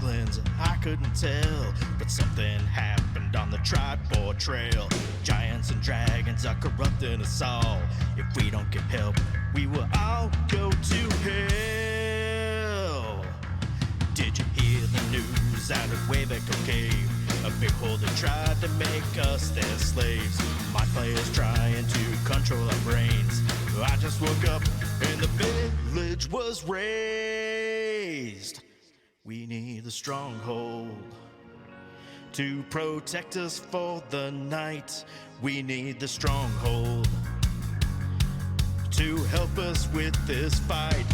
goblins, I couldn't tell. But something happened on the Tribord Trail. Giants and dragons are corrupting us all. If we don't get help, we will all go to hell. Did you hear the news out of Waybaco Cave? A beholder tried to make us their slaves. My players trying to control our brains. I just woke up and the village was razed. We need the Stronghold to protect us for the night. We need the Stronghold to help us with this fight.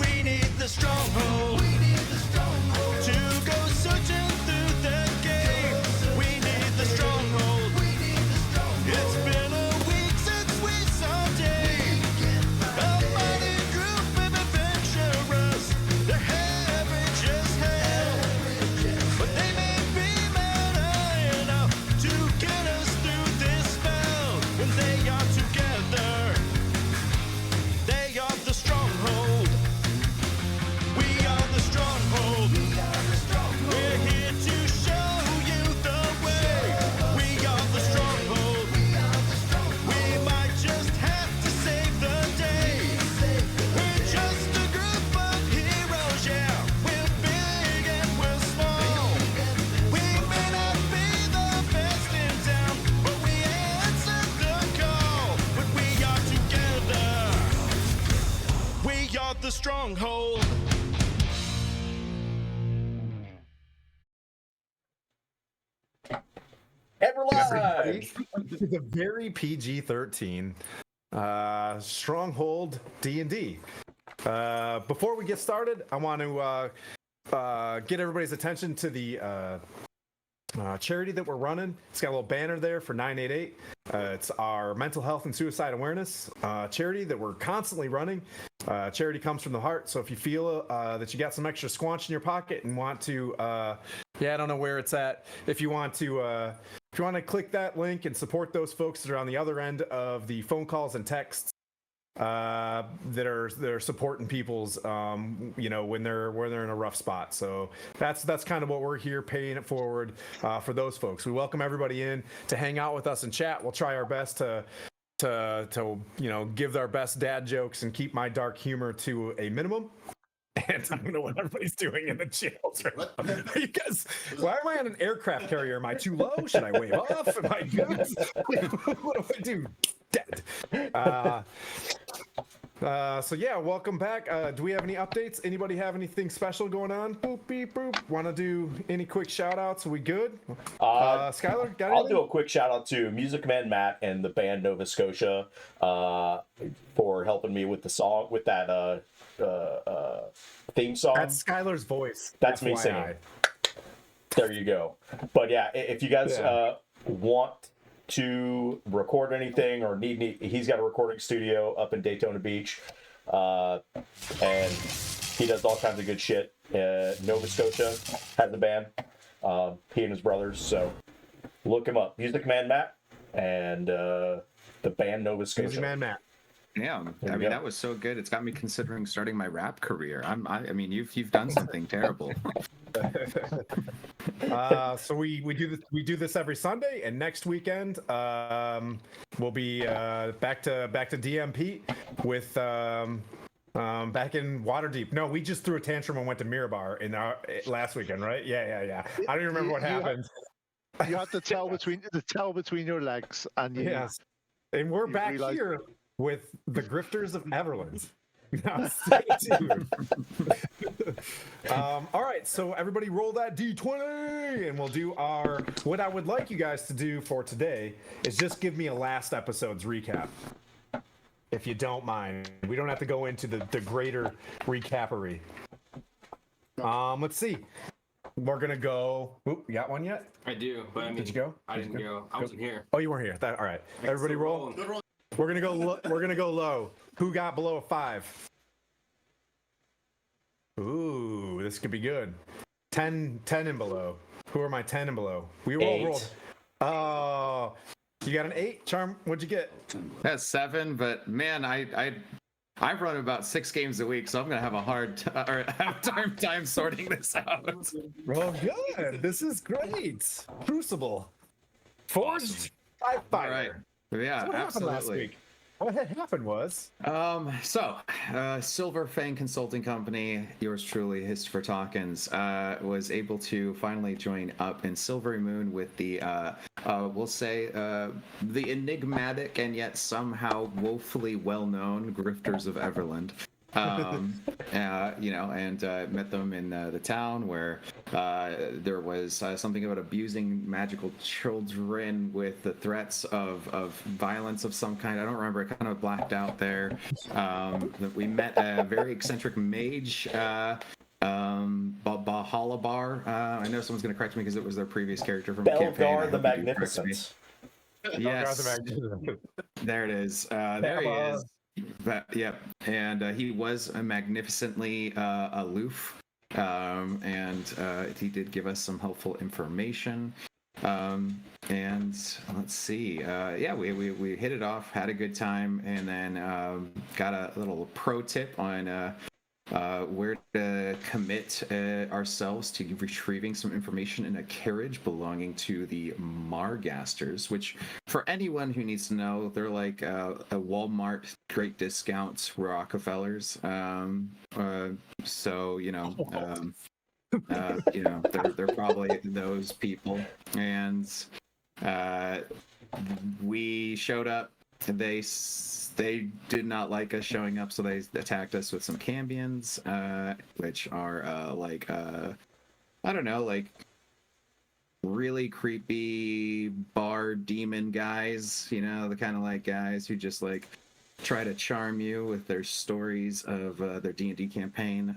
We need the Stronghold. We need the Stronghold to go searching through the game. We need the Stronghold. We need the Stronghold. It's been a week since we saw Dave. A mighty group of adventurers. They're having just hell, but they may be mad enough to get us through this spell. When they are together, they are the Stronghold. We are the Stronghold. We're here to show you the way. We are the Stronghold. We might just have to save the day. We're just a group of heroes, yeah. We're big and we're small. We may not be the best in town, but we answer the call. When we are together, we are the Stronghold. And we're live. It's a very PG-13 Stronghold D&D. Before we get started, I want to get everybody's attention to the charity that we're running. It's got a little banner there for 988. It's our mental health and suicide awareness charity that we're constantly running. Charity comes from the heart, so if you feel that you got some extra squanch in your pocket and want to, I don't know where it's at. If you want to click that link and support those folks that are on the other end of the phone calls and texts that are supporting people's, when they're in a rough spot. So that's kind of what we're here, paying it forward for those folks. We welcome everybody in to hang out with us and chat. We'll try our best to give our best dad jokes and keep my dark humor to a minimum. And I don't know what everybody's doing in the jails right now. Are you guys, why am I on an aircraft carrier? Am I too low? Should I wave off? Am I good? What do I do? Dead. So yeah, welcome back. Do we have any updates? Anybody have anything special going on? Boop, beep, boop. Want to do any quick shout outs? Are we good? Skylar, got I'll do a quick shout out to Music Man Matt and the band Nova Scotia for helping me with the song, with that theme song. That's Skylar's voice. That's me singing. There you go. But yeah, if you guys want to record anything or need, he's got a recording studio up in Daytona Beach, and he does all kinds of good shit. Nova Scotia has a band, he and his brothers, so look him up. Music Man Matt and the band Nova Scotia. Music Man Matt. Yeah, I mean that was so good. It's got me considering starting my rap career. I mean, you've done something terrible. So we do this every Sunday, and next weekend we'll be back to DM Pete with back in Waterdeep. No, we just threw a tantrum and went to Mirabar in last weekend, right? Yeah. I don't even remember what happened. You have to tell between your legs, and yes, and we're back here with the Grifters of Everlands. Now, stay tuned. All right, so everybody roll that D20, and we'll do our. What I would like you guys to do for today is just give me a last episode's recap, if you don't mind. We don't have to go into the greater recapery. Let's see. We're gonna go. Oop, you got one yet? I do, but I mean, did you go? I didn't go. I wasn't here. Oh, you weren't here. All right. Everybody roll. We're gonna go. We're gonna go low. Who got below a 5? Ooh, this could be good. 10 and below. Who are my 10 and below? We all rolled. Oh, you got an 8, Charm. What'd you get? That's 7, but man, I I've run about 6 games a week, so I'm gonna have a or have time sorting this out. Well, good. This is great. Crucible. Forged by All fire. right. Yeah, So what happened last absolutely. week? What had happened was Silver Fang Consulting Company, yours truly, Christopher Talkins, was able to finally join up in Silvery Moon with the, we'll say, the enigmatic and yet somehow woefully well-known Grifters of Everland. And met them in the town where there was something about abusing magical children with the threats of violence of some kind. I don't remember. It kind of blacked out there. We met a very eccentric mage, Bahalabar. I know someone's going to correct me because it was their previous character from the campaign. Belgar the Magnificent. Yes. There it is. There he is. Yep. And he was magnificently aloof. And he did give us some helpful information. And let's see. We hit it off, had a good time, and then got a little pro tip on where to commit ourselves to retrieving some information in a carriage belonging to the Margasters, which, for anyone who needs to know, they're like a Walmart great discounts Rockefellers. They're probably those people. And we showed up. They did not like us showing up, so they attacked us with some cambions, which are I don't know, like really creepy bar demon guys, the kind of like guys who just like try to charm you with their stories of their D&D campaign.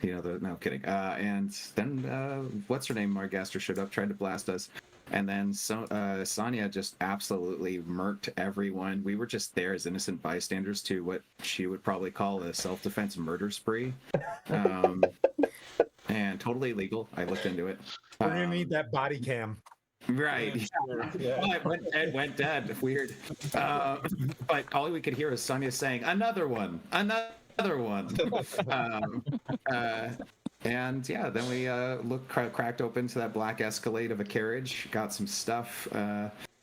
No kidding. And then what's her name, Margaster, showed up, tried to blast us. And then Sonia just absolutely murked everyone. We were just there as innocent bystanders to what she would probably call a self-defense murder spree. And totally illegal. I looked into it. We're going to need that body cam. Right. Yeah. Well, it went dead. Weird. But all we could hear was Sonia saying, another one. And yeah, then we cracked open to that black Escalade of a carriage, got some stuff.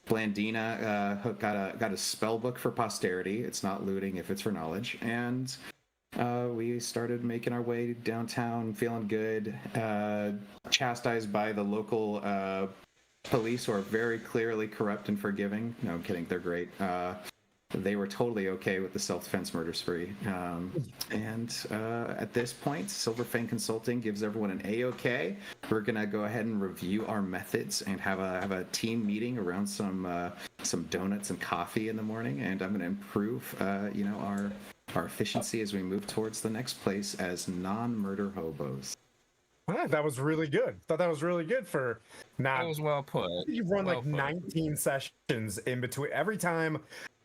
Blandina got a spell book for posterity. It's not looting if it's for knowledge. And we started making our way downtown, feeling good, chastised by the local police, who are very clearly corrupt and forgiving. No, I'm kidding. They're great. They were totally okay with the self-defense murder spree. At this point, Silver Fang Consulting gives everyone an A-OK. We're going to go ahead and review our methods and have a team meeting around some donuts and coffee in the morning. And I'm going to improve, our efficiency as we move towards the next place as non-murder hobos. That was really good. Thought that was really good for not. That was well put. You've run Well like put. 19 sessions in between. Every time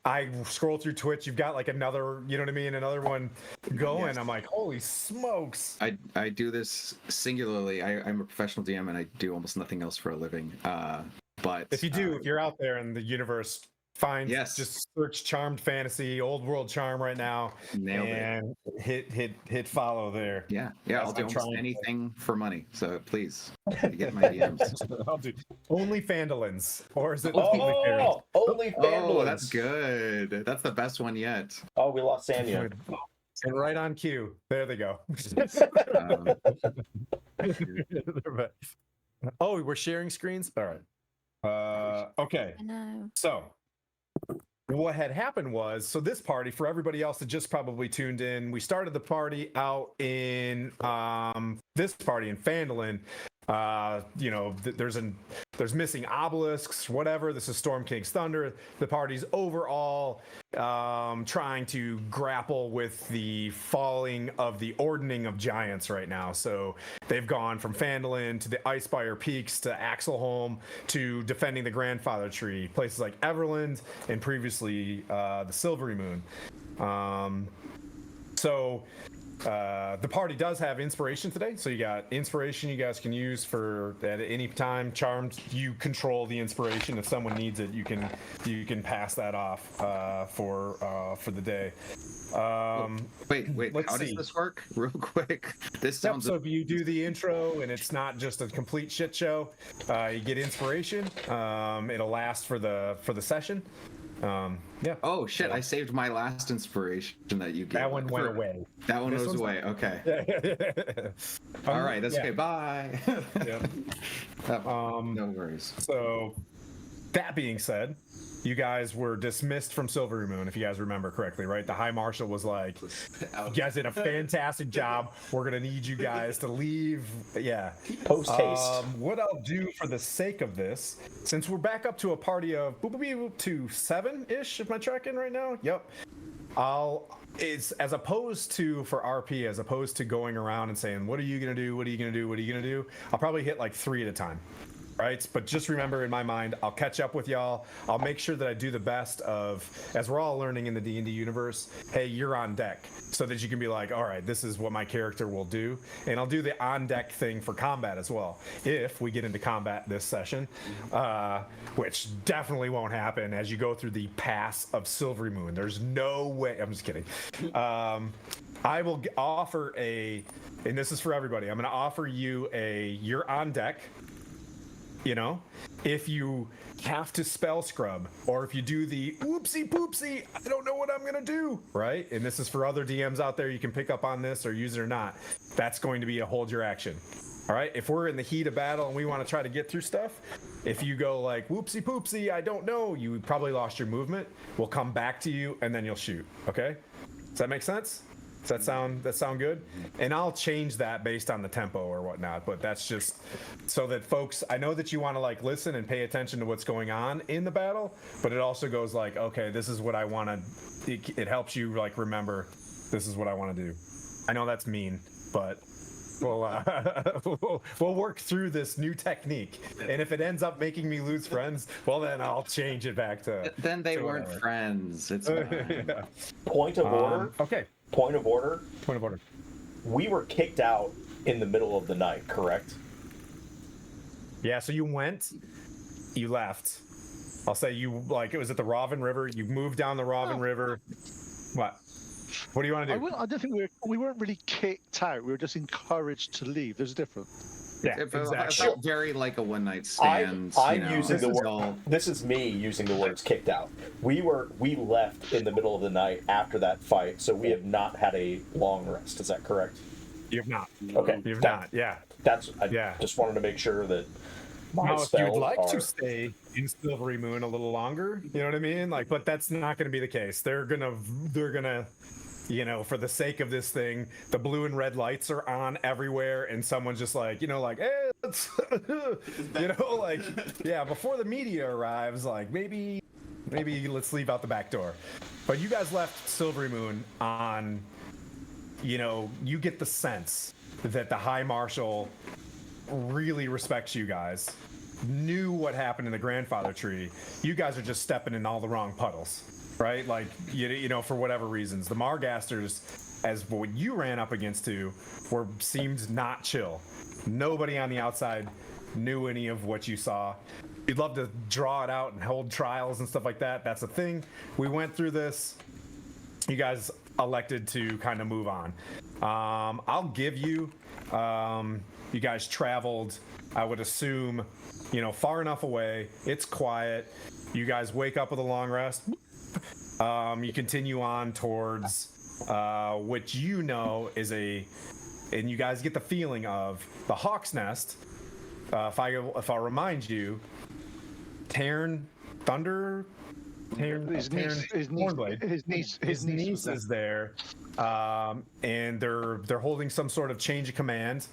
I scroll through Twitch, you've got like another, you know what I mean, another one going. Yes. I'm like, holy smokes! I do this singularly. I'm a professional DM and I do almost nothing else for a living. But If you do, if you're out there in the universe, find just search Charmed Fantasy, Old World Charm right now, nailed it. and hit follow there. Yeah, Yes, I'll do I'm almost trying. anything for money. So please get my DMs. I'll do only Fandolins, or is it only Fairies? Only Fandolins. Oh, that's good. That's the best one yet. Oh, we lost Sanya. And right on cue. There they go. Oh, we're sharing screens? All right. Okay. I know. So what had happened was, so this party, for everybody else that just probably tuned in, we started the party out in this party in Fandolin. There's missing obelisks, whatever. This is Storm King's Thunder. The party's overall trying to grapple with the falling of the Ordening of Giants right now. So they've gone from Fandolin to the Icespire Peaks to Axelholm to defending the Grandfather Tree, places like Everland and previously the Silvery Moon. So The party does have inspiration today, so you got inspiration you guys can use for at any time. Charmed, you control the inspiration. If someone needs it, you can pass that off for the day. Wait. let's How see. does this work? Real quick. This Yep, sounds. so if you do the intro and it's not just a complete shit show, you get inspiration. It'll last for the session. Yeah. Oh shit! I saved my last inspiration that you gave. That one went away. That one This goes one's away. Okay. All right. That's okay. Bye. Yeah. No worries. So, that being said, you guys were dismissed from Silvery Moon, if you guys remember correctly, right? The High Marshal was like, you guys did a fantastic job. We're going to need you guys to leave. Yeah. Post haste. What I'll do for the sake of this, since we're back up to a party of to 7-ish, if I'm tracking right now. Yep. It's as opposed to for RP, as opposed to going around and saying, what are you going to do? What are you going to do? What are you going to do? I'll probably hit like 3 at a time. Right, but just remember in my mind, I'll catch up with y'all. I'll make sure that I do the best of, as we're all learning in the D&D universe, hey, you're on deck, so that you can be like, all right, this is what my character will do. And I'll do the on deck thing for combat as well, if we get into combat this session, which definitely won't happen as you go through the pass of Silvery Moon. There's no way, I'm just kidding. I will offer and this is for everybody, I'm going to offer you you're on deck. You know, if you have to spell scrub, or if you do the oopsie poopsie, I don't know what I'm gonna do, right? And this is for other DMs out there. You can pick up on this or use it or not. That's going to be a hold your action. All right. If we're in the heat of battle and we want to try to get through stuff, if you go like whoopsie poopsie, I don't know, you probably lost your movement. We'll come back to you and then you'll shoot. Okay. Does that make sense? Does that sound good? And I'll change that based on the tempo or whatnot, but that's just so that folks, I know that you want to like listen and pay attention to what's going on in the battle, but it also goes like, okay, this is what I want to, it helps you like remember, this is what I want to do. I know that's mean, but we'll work through this new technique, and if it ends up making me lose friends, well then I'll change it back to. Then they weren't whatever. friends. It's fine. Yeah. Point of order. Okay. Point of order. Point of order. We were kicked out in the middle of the night, correct? Yeah. So you left. I'll say you like it was at the Ravin River. You moved down the Ravin River. What? What do you want to do? I don't think we weren't really kicked out. We were just encouraged to leave. There's a difference. Yeah, It exactly. felt very like a one night stand. I'm you know, using the this is word. all- This is me using the words "kicked out." We left in the middle of the night after that fight, so we have not had a long rest. Is that correct? You've not. Okay, You've that- not. Yeah. I just wanted to make sure that my Now, if spells you'd like are. to stay in Silvery Moon a little longer, you know what I mean? Like, but that's not going to be the case. They're gonna, you know, for the sake of this thing, the blue and red lights are on everywhere, and someone's just like, you know, like, hey, let's, you know, like, yeah, before the media arrives, like, maybe let's leave out the back door. But you guys left Silvery Moon on, you know, you get the sense that the High Marshal really respects you guys, knew what happened in the grandfather tree. You guys are just stepping in all the wrong puddles, right? Like, you know, for whatever reasons. The Margasters, as what you ran up against seemed not chill. Nobody on the outside knew any of what you saw. You'd love to draw it out and hold trials and stuff like that. That's a thing. We went through this. You guys elected to kind of move on. I'll give you, you guys traveled, I would assume, you know, far enough away. It's quiet. You guys wake up with a long rest. You continue on towards what you know is and you guys get the feeling of the Hawk's Nest. If I remind you, Taryn Thunder. His niece is there, and they're holding some sort of change of command,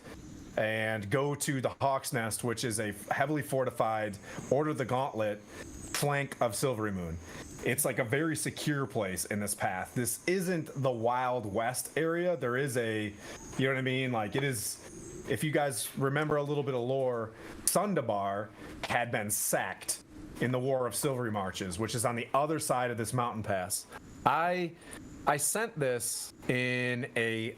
and go to the Hawk's Nest, which is a heavily fortified Order of the Gauntlet flank of Silvery Moon. It's like a very secure place in this path. This isn't the Wild West area. There is you know what I mean? Like, it is, if you guys remember a little bit of lore, Sundabar had been sacked in the War of Silvery Marches, which is on the other side of this mountain pass. I I sent this in a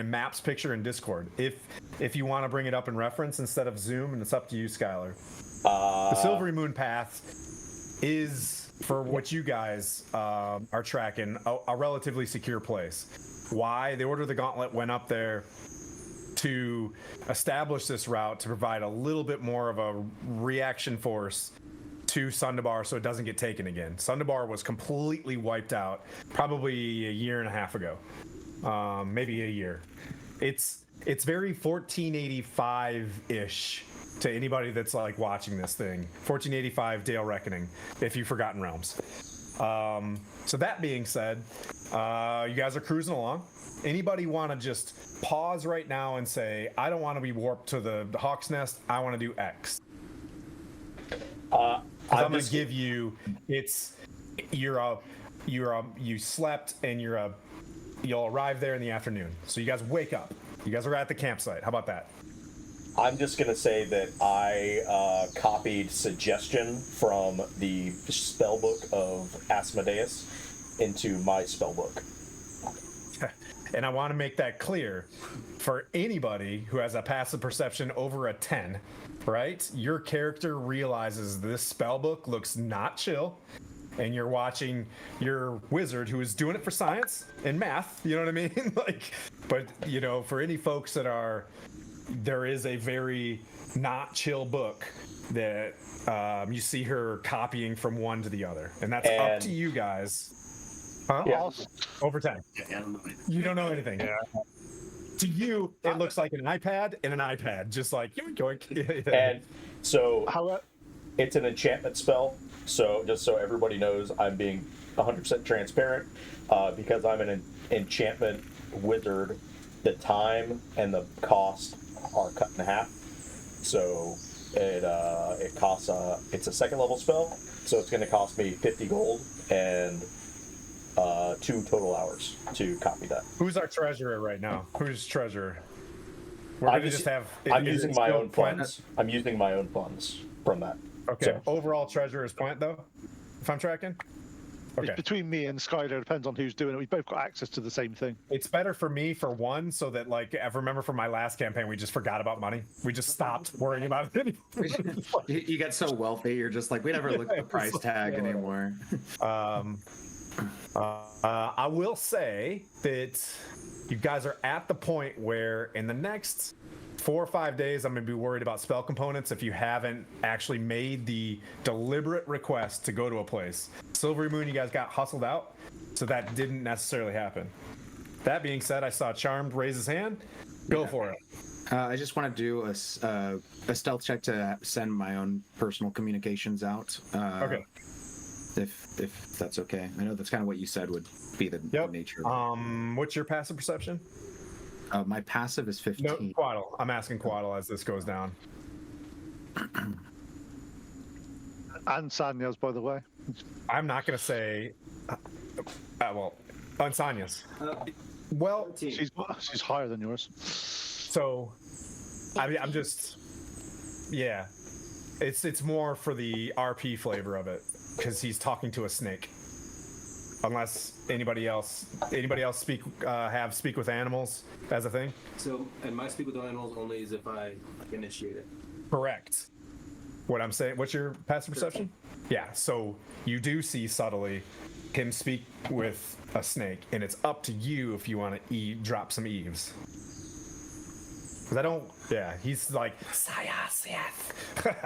maps picture in Discord. If you want to bring it up in reference instead of Zoom, and it's up to you, Skylar. The Silvery Moon Path is, for what you guys are tracking, a relatively secure place. Why? The Order of the Gauntlet went up there to establish this route to provide a little bit more of a reaction force to Sundabar so it doesn't get taken again. Sundabar was completely wiped out probably a year and a half ago, maybe a year. It's very 1485-ish to anybody that's like watching this thing. 1485 Dale Reckoning, if you've forgotten Realms. So that being said, you guys are cruising along. Anybody want to just pause right now and say, I don't want to be warped to the Hawk's Nest, I want to do X? I'm going to give you, you slept and you'll arrive there in the afternoon. So you guys wake up. You guys are at the campsite. How about that? I'm just going to say that I copied suggestion from the spellbook of Asmodeus into my spellbook. And I want to make that clear for anybody who has a passive perception over a 10, right? Your character realizes this spellbook looks not chill, and you're watching your wizard who is doing it for science and math, you know what I mean? But for any folks there is a very not chill book that you see her copying from one to the other, and that's up to you guys. Huh? Yeah. Over 10. Yeah, I don't know. You don't know anything. Yeah. To you, it looks like an iPad and an iPad, just like yoink. And so How, it's an enchantment spell. So just so everybody knows, I'm being 100% transparent because I'm an enchantment wizard. The time and the cost are cut in half. So it costs it's a second level spell, so it's going to cost me 50 gold and 2 total hours to copy that. Who's our treasurer right now? Who's treasurer? I'm using my own funds. I'm using my own funds from that. Okay. So, Overall treasurer is point though, if I'm tracking. Okay. It's between me and Skylar. It depends on who's doing it. We've both got access to the same thing. It's better for me for one, so that I remember from my last campaign, we just forgot about money. We just stopped worrying about it anymore. You get so wealthy, you're just like, we never look at the price tag anymore. I will say that you guys are at the point where in the next 4 or 5 days, I'm going to be worried about spell components if you haven't actually made the deliberate request to go to a place. Silvery Moon, you guys got hustled out, so that didn't necessarily happen. That being said, I saw Charmed raise his hand. Go for it. I just want to do a stealth check to send my own personal communications out. Okay. If that's okay. I know that's kind of what you said would be the nature of it. What's your passive perception? My passive is 15. No, Quaddle. I'm asking Quaddle as this goes down. And Sanya's, by the way. I'm not going to say... on Sanya's. Well, 13. She's higher than yours. so... I'm just... Yeah. It's more for the RP flavor of it, because he's talking to a snake. Unless anybody else speak with animals as a thing. So, and my speak with animals only is if I initiate it. Correct. What I'm saying. What's your passive perception? Yeah. So you do see subtly him speak with a snake, and it's up to you if you want to drop some eaves. Because I don't. Yeah, he's like Sayas, yes.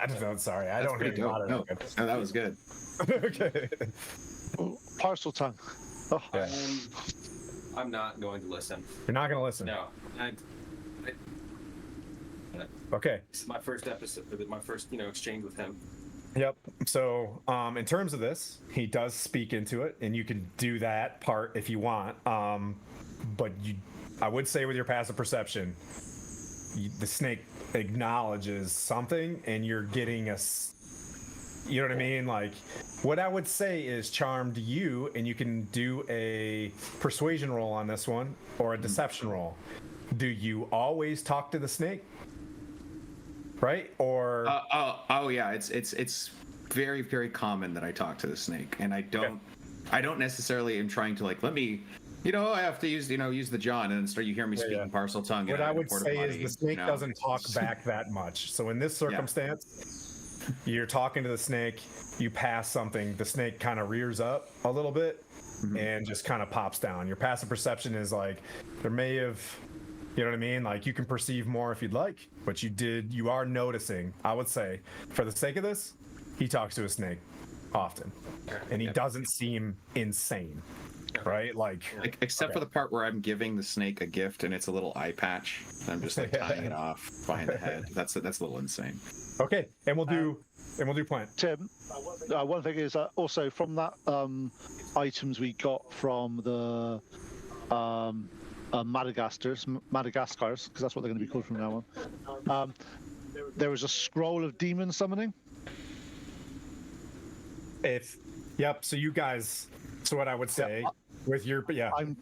I don't know. Sorry, I don't hear a lot of No, that was good. Okay. Oh, parcel tongue. Oh. Yeah. I'm not going to listen. You're not gonna listen. No. Okay. This is my first episode, my first, exchange with him. Yep. So, in terms of this, he does speak into it, and you can do that part if you want. But I would say with your passive perception, the snake acknowledges something, and you're getting you know what I mean? Like, what I would say is charmed you, and you can do a persuasion roll on this one, or a deception roll. Do you always talk to the snake? Right? Or oh yeah, it's very, very common that I talk to the snake, and I don't I don't necessarily am trying to like let me. I have to use the John, and then start you hear me speaking parcel tongue. What in I a would porta say potty, is the snake you know? doesn't talk back that much. So in this circumstance, you're talking to the snake, you pass something, the snake kind of rears up a little bit and just kind of pops down. Your passive perception is like there may have, you know what I mean? Like you can perceive more if you'd like, but you are noticing, I would say, for the sake of this, he talks to a snake often and he doesn't seem insane. Right, like except for the part where I'm giving the snake a gift and it's a little eye patch. I'm just like tying it off behind the head. That's a little insane. Okay, and we'll do plant. Tim, one thing is also from that items we got from the Madagascars, because that's what they're going to be called from now on. There was a scroll of demon summoning. Yep. So you guys. So what I would say with your I'm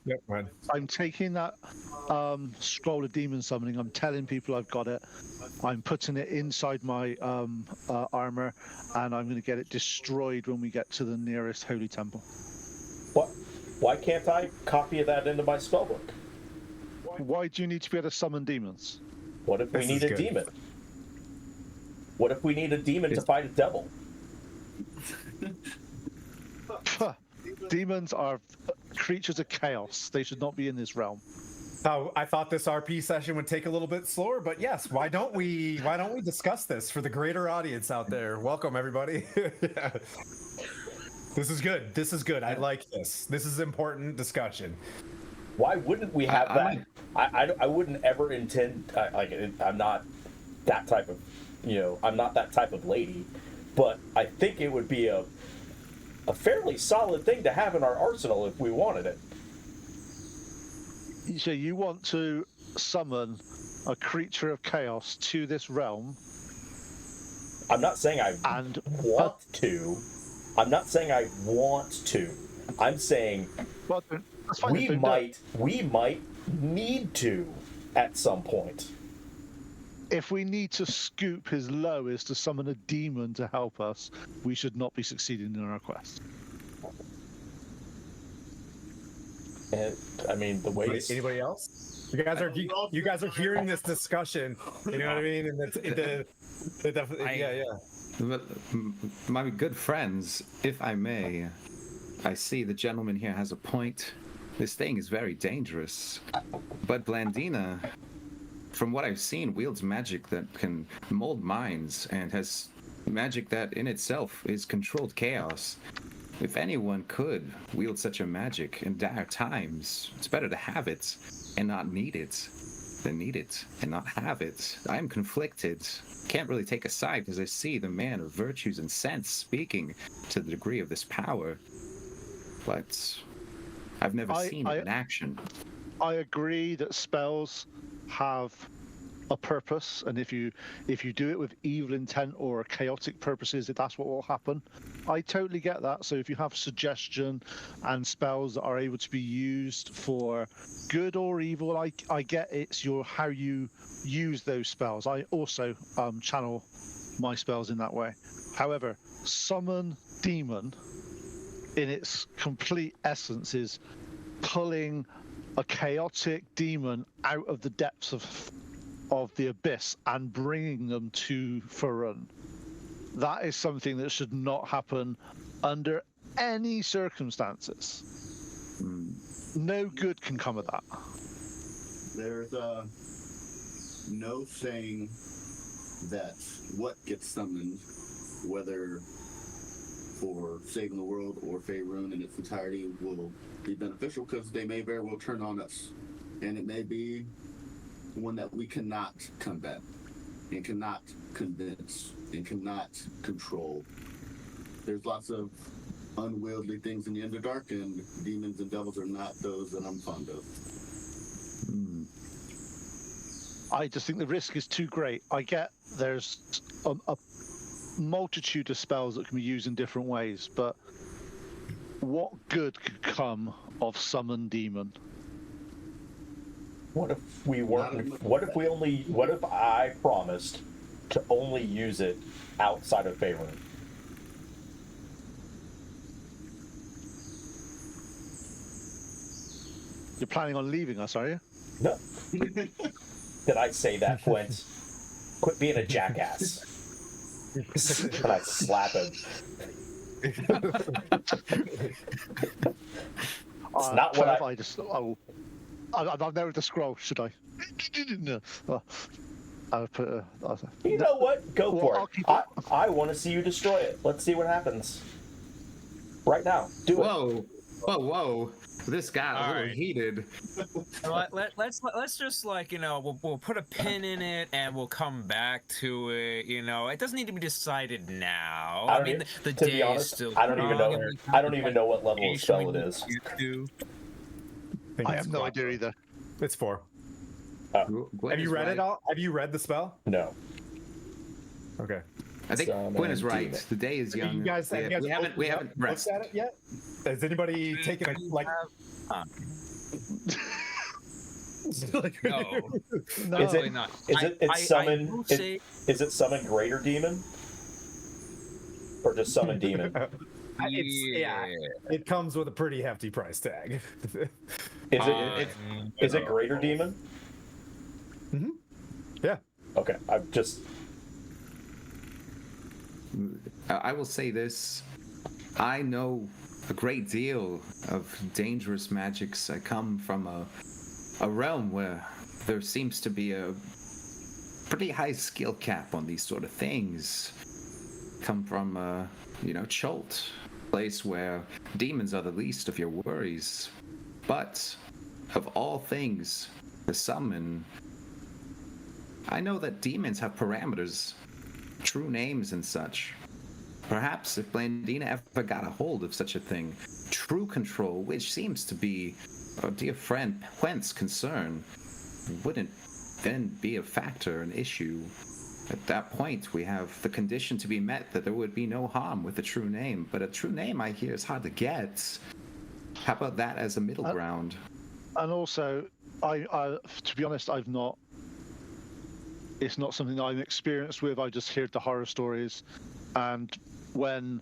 taking that scroll of demon summoning. I'm telling people I've got it. I'm putting it inside my armor, and I'm going to get it destroyed when we get to the nearest holy temple. What? Why can't I copy that into my spellbook? Why do you need to be able to summon demons? What if we need a demon? What if we need a demon to fight a devil? Demons are creatures of chaos. They should not be in this realm. I thought this RP session would take a little bit slower, but yes, why don't we discuss this for the greater audience out there? Welcome everybody. This is good. I like this. This is important discussion. Why wouldn't we have that? I wouldn't ever intend. I'm not that type of, I'm not that type of lady, but I think it would be a fairly solid thing to have in our arsenal if we wanted it. So you want to summon a creature of chaos to this realm? I'm not saying I want to. I'm not saying I want to. I'm saying we might need to at some point. If we need to scoop his lowest to summon a demon to help us, we should not be succeeding in our quest. And I mean, the way anybody else? You guys are hearing this discussion. You know what I mean? And My good friends, if I may, I see the gentleman here has a point. This thing is very dangerous. But Blandina, from what I've seen, wields magic that can mold minds and has magic that in itself is controlled chaos. If anyone could wield such a magic in dire times, it's better to have it and not need it than need it and not have it. I am conflicted. Can't really take a side because I see the man of virtues and sense speaking to the degree of this power. But I've never seen it in action. I agree that spells have a purpose, and if you do it with evil intent or chaotic purposes, that's what will happen. I totally get that. So if you have suggestion and spells that are able to be used for good or evil, I get it's how you use those spells. I also channel my spells in that way. However, summon demon in its complete essence is pulling a chaotic demon out of the depths of the abyss and bringing them to Farun. That is something that should not happen under any circumstances. No good can come of that. There's no saying that what gets summoned, whether for saving the world or Faerun in its entirety, will be beneficial, because they may very well turn on us, and it may be one that we cannot combat and cannot convince and cannot control. There's lots of unwieldy things in the Underdark, and demons and devils are not those that I'm fond of. I just think the risk is too great. I get there's a multitude of spells that can be used in different ways, but what good could come of summon demon? What if we weren't? What if I promised to only use it outside of Faerun? You're planning on leaving us, are you? No. Did I say that, Quint? Quit being a jackass. And I slap him. It's not what Trev, I just. Oh, I've narrowed the scroll. Should I? No. I'll put. You know what? Go Well, for I'll it. keep it. I want to see you destroy it. Let's see what happens. Right now. Do it. Whoa. This got a little right. heated. Let's just like, you know, we'll put a pin in it and we'll come back to it. You know, it doesn't need to be decided now. I mean, the to day be honest, is still. I don't even know. I don't even know what level of spell it is. I have no idea either. It's 4. Gwen Have you is read right. it all? Have you read the spell? No. Okay. I think Summon Gwen is right. demon. The day is young. You guys, have you guys we haven't looked rested. at it yet? Has anybody taken a like? No, No. Is probably it? not. Is it? It's summon. will say, Is it summon greater demon? Or just summon demon? Yeah, it comes with a pretty hefty price tag. Is it greater demon? Yeah. Okay, I'm just. I will say this. I know a great deal of dangerous magics. I come from a realm where there seems to be a pretty high skill cap on these sort of things. Come from, Cholt, place where demons are the least of your worries. But, of all things, to summon, I know that demons have parameters, true names and such. Perhaps if Blandina ever got a hold of such a thing, true control, which seems to be our dear friend Quent's concern, wouldn't then be a factor, an issue. At that point, we have the condition to be met that there would be no harm with a true name. But a true name, I hear, is hard to get. How about that as a middle ground? And also, I to be honest, I've not. It's not something that I'm experienced with. I just heard the horror stories, and when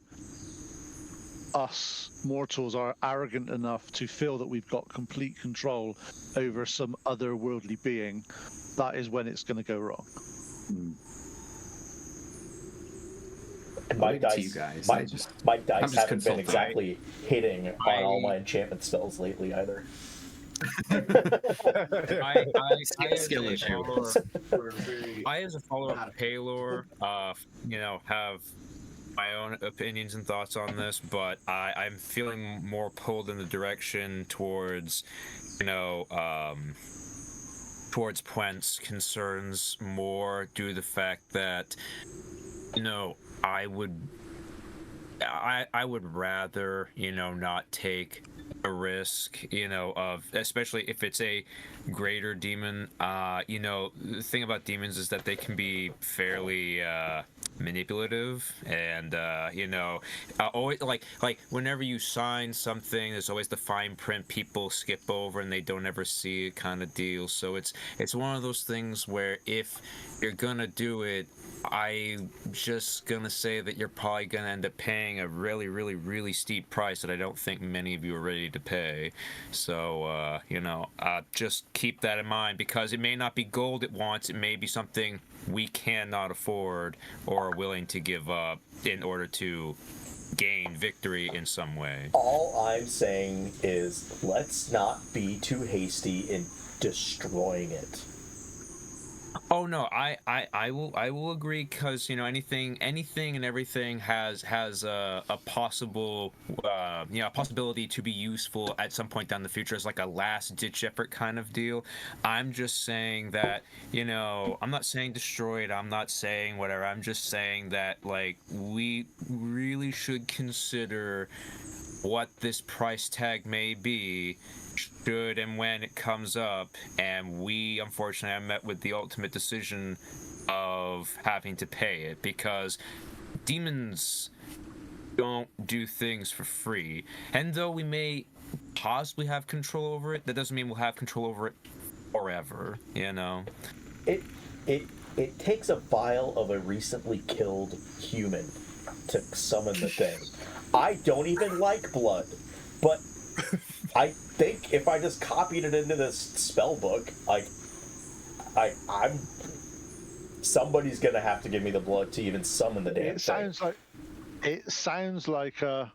us mortals are arrogant enough to feel that we've got complete control over some otherworldly being, that is when it's going to go wrong. My To dice, you guys. my dice just haven't been consulting. exactly hitting on all my enchantment spells lately either. I Skill issue. as a follower of Paylor, have my own opinions and thoughts on this, but I'm feeling more pulled in the direction towards, towards Puent's concerns more due to the fact that, I would rather, not take a risk, of, especially if it's a greater demon. The thing about demons is that they can be fairly manipulative, and always like whenever you sign something, there's always the fine print people skip over and they don't ever see it, kind of deal. So it's one of those things where if you're gonna do it, I'm just gonna say that you're probably gonna end up paying a really, really, really steep price that I don't think many of you are ready to pay. So, just keep that in mind, because it may not be gold it wants. It may be something we cannot afford or are willing to give up in order to gain victory in some way. All I'm saying is let's not be too hasty in destroying it. Oh no, I will agree, because anything and everything has a possible possibility to be useful at some point down the future as like a last ditch effort kind of deal. I'm just saying that I'm not saying destroy it. I'm not saying whatever. I'm just saying that like we really should consider what this price tag may be should and when it comes up, and we unfortunately are met with the ultimate decision of having to pay it, because demons don't do things for free. And though we may possibly have control over it, that doesn't mean we'll have control over it forever, It takes a vial of a recently killed human to summon the thing. I don't even like blood, but I think if I just copied it into this spell book, like, I'm somebody's gonna have to give me the blood to even summon the damn It sounds like a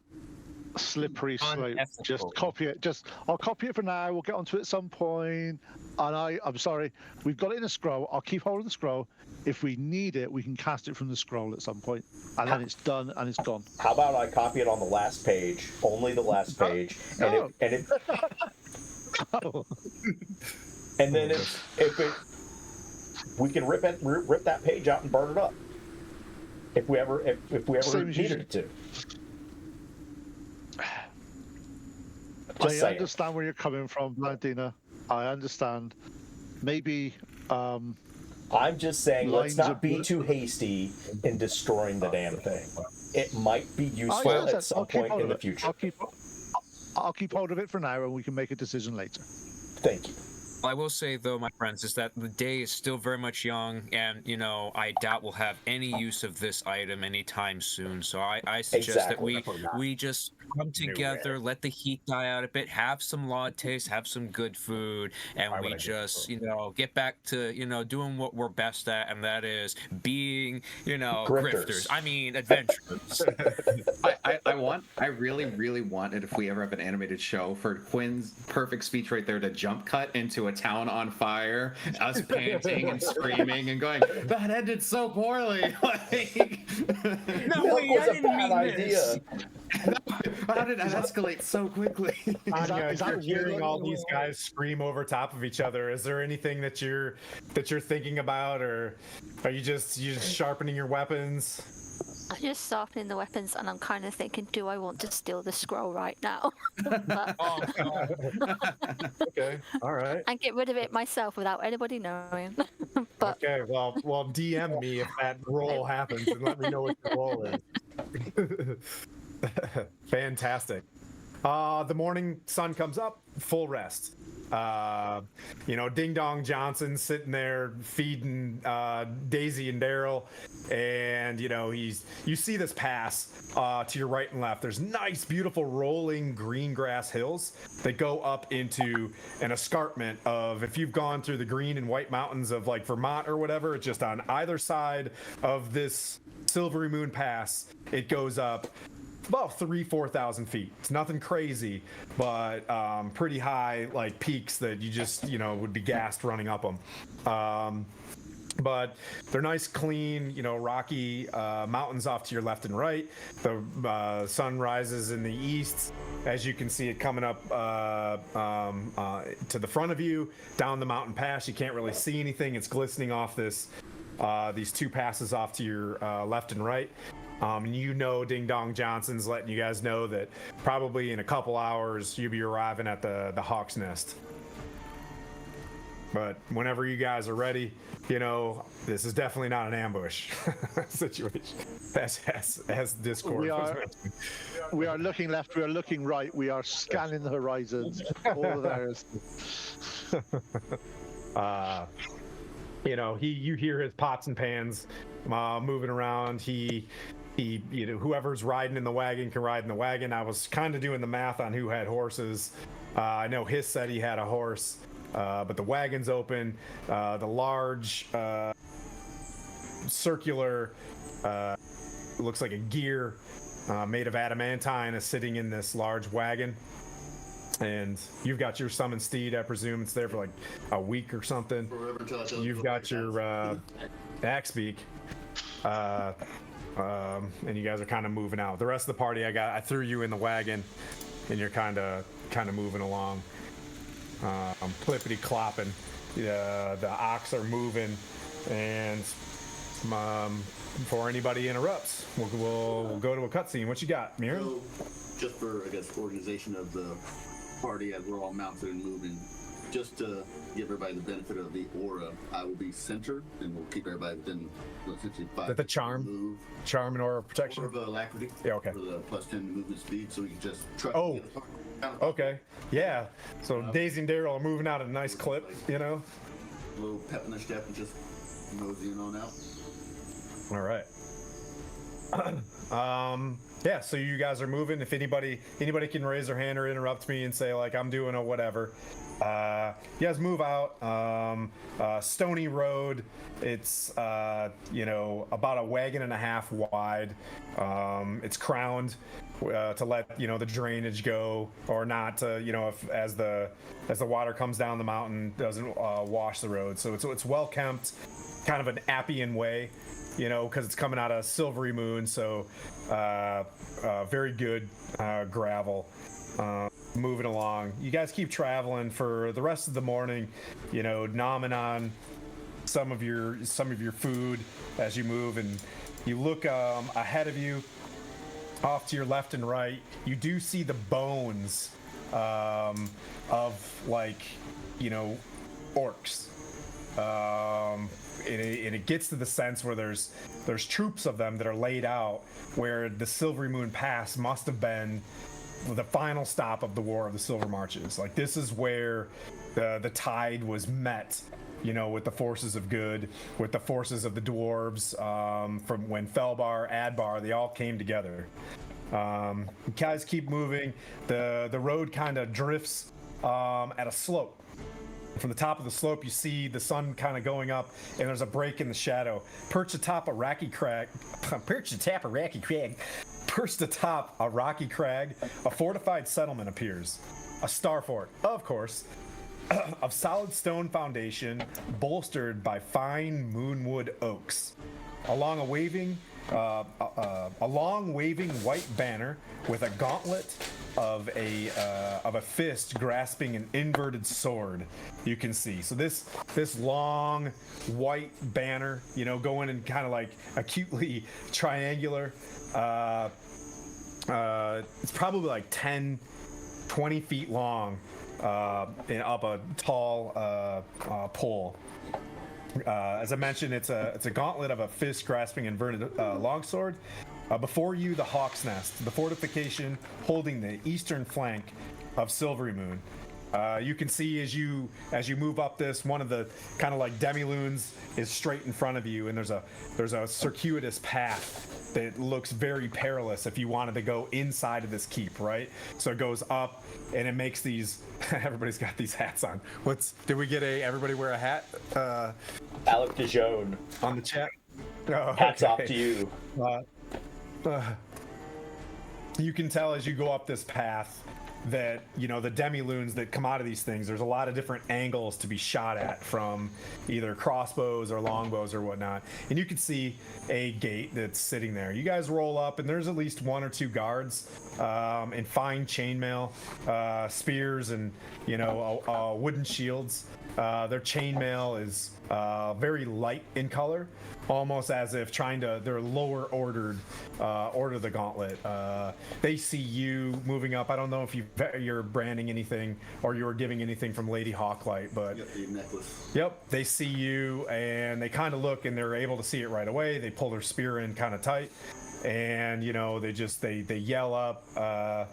slippery slope. Just Unethical. copy it. I'll copy it for now. We'll get onto it at some point. And I'm sorry, we've got it in a scroll. I'll keep hold of the scroll. If we need it, we can cast it from the scroll at some point, and then it's done and it's gone. How about I copy it on the last page, only the last page, No. and then if we can rip that page out and burn it up if we ever Same as you needed it to. I Just saying. understand where you're coming from, Blandina. I understand. Maybe I'm just saying, let's lines not of be bullet- too hasty in destroying the damn thing. It might be useful yeah, at some I'll keep point hold in of the it. future. I'll keep hold of it for now, and we can make a decision later. Thank you. I will say though, my friends, is that the day is still very much young, and I doubt we'll have any use of this item anytime soon. So I suggest that we just come together, let the heat die out a bit, have some lattes, have some good food, and we just get back to doing what we're best at, and that is being grifters. I mean adventurers. I really want it if we ever have an animated show for Quinn's perfect speech right there to jump cut into a town on fire, us panting and screaming and going, that ended so poorly. Like, No, That wait, was I a didn't bad mean idea. this. how did it escalate so quickly? Anya, is that you're hearing weird? all these guys scream over top of each other. Is there anything that you're thinking about, or are you just sharpening your weapons? I'm just sharpening the weapons, and I'm kind of thinking, do I want to steal the scroll right now? But- Okay, all right. and get rid of it myself without anybody knowing. But Okay, well, DM me if that roll happens and let me know what the roll is. Fantastic. The morning sun comes up, full rest. Ding Dong Johnson sitting there feeding Daisy and Daryl, and you see this pass to your right and left. There's nice, beautiful rolling green grass hills that go up into an escarpment of, if you've gone through the green and white mountains of like Vermont or whatever, it's just on either side of this Silvery Moon Pass. It goes up about 4,000 feet. It's nothing crazy, but pretty high, like peaks that you just would be gassed running up them. But they're nice, clean, rocky mountains off to your left and right. The sun rises in the east, as you can see it coming up to the front of you down the mountain pass. You can't really see anything. It's glistening off these two passes off to your left and right. Ding Dong Johnson's letting you guys know that probably in a couple hours you'll be arriving at the Hawk's Nest. But whenever you guys are ready, this is definitely not an ambush situation. As Discord was mentioning. We are looking left. We are looking right. We are scanning the horizons. All of theirs. You hear his pots and pans moving around. He whoever's riding in the wagon can ride in the wagon. I was kind of doing the math on who had horses. I know Hiss said he had a horse, but the wagon's open. The large circular looks like a gear made of adamantine is sitting in this large wagon. And you've got your summoned steed. I presume it's there for like a week or something. You've got your axe beak. And you guys are kind of moving out. The rest of the party, I threw you in the wagon, and you're kind of moving along. Clippity clopping. The ox are moving, and before anybody interrupts, we'll go to a cutscene. What you got, Mira? So, just for organization of the party as we're all mounted and moving, just to give everybody the benefit of the aura, I will be center, and we'll keep everybody within essentially 5. The charm? Move. Charm and aura of protection? Aura of alacrity. Yeah, okay. For the +10 movement speed, so we can just truck. Oh. Okay. Yeah. So Daisy and Daryl are moving out at a nice clip, A little pep in their step and just moseying on out. All right. Yeah, so you guys are moving. If anybody can raise their hand or interrupt me and say like I'm doing a whatever. You guys move out. Stony road. It's about a wagon and a half wide. It's crowned to let the drainage go or not. If as the water comes down the mountain, doesn't wash the road. So it's well kept, kind of an Appian way. Because it's coming out of Silvery Moon, so very good gravel. Moving along, you guys keep traveling for the rest of the morning. Nomming on some of your food as you move, and you look ahead of you, off to your left and right. You do see the bones of orcs. And it gets to the sense where there's troops of them that are laid out where the Silvery Moon Pass must have been the final stop of the War of the Silver Marches. Like, this is where the tide was met, with the forces of good, with the forces of the dwarves, from when Felbar, Adbar, they all came together. You guys keep moving. The road kind of drifts at a slope. From the top of the slope, you see the sun kind of going up, and there's a break in the shadow. Perched atop a rocky crag, a fortified settlement appears. A star fort, of course, of solid stone foundation, bolstered by fine moonwood oaks. A long waving white banner with a gauntlet of a fist grasping an inverted sword. You can see. So this long white banner, going in kind of like acutely triangular. It's probably like 10, 20 feet long, and up a tall pole. As I mentioned, it's a gauntlet of a fist grasping inverted longsword. Before you, the Hawk's Nest, the fortification holding the eastern flank of Silvery Moon. You can see as you move up this, one of the kind of like demi-lunes is straight in front of you, and there's a circuitous path that looks very perilous if you wanted to go inside of this keep, right? So it goes up, and it makes these. Everybody's got these hats on. Did we get everybody wear a hat? Alec DeJohn on the chat. Oh, hats off to you. You can tell as you go up this path that the demi-lunes that come out of these things, there's a lot of different angles to be shot at from either crossbows or longbows or whatnot, and you can see a gate that's sitting there. You guys roll up, and there's at least one or two guards in fine chainmail, spears, and wooden shields. Their chainmail is very light in color, almost as if they're lower order the gauntlet. They see you moving up. I don't know if you're branding anything or you're giving anything from Lady Hawklight, but the necklace. Yep, they see you and they kind of look, and they're able to see it right away. They pull their spear in kind of tight, and they yell up. That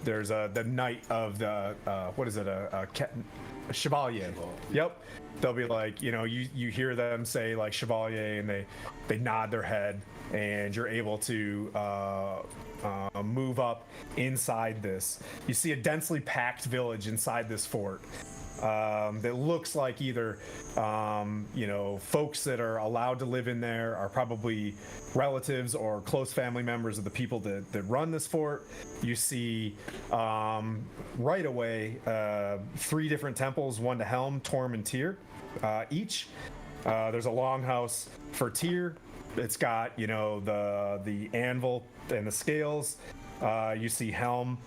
there's the knight of the a Chevalier. Yep. They'll be like, you hear them say like Chevalier, and they nod their head, and you're able to move up inside this. You see a densely packed village inside this fort. That looks like either folks that are allowed to live in there are probably relatives or close family members of the people that run this fort. You see right away 3 different temples, one to Helm, Torm, and Tyr each. There's a longhouse for Tyr. It's got the anvil and the scales. You see Helm.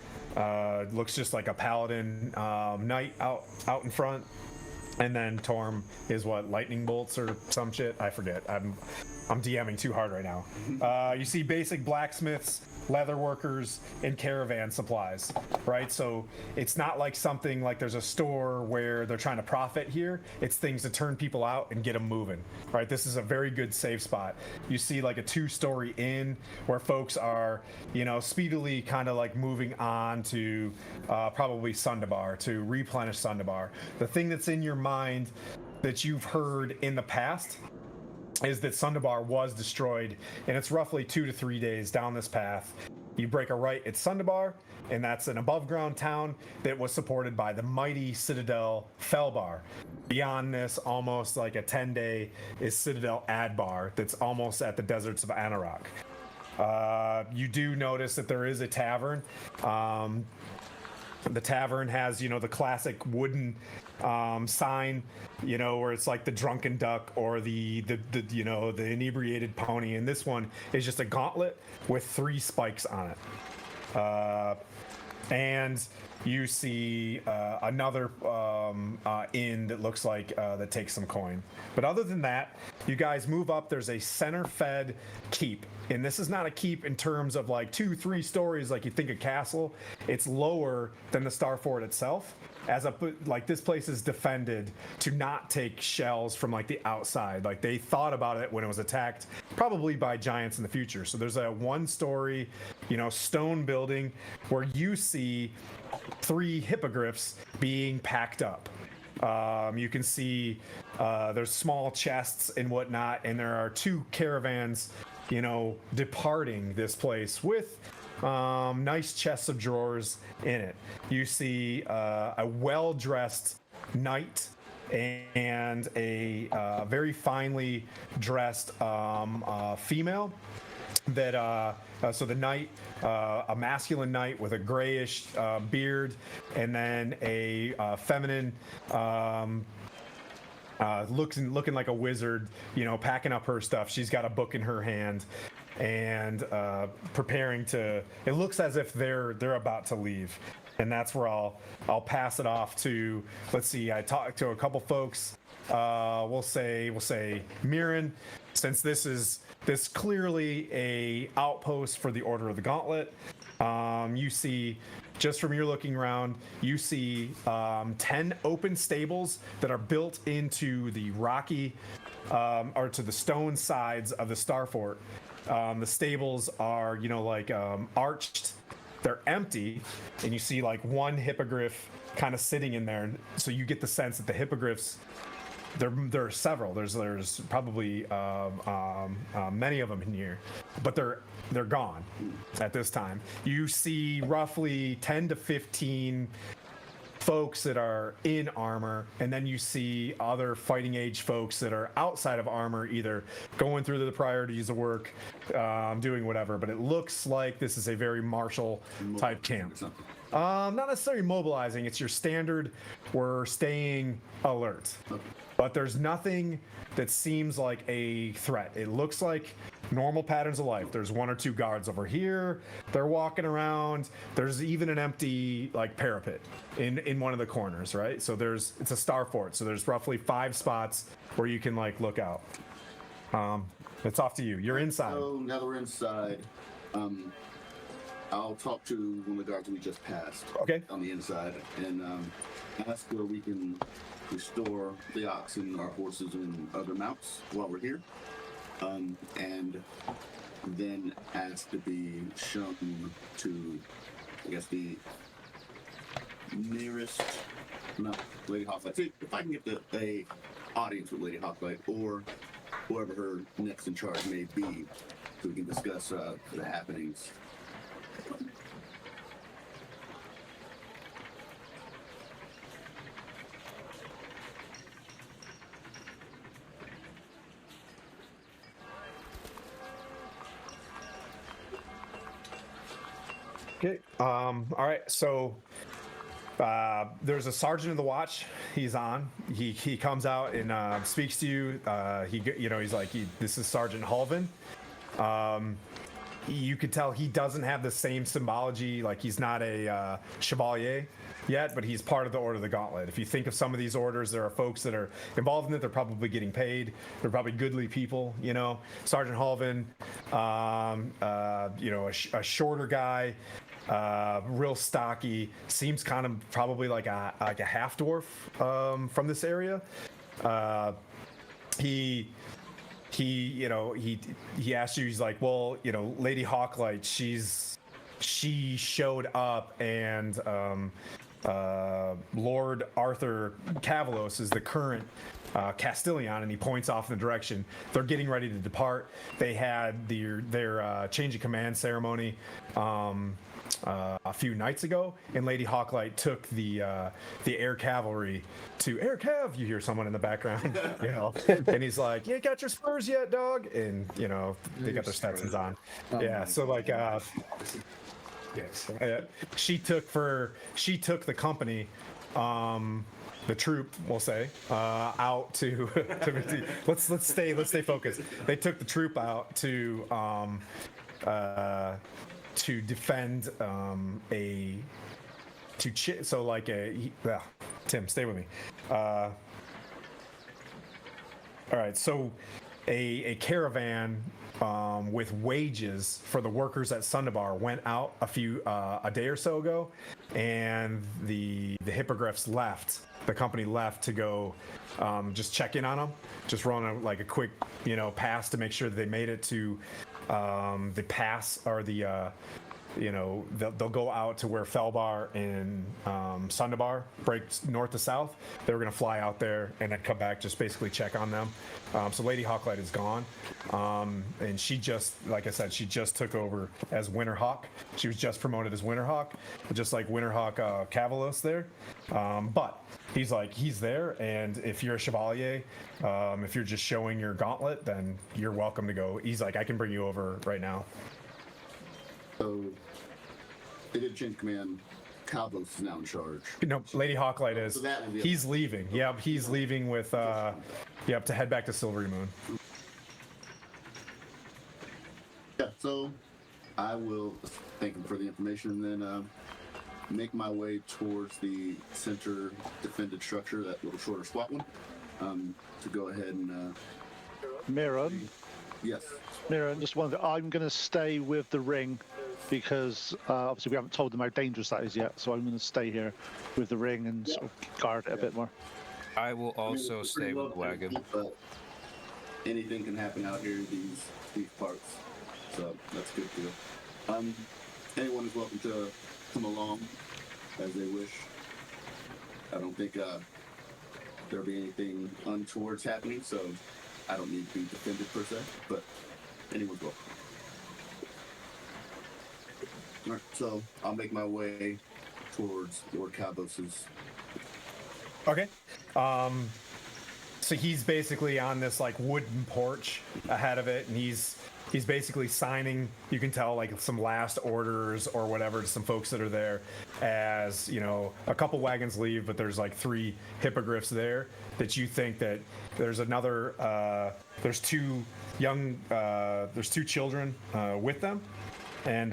Looks just like a paladin knight out in front, and then Torm is lightning bolts or some shit. I forget. I'm DMing too hard right now. You see basic blacksmiths, leather workers, and caravan supplies, right? So it's not like something like there's a store where they're trying to profit here. It's things to turn people out and get them moving, right? This is a very good safe spot. You see like a 2-story inn where folks are, speedily kind of like moving on to probably Sundabar to replenish Sundabar. The thing that's in your mind that you've heard in the past is that Sundabar was destroyed, and it's roughly 2 to 3 days down this path. You break a right at Sundabar, and that's an above-ground town that was supported by the mighty Citadel Felbar. Beyond this, almost like a 10-day, is Citadel Adbar that's almost at the deserts of Anarok. You do notice that there is a tavern. The tavern has, the classic wooden sign, where it's like the drunken duck or the inebriated pony. And this one is just a gauntlet with 3 spikes on it. And you see another inn that looks like that takes some coin. But other than that, you guys move up. There's a center-fed keep. And this is not a keep in terms of like 2-3 stories like you think a castle. It's lower than the Star Fort itself. Like this place is defended to not take shells from like the outside. Like they thought about it when it was attacked, probably by giants in the future. So there's a 1-story, stone building where you see 3 hippogriffs being packed up. You can see there's small chests and whatnot, and there are 2 caravans, departing this place with nice chests of drawers in it. You see a well-dressed knight and a very finely dressed female that so the knight, a masculine knight with a grayish beard, and then a feminine looking like a wizard, packing up her stuff. She's got a book in her hand and preparing to. It looks as if they're about to leave, and that's where I'll pass it off to. Let's see. I talked to a couple folks. We'll say Mirren, since this clearly a outpost for the Order of the Gauntlet. You see, just from your looking around, you see 10 open stables that are built into the rocky or to the stone sides of the Star Fort. The stables are, arched. They're empty, and you see like 1 hippogriff kind of sitting in there. So you get the sense that the hippogriffs. There are several. There's probably many of them in here, but they're gone at this time. You see roughly 10 to 15 folks that are in armor, and then you see other fighting age folks that are outside of armor, either going through the priorities of work, doing whatever. But it looks like this is a very martial type camp. Not necessarily mobilizing. It's your standard. We're staying alert. But there's nothing that seems like a threat. It looks like normal patterns of life. There's 1 or 2 guards over here. They're walking around. There's even an empty like parapet in one of the corners, right? So it's a Star Fort. So there's roughly 5 spots where you can like look out. It's off to you. You're inside. So now that we're inside, I'll talk to one of the guards we just passed. Okay. On the inside, and ask where we can restore the oxen, our horses, and other mounts while we're here, and then ask to be shown to, I guess, the nearest, not Lady Hawklight. See if I can get a audience with Lady Hawklight or whoever her next in charge may be, so we can discuss the happenings. Okay. All right. So there's a sergeant of the watch. He's on. He comes out and speaks to you. He's like, this is Sergeant Halvin. You could tell he doesn't have the same symbology. Like he's not a chevalier yet, but he's part of the Order of the Gauntlet. If you think of some of these orders, there are folks that are involved in it. They're probably getting paid. They're probably goodly people. Sergeant Halvin. A shorter guy. Real stocky, seems kind of probably like a half dwarf from this area. He asked you. He's like, well, Lady Hawklight. She showed up, and Lord Arthur Cavalos is the current Castilian, and he points off in the direction. They're getting ready to depart. They had their change of command ceremony a few nights ago, and Lady Hawklight took the air cavalry to air cav. You hear someone in the background, and he's like, "You ain't got your spurs yet, dog," and they got their Stetsons on. Yeah, so like, she took the company. The troop, we'll say, out to let's stay focused. They took the troop out to defend Tim, stay with me. All right, so a caravan with wages for the workers at Sundabar went out a day or so ago, and the hippogriffs left. The company left to go just check in on them, just run a quick pass to make sure that they made it to the pass, or the they'll go out to where Felbar and Sundabar break north to south. They were going to fly out there and then come back, just basically check on them. So Lady Hawklight is gone, and she just, like I said, she just took over as Winterhawk. She was just promoted as Winterhawk, just like Winterhawk Cavalos there. But he's there, and if you're a Chevalier, if you're just showing your gauntlet, then you're welcome to go. He's like, I can bring you over right now. So they did change command. Cavlos is now in charge. No, Lady Hawklight is. So that will be he's leaving. Yep, he's leaving with to head back to Silvery Moon. Yeah, so I will thank him for the information, and then make my way towards the center defended structure, that little shorter squat one, to go ahead and Miran, yes. Miran, just one thing. I'm going to stay with the ring because obviously we haven't told them how dangerous that is yet, so I'm going to stay here with the ring and sort of guard it a bit more. I will also stay with the wagon. But anything can happen out here in these parts, so that's good too. Anyone is welcome to come along as they wish. I don't think there'll be anything untowards happening, so I don't need to be defended per se, but anyone's welcome. All right, so I'll make my way towards Lord Cavos's. Okay. So he's basically on this wooden porch ahead of it, and he's basically signing, you can tell, some last orders or whatever to some folks that are there, as a couple wagons leave, but there's 3 hippogriffs there that you think that there's another there's 2 children with them, and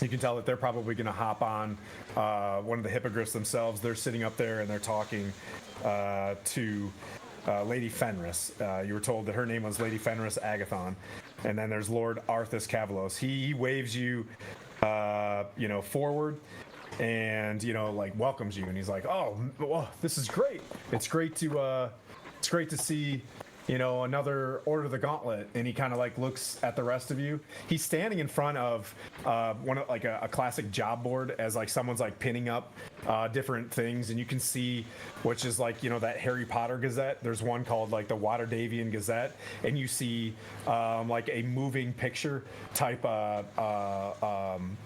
you can tell that they're probably going to hop on one of the hippogriffs themselves. They're sitting up there and they're talking to Lady Fenris. You were told that her name was Lady Fenris Agathon. And then there's Lord Arthas Cavalos. He waves you, forward, and welcomes you. And he's like, "Oh, well, this is great. It's great to see." Another Order of the Gauntlet, and he kind of looks at the rest of you. He's standing in front of one of a classic job board, as someone's pinning up different things, and you can see, which is that Harry Potter Gazette. There's one called the Waterdavian Gazette, and you see a moving picture type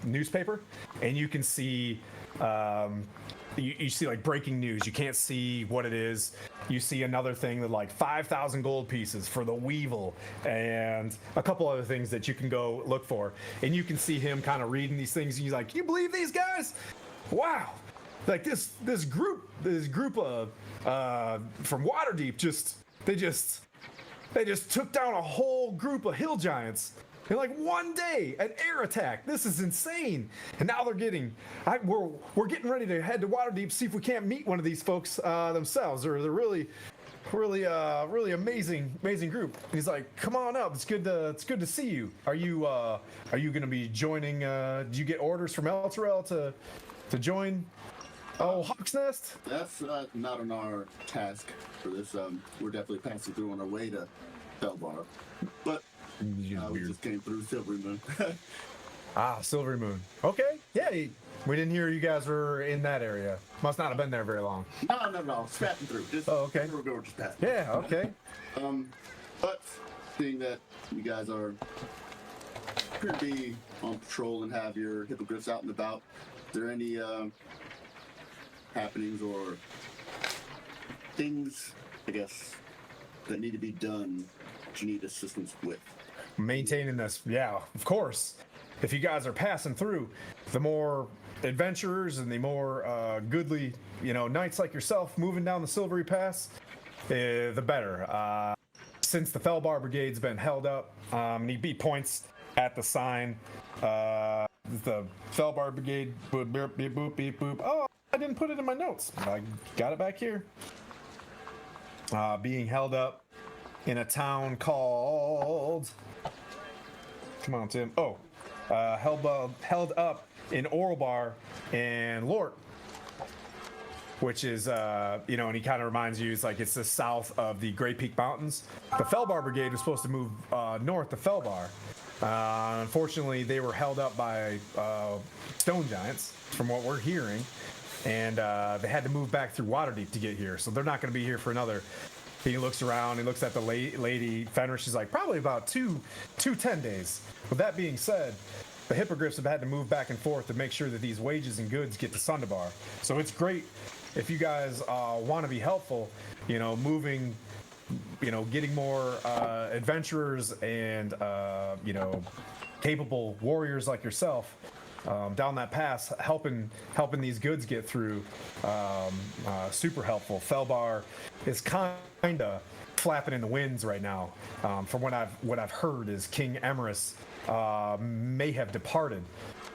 newspaper, and you can see. You see breaking news. You can't see what it is. You see another thing that 5,000 gold pieces for the Weevil, and a couple other things that you can go look for. And you can see him kind of reading these things, and he's like, "You believe these guys? Wow! This group of from Waterdeep they just took down a whole group of hill giants in one day, an air attack. This is insane. And now we're getting ready to head to Waterdeep, see if we can't meet one of these folks themselves. They're really amazing group." And he's like, "Come on up. It's good to see you. Are you going to be joining? Do you get orders from Elturel to join? Oh, Hawk's Nest?" That's not on our task for this. We're definitely passing through on our way to Felbar, but we just came through Silvery Moon. Silvery Moon. Okay, yeah. We didn't hear you guys were in that area. Must not have been there very long. No. Just passing through. Just, Oh, okay. We're just passing through. Yeah, okay. But seeing that you guys are appear to be on patrol and have your hippogriffs out and about, is there any happenings or things, I guess, that need to be done that you need assistance with? Maintaining this, yeah, of course. If you guys are passing through, the more adventurers and the more goodly, knights like yourself moving down the Silvery Pass, the better. Since the Felbar Brigade's been held up, he points at the sign. The Felbar Brigade, boop, boop, beep, boop, beep, boop. Oh, I didn't put it in my notes. I got it back here. Being held up in a town called. Come on, Tim. Oh, held up in Oralbar and Lort, which is, and he kind of reminds you, it's the south of the Great Peak Mountains. The Felbar Brigade was supposed to move north to Felbar. Unfortunately, they were held up by stone giants, from what we're hearing, and they had to move back through Waterdeep to get here, so they're not going to be here for another. He looks around, he looks at the lady Fenris, she's like, probably about 10 days. With that being said, the hippogriffs have had to move back and forth to make sure that these wages and goods get to Sundabar. So it's great if you guys want to be helpful, moving, getting more adventurers and, capable warriors like yourself down that pass, helping these goods get through. Super helpful. Felbar is kinda flapping in the winds right now. From what I've heard is King Emerus may have departed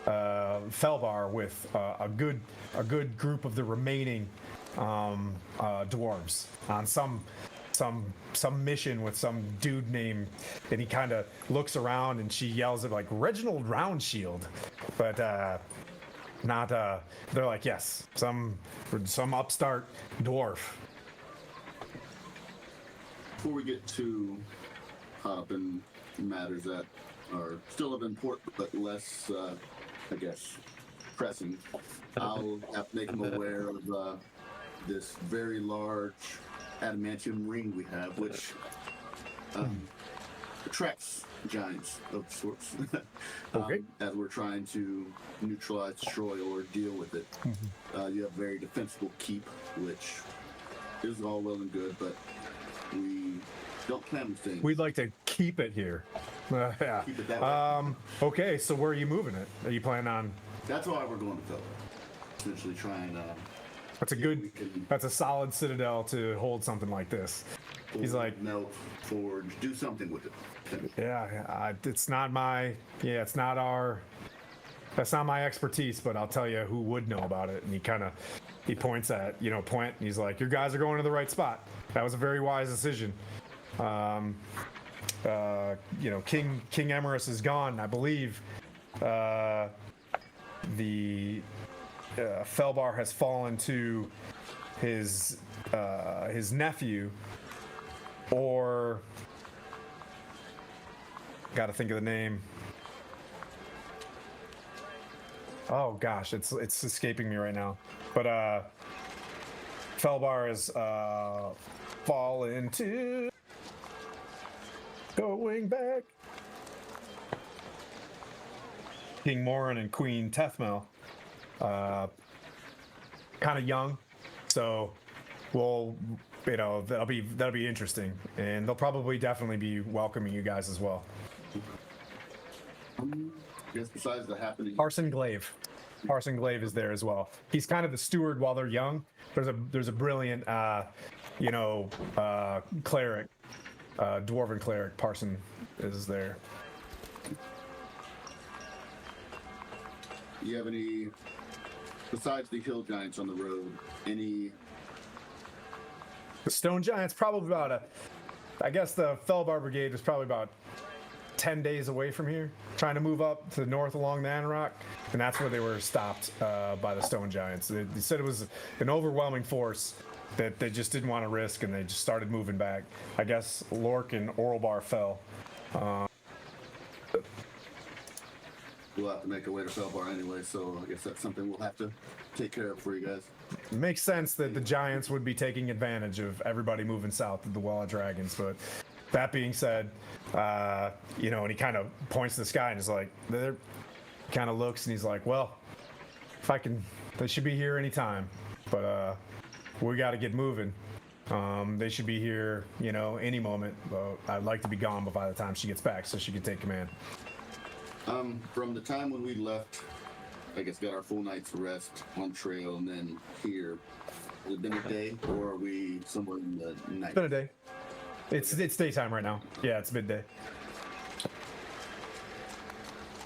Felbar with a good group of the remaining dwarves on some mission with some dude named, and he kind of looks around and she yells at Reginald Roundshield, but not they're like, yes, some upstart dwarf. Before we get too caught up in matters that are still of import but less, I guess, pressing, I'll have to make them aware of this very large adamantium ring we have, which attracts giants of sorts. Okay. As we're trying to neutralize, destroy, or deal with it. You have a very defensible keep, which is all well and good, but we don't plan on staying. We'd like to keep it here. Yeah. Keep it that way. Okay, so where are you moving it? Are you planning on? That's why we're going to Philly. Essentially trying That's a solid citadel to hold something like this. He's like, melt, forge, do something with it. yeah, it's not that's not my expertise, but I'll tell you who would know about it. And he points at, and he's like, your guys are going to the right spot. That was a very wise decision. King Emerus is gone. I believe the Felbar has fallen to his nephew, or gotta think of the name. Oh gosh, it's escaping me right now. But Felbar has fallen to going back. King Morin and Queen Tethmel. Kind of young, so that'll be interesting, and they'll probably definitely be welcoming you guys as well. I guess besides the happening, Parson Glaive is there as well. He's kind of the steward while they're young. There's a brilliant cleric, dwarven cleric. Parson is there. do you have any, besides the hill giants on the road, any? The stone giants probably about I guess the Felbar Brigade was probably about 10 days away from here, trying to move up to the north along the Anrock, and that's where they were stopped by the stone giants. They said it was an overwhelming force that they just didn't want to risk, and they just started moving back. I guess Lork and Oralbar fell. we'll have to make our way to Felbar anyway, so I guess that's something we'll have to take care of for you guys. It makes sense that the Giants would be taking advantage of everybody moving south of the Wall of Dragons, but that being said, you know, and he kind of points to the sky and is like, there, kind of looks and he's like, well, if I can, they should be here anytime, but we got to get moving. They should be here, you know, any moment. I'd like to be gone by the time she gets back so she can take command. From the time when we left, I guess got our full night's rest on trail and then here, has it been a day or are we somewhere in the night? It's been a day. It's daytime right now. Yeah, it's midday.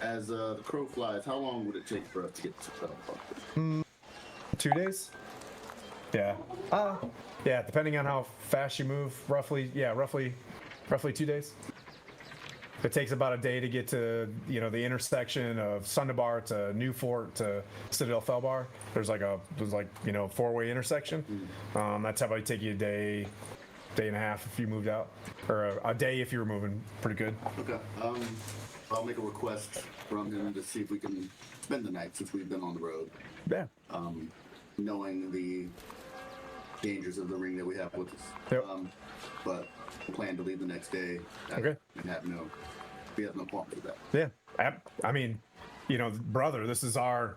As the crow flies, how long would it take for us to get to Felbar? 2 days? Yeah. Yeah, depending on how fast you move, roughly 2 days. It takes about a day to get to, you know, the intersection of Sundabar to Newfort to Citadel Felbar. There's like, you know, 4-way intersection. That's how it'd take you a day and a half if you moved out, or a day if you were moving pretty good. Okay. I'll make a request from him to see if we can spend the night since we've been on the road. Yeah. Knowing the dangers of the ring that we have with us. Yep. But plan to leave the next day. Okay. And we have no problem with that. Yeah. I mean, you know, brother, this is our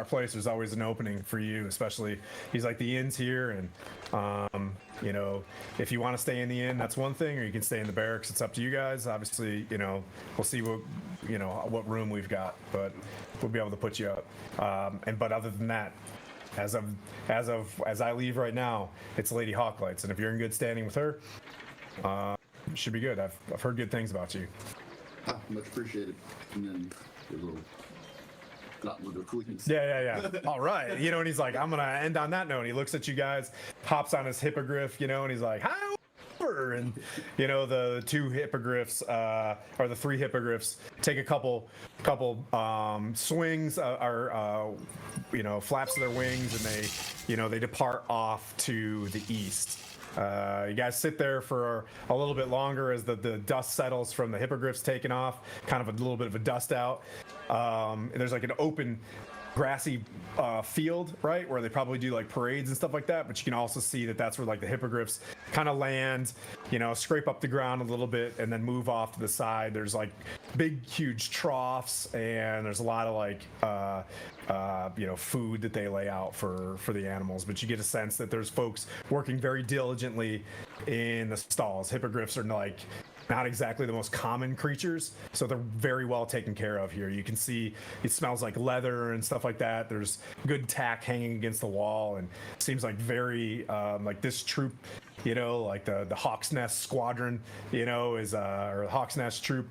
place. There's always an opening for you, especially, he's like, the inn's here, and you know, if you want to stay in the inn, that's one thing, or you can stay in the barracks. It's up to you guys. Obviously, you know, we'll see what room we've got, but we'll be able to put you up. But other than that, as I leave right now, it's Lady Hawklights, and if you're in good standing with her, it should be good. I've heard good things about you. Much appreciated. And then a little with the tweakings. Yeah. All right. You know, and he's like, I'm gonna end on that note. And he looks at you guys, hops on his hippogriff, you know, and he's like, hi. And you know, the 2 hippogriffs or the 3 hippogriffs take a couple swings or you know, flaps of their wings, and they depart off to the east. You guys sit there for a little bit longer as the dust settles from the hippogriffs taking off, kind of a little bit of a dust out. And there's like an open grassy field, right, where they probably do like parades and stuff like that, but you can also see that that's where like the hippogriffs kind of land, you know, scrape up the ground a little bit and then move off to the side. There's like big huge troughs, and there's a lot of like you know, food that they lay out for the animals, but you get a sense that there's folks working very diligently in the stalls. Hippogriffs are like not exactly the most common creatures, so they're very well taken care of here. You can see it smells like leather and stuff like that. There's good tack hanging against the wall, and it seems like very like this troop, you know, like the Hawk's Nest Squadron, you know, is or Hawk's Nest troop.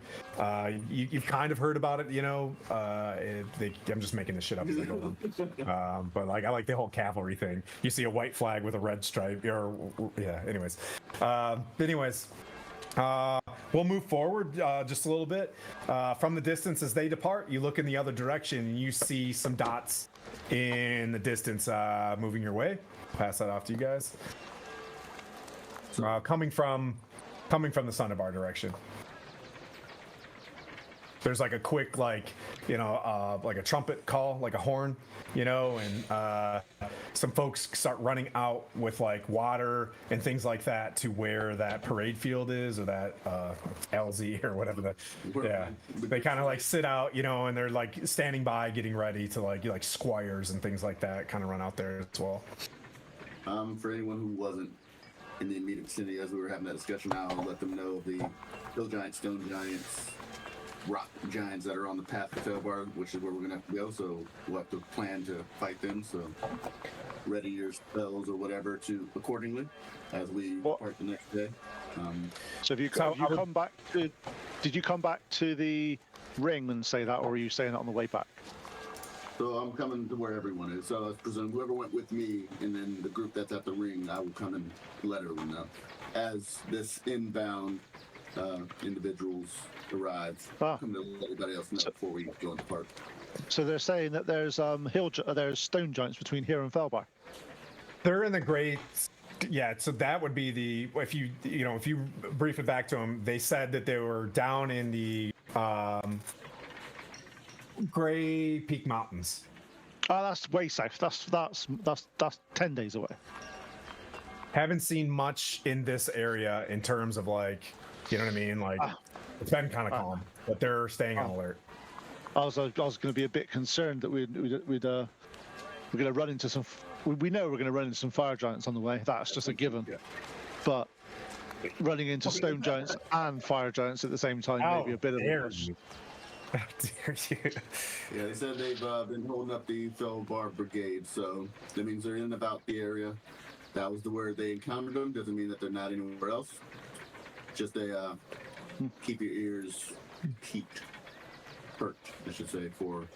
You've kind of heard about it, you know. I'm just making this shit up as I go on. But like, I like the whole cavalry thing. You see a white flag with a red stripe, or yeah. Anyways. We'll move forward just a little bit. From the distance as they depart, you look in the other direction and you see some dots in the distance moving your way. Pass that off to you guys. Coming from the Sundabar direction. There's like a quick, like, you know, like a trumpet call, like a horn, you know, and some folks start running out with like water and things like that to where that parade field is, or that LZ or whatever they kind of like sit out, you know, and they're like standing by getting ready to like squires and things like that kind of run out there as well. For anyone who wasn't in the immediate vicinity as we were having that discussion, I'll let them know the hill giants, stone giants, rock giants that are on the path to Felbar, which is where we're gonna have to go. So we'll have to plan to fight them. So ready your spells or whatever to accordingly as we depart the next day. So did you come back to the ring and say that, or are you saying that on the way back? So I'm coming to where everyone is. So I presume whoever went with me, and then the group that's at the ring, I will come and let everyone know as this inbound individuals arrive. Come to let everybody else know before we go in the park. So they're saying that there's there's stone giants between here and Felbar. They're in the great. Yeah, so that would be the, if you brief it back to them, they said that they were down in the Gray Peak Mountains. Oh, that's way south. That's 10 days away. Haven't seen much in this area in terms of like, you know what I mean? Like, it's been kind of calm, but they're staying on alert. I was going to be a bit concerned that we're going to run into some. We know we're going to run into some fire giants on the way. That's just a given. Yeah. But running into stone giants and fire giants at the same time may be a bit of a push. How dare you? Yeah, they said they've been holding up the Felbar Brigade, so that means they're in and about the area. That was the word they encountered them. Doesn't mean that they're not anywhere else. Just keep your ears perked, I should say, for.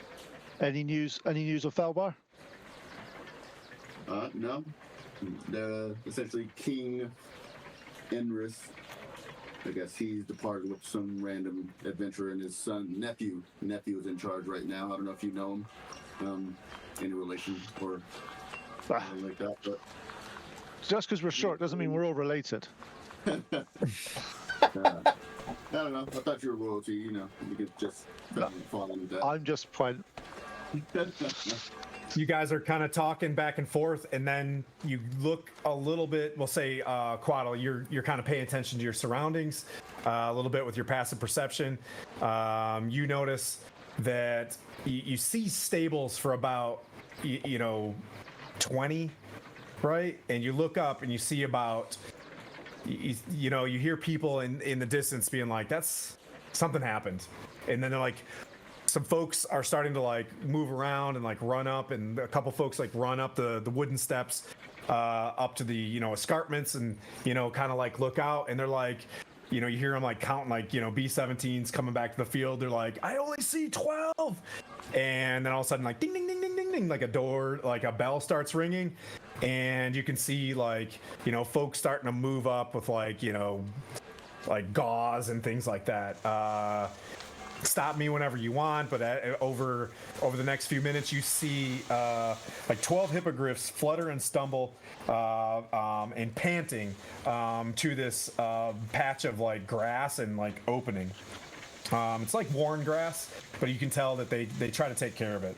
Any news of Felbar? No. Essentially King Enris, I guess he's departed with some random adventurer, and his nephew is in charge right now. I don't know if you know him, any relation or something like that, but Just because we're short doesn't mean we're all related. I don't know. I thought you were royalty, you could just fall into that. I'm just fine. You guys are kind of talking back and forth, and then you look a little bit. We'll say, Quaddle, you're kind of paying attention to your surroundings a little bit with your passive perception. You notice that you see stables for about 20, right? And you look up and you see about you hear people in the distance being like, "That's something happened," and then they're like. Some folks are starting to like move around and like run up, and a couple folks like run up the wooden steps up to the escarpments, and kind of like look out, and they're like, you hear them like counting like B-17s coming back to the field. They're like, I only see 12, and then all of a sudden like ding ding ding ding ding ding, like a door, like a bell starts ringing, and you can see like folks starting to move up with like like gauze and things like that. Stop me whenever you want, but over the next few minutes you see like 12 hippogriffs flutter and stumble and panting to this patch of like grass and like opening. It's like worn grass, but you can tell that they try to take care of it.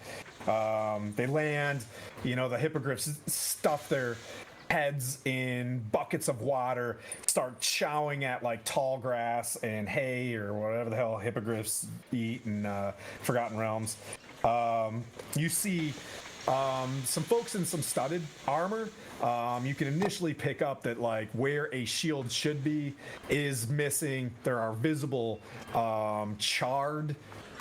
They land, the hippogriffs stuff their heads in buckets of water, start chowing at like tall grass and hay or whatever the hell hippogriffs eat in Forgotten Realms. You see some folks in some studded armor. You can initially pick up that like where a shield should be is missing. There are visible charred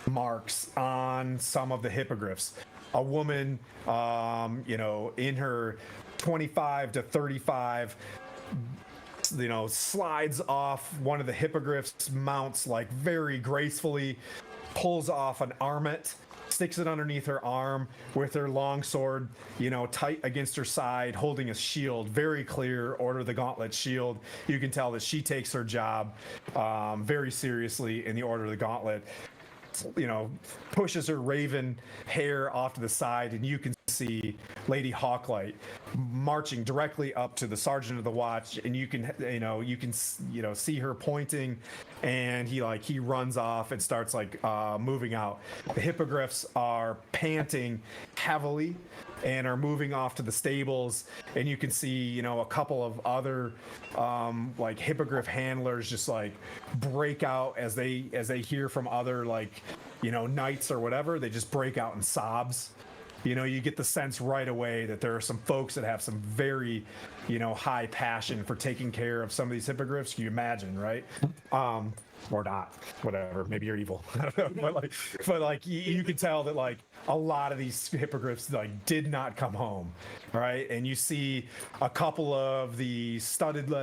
marks on some of the hippogriffs. A woman, in her 25 to 35, slides off one of the hippogriffs' mounts like very gracefully, pulls off an armet, sticks it underneath her arm with her long sword, tight against her side, holding a shield. Very clear Order of the Gauntlet shield. You can tell that she takes her job very seriously in the Order of the Gauntlet. Pushes her raven hair off to the side, and you can see Lady Hawklight marching directly up to the Sergeant of the Watch, and you can see her pointing, and he runs off and starts like moving out. The hippogriffs are panting heavily and are moving off to the stables, and you can see a couple of other like hippogriff handlers just like break out as they hear from other like knights or whatever. They just break out in sobs. You get the sense right away that there are some folks that have some very high passion for taking care of some of these hippogriffs. Can you imagine, right? Or not, whatever, maybe you're evil. I don't know, but like you can tell that like a lot of these hippogriffs like did not come home, right? And you see a couple of the studded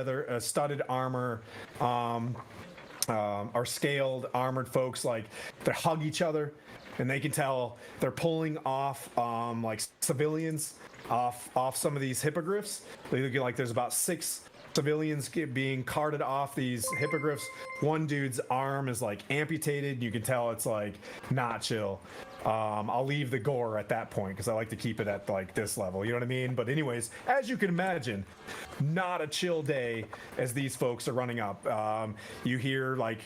armor or scaled armored folks, like they hug each other, and they can tell they're pulling off like civilians off some of these hippogriffs. They look like there's about 6 civilians being carted off these hippogriffs. One dude's arm is like amputated. You can tell it's like not chill. I'll leave the gore at that point because I like to keep it at like this level. You know what I mean? But anyways, as you can imagine, not a chill day as these folks are running up. You hear like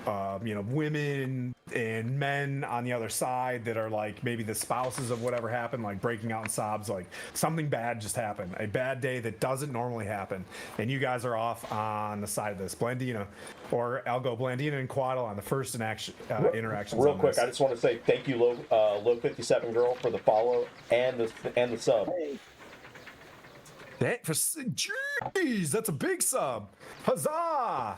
women and men on the other side that are like maybe the spouses of whatever happened, like breaking out in sobs, like something bad just happened, a bad day that doesn't normally happen, and you guys are off on the side of this. Blandina, or I'll go Blandina and Quaddle on the first interactions. Real on quick, this. I just want to say thank you, Low 57 Girl, for the follow and the sub. Jeez, that's a big sub. Huzzah!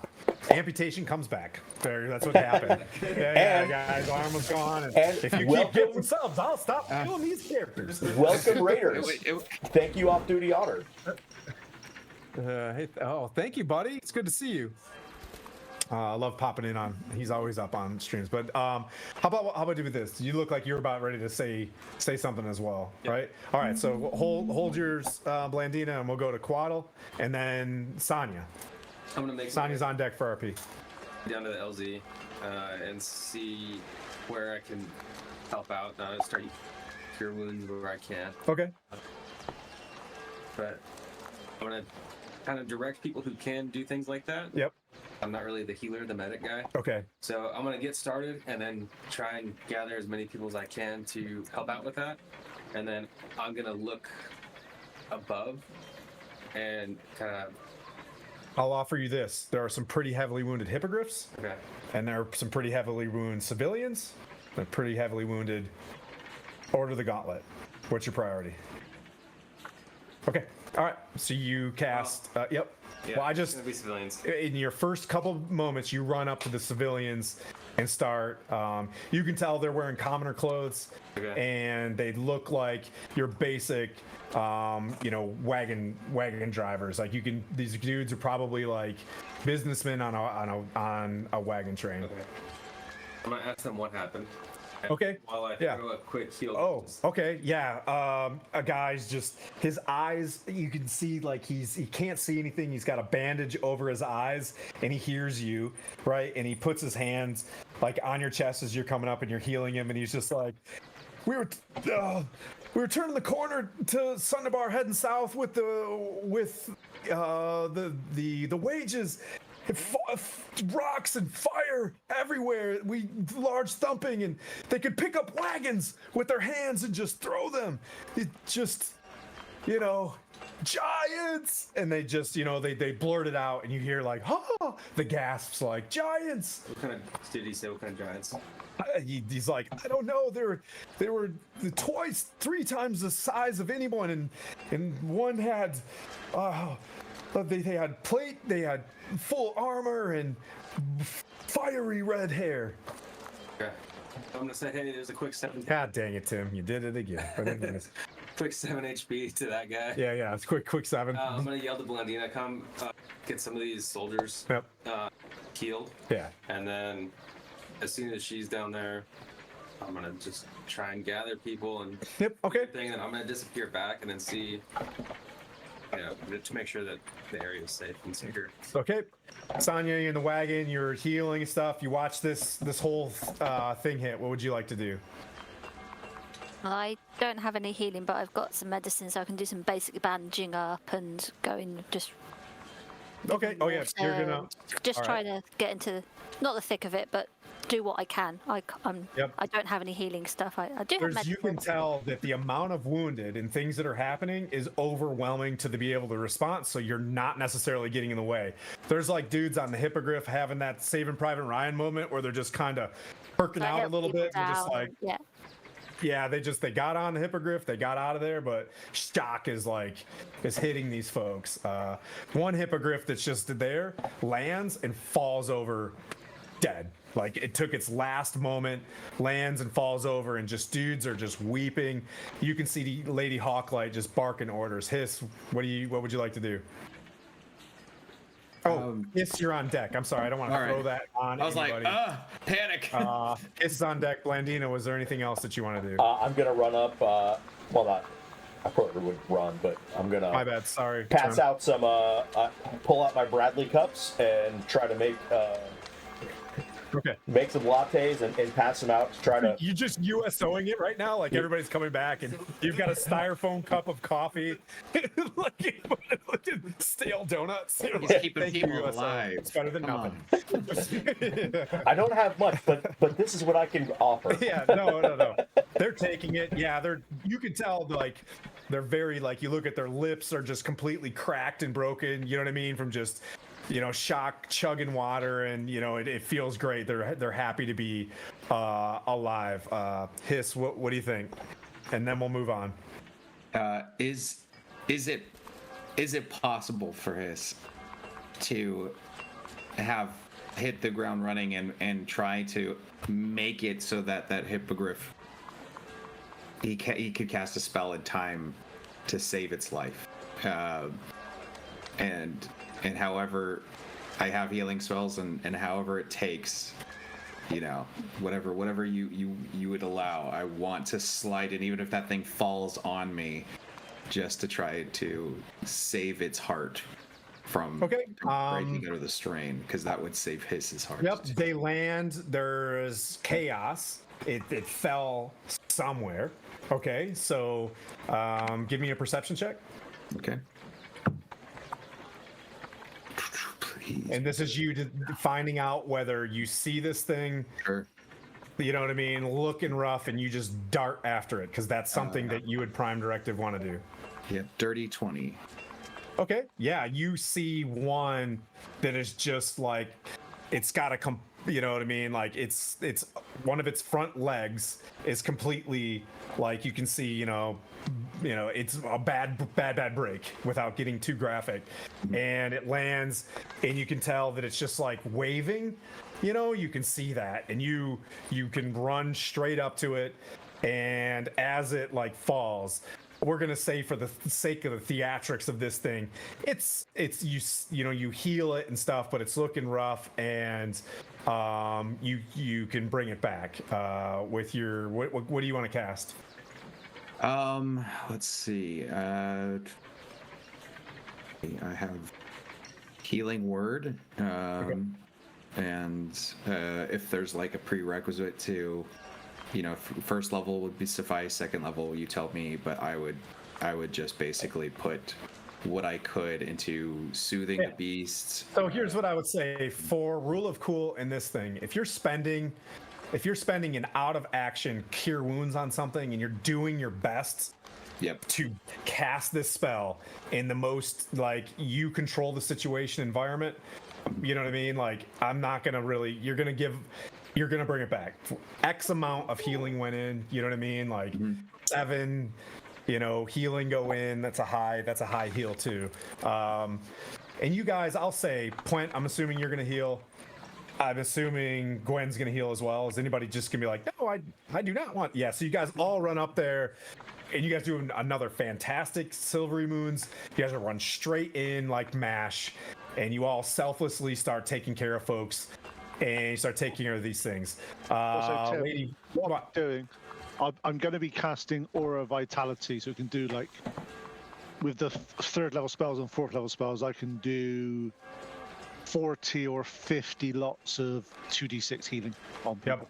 Amputation comes back. That's what happened. Yeah, guys, arm was gone. And if you keep getting subs, I'll stop killing these characters. Welcome, Raiders. Thank you, Off Duty Otter. Thank you, buddy. It's good to see you. I love popping in on. He's always up on streams. But how about do this? You look like you're about ready to say something as well, right? All right. So hold yours, Blandina, and we'll go to Quaddle, and then Sonya. I'm gonna make Sonya's on deck for RP. down to the LZ and see where I can help out. Start cure wounds where I can. Okay. But I'm gonna kind of direct people who can do things like that. Yep. I'm not really the healer, the medic guy. Okay. So I'm gonna get started and then try and gather as many people as I can to help out with that. And then I'm gonna look above and kind of. I'll offer you this. There are some pretty heavily wounded hippogriffs. Okay. And there are some pretty heavily wounded civilians. And pretty heavily wounded Order the Gauntlet. What's your priority? Okay. All right. So you cast. Yep. Yeah, well, it's gonna be civilians. In your first couple moments, you run up to the civilians and start. You can tell they're wearing commoner clothes, and they look like your basic, wagon drivers. Like these dudes are probably like businessmen on a wagon train. Okay. I'm gonna ask them what happened. Okay. While I throw a quick heal. Oh, okay. Yeah. A guy's just, his eyes, you can see like he can't see anything. He's got a bandage over his eyes, and he hears you, right? And he puts his hands like on your chest as you're coming up and you're healing him, and he's just like, we were turning the corner to Sunderbar heading south with the wages. Rocks and fire everywhere. Large thumping, and they could pick up wagons with their hands and just throw them. It just, giants. And they just, they blurt it out, and you hear like, the gasps, like giants. What kind of did he say? What kind of giants? He's like, I don't know. They were twice, 3 times the size of anyone, and one had. They had plate, they had full armor, and fiery red hair. Okay. I'm gonna say, hey, there's a quick 7. God dang it, Tim! You did it again. But anyways. Quick 7 HP to that guy. Yeah, it's quick 7. I'm gonna yell to Blandina, come get some of these soldiers healed. Yeah. And then, as soon as she's down there, I'm gonna just try and gather people and. Yep. Okay. Thing, and I'm gonna disappear back and then see. To make sure that the area is safe and secure. Okay. Sonya, you're in the wagon, you're healing and stuff. You watch this whole thing hit. What would you like to do? I don't have any healing, but I've got some medicine, so I can do some basic bandaging up and go in just. Okay. Oh yeah. You're gonna just try to get into not the thick of it, but do what I can. I don't have any healing stuff. I do have medicine. You can tell that the amount of wounded and things that are happening is overwhelming to be able to respond, so you're not necessarily getting in the way. There's like dudes on the hippogriff having that Saving Private Ryan moment where they're just kind of perking out a little bit and just like they got on the hippogriff, they got out of there, but shock is hitting these folks. One hippogriff that's just there lands and falls over dead. Like it took its last moment, lands and falls over, and just dudes are just weeping. You can see the Lady Hawklight just barking orders. Hiss, what would you like to do? Oh, Hiss, you're on deck. I'm sorry, I don't want to throw that on. I was anybody. like, panic. Hiss is on deck. Blandina, was there anything else that you want to do? I'm gonna run up. I probably would run, but I'm gonna. My bad. Sorry. Pass out some. Pull out my Bradley cups and try to make. Okay. make some lattes and pass them out to try to. You just USOing it right now? Like everybody's coming back and you've got a styrofoam cup of coffee, like stale donuts. You're He's like, keeping "Thank you, people USO. alive. It's better than Come nothing." I don't have much, but this is what I can offer. Yeah, no. They're taking it. Yeah, you can tell like they're very like, you look at their lips are just completely cracked and broken, you know what I mean, from just shock chugging water, and it feels great. They're happy to be alive. Hiss, what do you think? And then we'll move on. Is it possible for Hiss to have hit the ground running and try to make it so that hippogriff he could cast a spell in time to save its life, and however I have healing spells and however it takes, whatever you would allow, I want to slide in, even if that thing falls on me, just to try to save its heart from breaking out of the strain, because that would save his heart. Yep, they land. There's chaos. It fell somewhere. Okay, so give me a perception check. Okay. Please. And this is you finding out whether you see this thing. Sure. You know what I mean? Looking rough, and you just dart after it because that's something that you would Prime Directive want to do. Yeah, dirty 20. Okay. Yeah, you see one that is just like, it's got you know what I mean? Like it's one of its front legs is completely, like, you can see, it's a bad break without getting too graphic, and it lands, and you can tell that it's just like waving. You can see that, and you can run straight up to it, and as it like falls, we're gonna say, for the sake of the theatrics of this thing, it's you heal it and stuff, but it's looking rough, and you can bring it back with your what do you want to cast? Let's see. I have Healing Word. Okay. And if there's like a prerequisite to, first level would be suffice, second level you tell me, but I would just basically put what I could into soothing the beasts. So here's what I would say for rule of cool in this thing: if you're spending an out of action cure wounds on something, and you're doing your best to cast this spell in the most, like, you control the situation environment, you know what I mean? Like, I'm not gonna really, you're gonna bring it back. X amount of healing went in, you know what I mean? Like 7, healing go in. That's a high heal too. And you guys, I'll say, Puent, I'm assuming you're gonna heal. I'm assuming Gwen's gonna heal as well. Is anybody just gonna be like, no, I do not want? Yeah. So you guys all run up there, and you guys do another fantastic Silvery Moons. You guys are run straight in like MASH, and you all selflessly start taking care of folks, and you start taking care of these things. Also, Tim, Lady, what I'm doing, I'm going to be casting Aura Vitality, so we can do, like, with the 3rd level spells and 4th level spells, I can do 40 or 50 lots of 2d6 healing on people.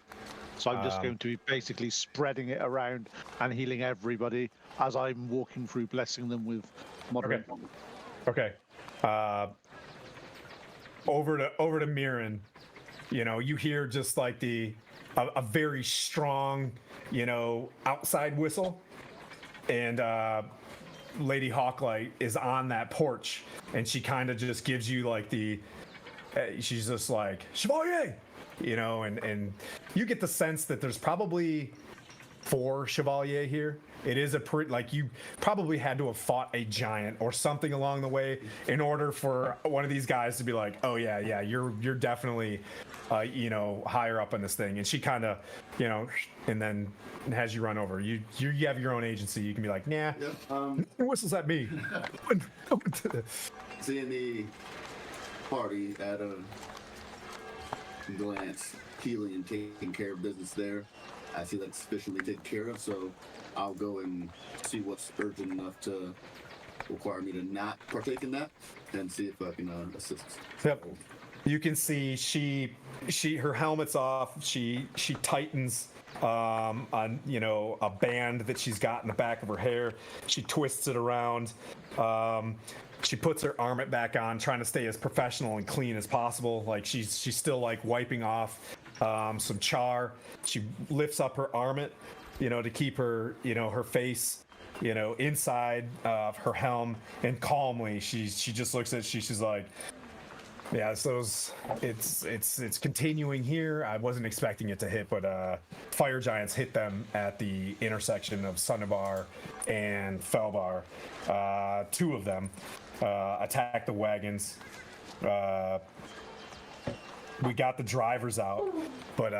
So I'm just going to be basically spreading it around and healing everybody as I'm walking through, blessing them with moderate. Okay. Over to Mirren. You hear just like a very strong, outside whistle, and Lady Hawklight is on that porch, and she kind of just gives you like she's just like, Chevalier, and you get the sense that there's probably 4 Chevalier here. It is like, you probably had to have fought a giant or something along the way in order for one of these guys to be like, oh yeah, you're definitely higher up on this thing. And she kind of, and then has you run over. You have your own agency. You can be like, nah, whistles at me. Seeing the party at a glance, healing and taking care of business there, I see that's sufficiently taken care of, so I'll go and see what's urgent enough to require me to not partake in that, and see if I can assist. Yep. you can see her helmet's off. She tightens on a band that she's got in the back of her hair. She twists it around. She puts her armlet back on, trying to stay as professional and clean as possible. Like she's still like wiping off some char. She lifts up her armlet, to keep her her face inside of her helm, and calmly she just looks at she's like, yeah, so it's continuing here. I wasn't expecting it to hit, but fire giants hit them at the intersection of Sundabar and Felbar. Two of them attacked the wagons. We got the drivers out, but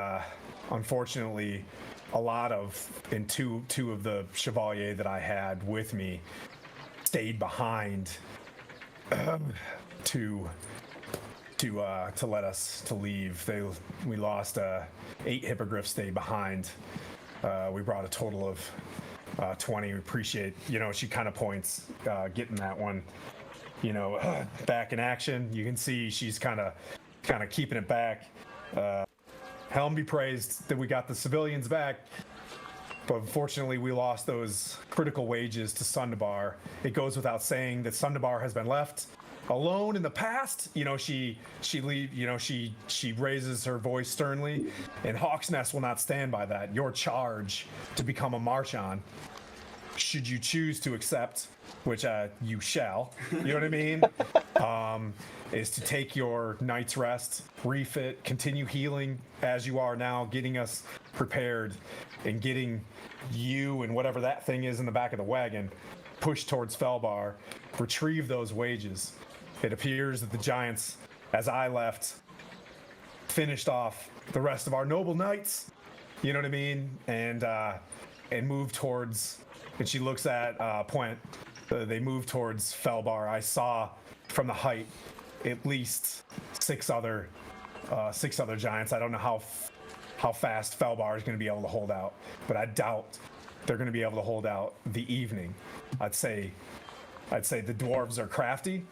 unfortunately, two of the Chevalier that I had with me stayed behind to let us to leave. We lost 8 hippogriffs stayed behind. We brought a total of 20. We appreciate, she kind of points getting that one, back in action. You can see she's kind of keeping it back. Helm be praised that we got the civilians back, but unfortunately we lost those critical wages to Sundabar. It goes without saying that Sundabar has been left alone in the past. She raises her voice sternly, and Hawk's Nest will not stand by that. Your charge to become a Marchon, should you choose to accept, which you shall, you know what I mean, is to take your night's rest, refit, continue healing as you are now, getting us prepared, and getting you and whatever that thing is in the back of the wagon pushed towards Felbar, retrieve those wages. It appears that the giants, as I left, finished off the rest of our noble knights, you know what I mean, and moved towards, and she looks at Puent, they moved towards Felbar. I saw from the height at least six other giants. I don't know how fast Felbar is going to be able to hold out, but I doubt they're going to be able to hold out the evening. I'd say the dwarves are crafty,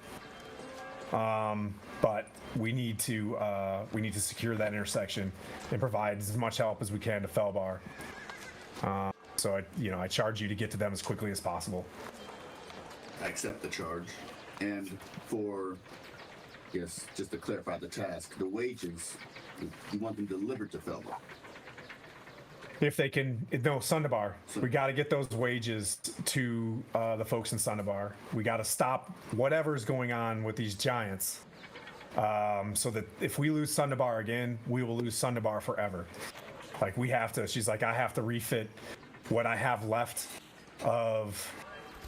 but we need to secure that intersection and provide as much help as we can to Felbar. So I charge you to get to them as quickly as possible. I accept the charge. And just to clarify the task, the wages, you want them delivered to Felbar? If they can, no, Sundabar. We got to get those wages to the folks in Sundabar. We got to stop whatever's going on with these giants, so that if we lose Sundabar again, we will lose Sundabar forever. Like we have to. She's like, I have to refit what I have left of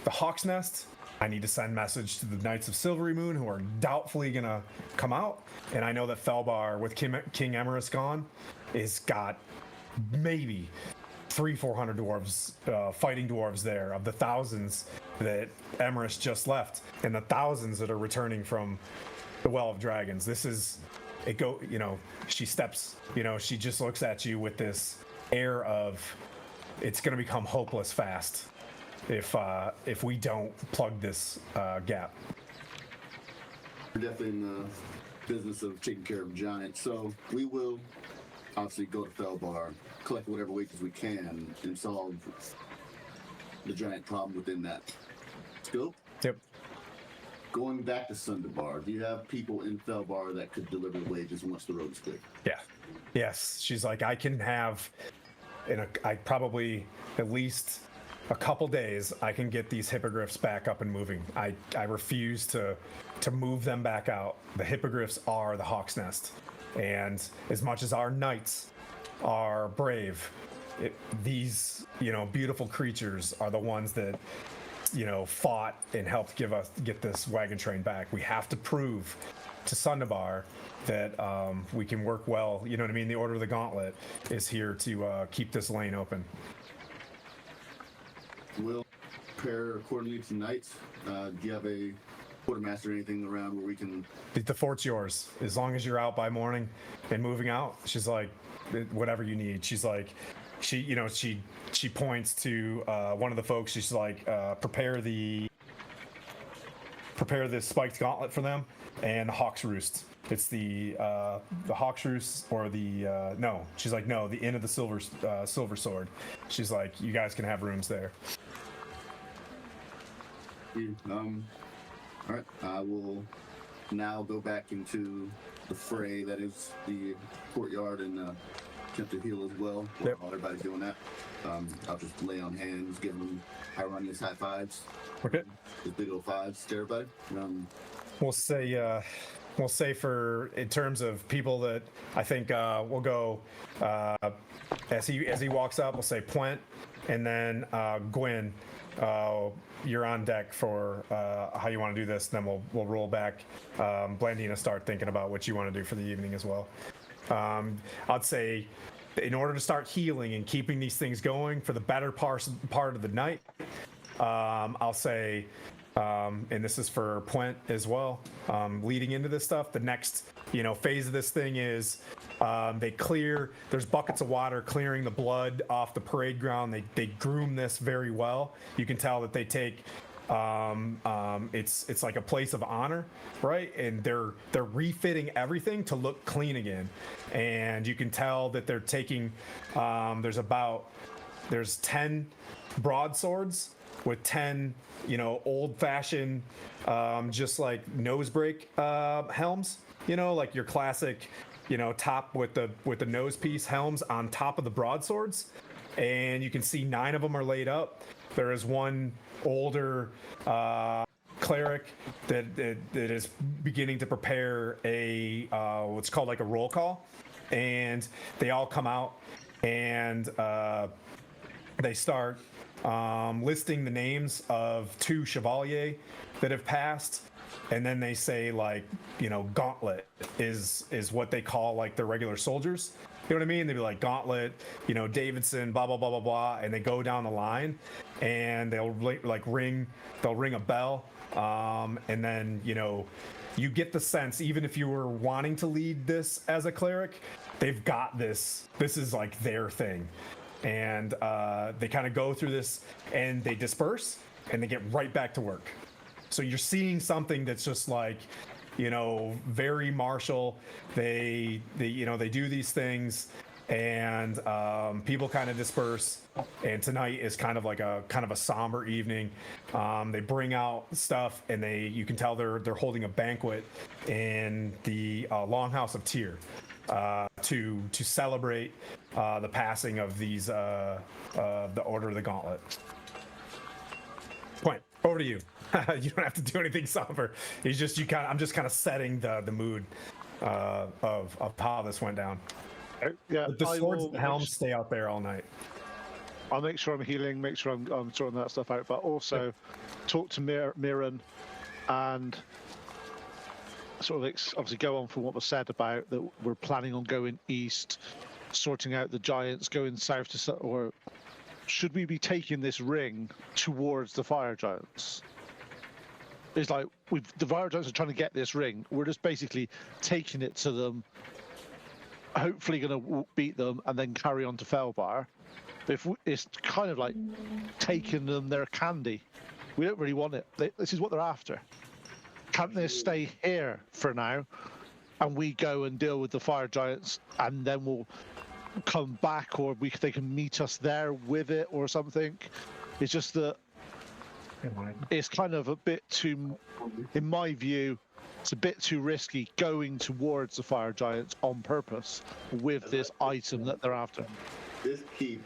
the Hawk's Nest. I need to send message to the Knights of Silvery Moon, who are doubtfully gonna come out. And I know that Felbar, with King Emerus gone, is got maybe 300-400 dwarves, fighting dwarves there, of the thousands that Emerus just left, and the thousands that are returning from the Well of Dragons. This is it. She steps. She just looks at you with this air of it's gonna become hopeless fast if we don't plug this gap. We're definitely in the business of taking care of giants, so we will obviously go to Felbar, collect whatever wages we can, and solve the giant problem within that scope. Yep. Going back to Sundabar, do you have people in Felbar that could deliver the wages once the road is clear? Yeah. Yes. She's like, I can have, I probably at least a couple days, I can get these hippogriffs back up and moving. I refuse to move them back out. The hippogriffs are the Hawk's Nest. And as much as our knights are brave, these beautiful creatures are the ones that fought and helped get this wagon train back. We have to prove to Sundabar that we can work well. You know what I mean? The Order of the Gauntlet is here to keep this lane open. We'll prepare accordingly tonight. Do you have a quartermaster or anything around where we can? The fort's yours as long as you're out by morning and moving out. She's like, whatever you need. She's like, she points to one of the folks. She's like, prepare the prepare this spiked gauntlet for them and the Hawk's Roost. It's the Hawk's Roost or the no. She's like, no, the Inn of the Silver Sword. She's like, you guys can have rooms there. All right, I will now go back into the fray that is the courtyard and attempt to heal as well. Yep. While everybody's doing that, I'll just lay on hands, give them ironious high fives. Okay. Just big old fives to everybody. We'll say for in terms of people that I think we'll go as he walks up, we'll say Puent, and then Gwyn, you're on deck for how you want to do this. And then we'll roll back. Blandina, start thinking about what you want to do for the evening as well. I'd say in order to start healing and keeping these things going for the better part of the night, I'll say, and this is for Puent as well, leading into this stuff, the next phase of this thing is there's buckets of water clearing the blood off the parade ground. They groom this very well. You can tell that they take it's like a place of honor, right? And they're refitting everything to look clean again. And you can tell that they're taking there's 10 broadswords with 10 old-fashioned just like nose break helms, like your classic top with the nose piece helms on top of the broadswords. And you can see 9 of them are laid up. There is one older cleric that is beginning to prepare a what's called like a roll call, and they all come out and they start listing the names of 2 chevalier that have passed, and then they say like gauntlet is what they call like their regular soldiers. You know what I mean? They'd be like Gauntlet, Davidson, blah blah blah blah blah, and they go down the line, and they'll ring a bell, and then you get the sense, even if you were wanting to lead this as a cleric, they've got this. This is like their thing, and they kind of go through this, and they disperse, and they get right back to work. So you're seeing something that's just like, very martial. They do these things, and people kind of disperse. And tonight is kind of a somber evening. They bring out stuff, and you can tell they're holding a banquet in the Longhouse of Tyr to celebrate the passing of these the Order of the Gauntlet. Point over to you. You don't have to do anything somber. I'm just kind of setting the mood of how this went down. Yeah, But the swords and the helms stay out there all night. I'll make sure I'm healing, make sure I'm sorting that stuff out, but also talk to Mirren and sort of obviously go on from what was said about that we're planning on going east, sorting out the giants, going south to, or should we be taking this ring towards the fire giants? It's like the fire giants are trying to get this ring. We're just basically taking it to them, hopefully going to beat them, and then carry on to Felbar. But it's kind of like taking them their candy. We don't really want it. This is what they're after. Can't they stay here for now, and we go and deal with the fire giants, and then we'll come back, or they can meet us there with it or something? It's just that it's kind of a bit too, in my view, it's a bit too risky going towards the fire giants on purpose with this item that they're after. This keep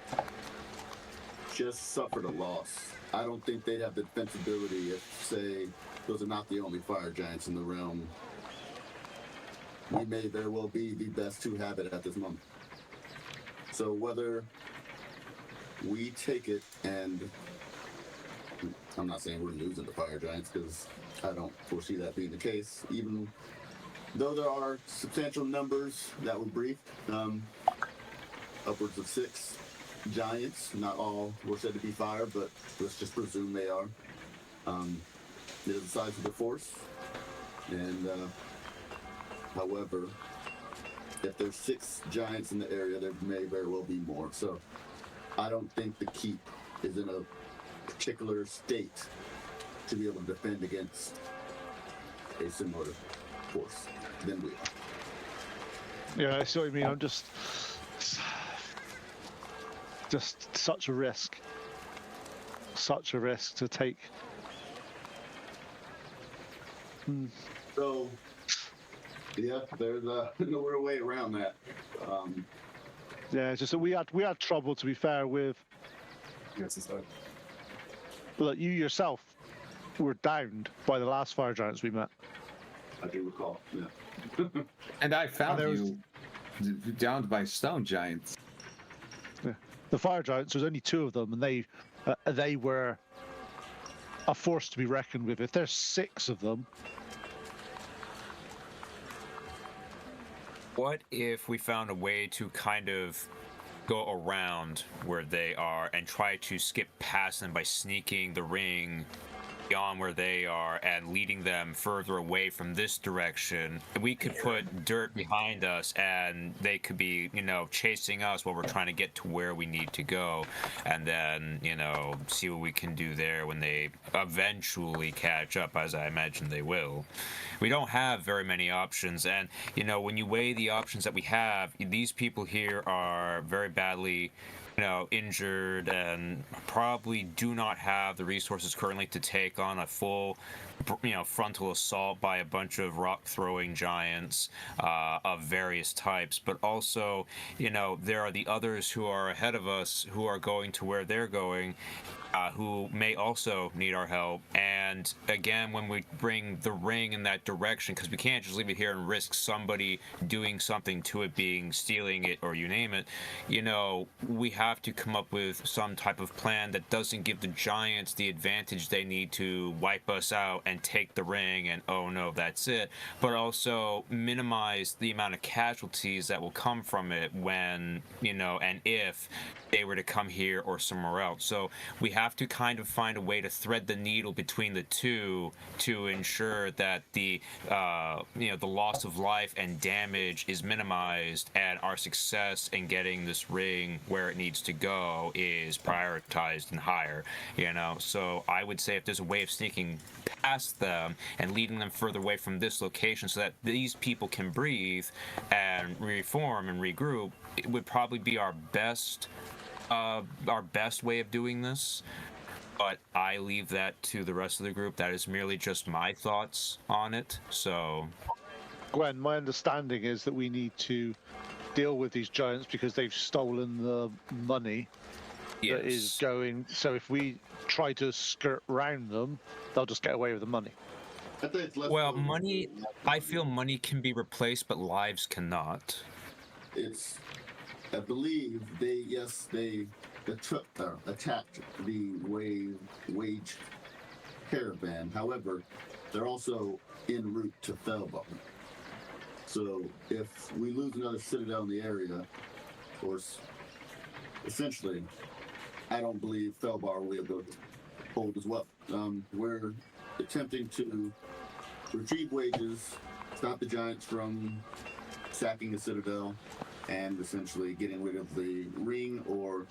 just suffered a loss. I don't think they'd have the defensibility if, say, those are not the only fire giants in the realm. We may very well be the best to have it at this moment. So whether we take it, and I'm not saying we're losing the fire giants, because I don't foresee that being the case, even though there are substantial numbers that were briefed, upwards of 6 giants. Not all were said to be fire, but let's just presume they are. It is the size of the force, and however, if there's 6 giants in the area, there may very well be more. So I don't think the keep is in a particular state to be able to defend against a similar force than we are. Yeah, I see what you mean. I'm just such a risk. Such a risk to take. So, yeah, there's no real way around that. Yeah, it's just that we had trouble, to be fair, with. Look, you yourself were downed by the last fire giants we met. I do recall. Yeah. And I found there was- you downed by stone giants. Yeah. The fire giants. There's only 2 of them, and they were a force to be reckoned with. If there's 6 of them, What if we found a way to kind of go around where they are and try to skip past them by sneaking the ring beyond where they are and leading them further away from this direction? We could put dirt behind us and they could be, chasing us while we're trying to get to where we need to go, and then, see what we can do there when they eventually catch up, as I imagine they will. We don't have very many options, and, when you weigh the options that we have, these people here are very badly injured and probably do not have the resources currently to take on a full, frontal assault by a bunch of rock-throwing giants of various types. But also, there are the others who are ahead of us who are going to where they're going, who may also need our help. And again, when we bring the ring in that direction, because we can't just leave it here and risk somebody doing something to it, stealing it, or you name it, we have to come up with some type of plan that doesn't give the giants the advantage they need to wipe us out and take the ring and, oh no, that's it, but also minimize the amount of casualties that will come from it when, and if they were to come here or somewhere else. So we have to kind of find a way to thread the needle between the two to ensure that the loss of life and damage is minimized, and our success in getting this ring where it needs to go is prioritized and higher. So I would say if there's a way of sneaking past them and leading them further away from this location so that these people can breathe and reform and regroup, it would probably be our best way of doing this. But I leave that to the rest of the group. That is merely just my thoughts on it. So, Gwen, my understanding is that we need to deal with these giants because they've stolen the money that is going. So if we try to skirt round them, they'll just get away with the money. I think it's less well, money. I feel money can be replaced, but lives cannot. I believe they attacked the wage caravan. However, they're also en route to Felbar. So if we lose another citadel in the area, of course, essentially, I don't believe Felbar will be able to hold as well. We're attempting to retrieve wages, stop the giants from sacking the citadel, and essentially getting rid of the ring or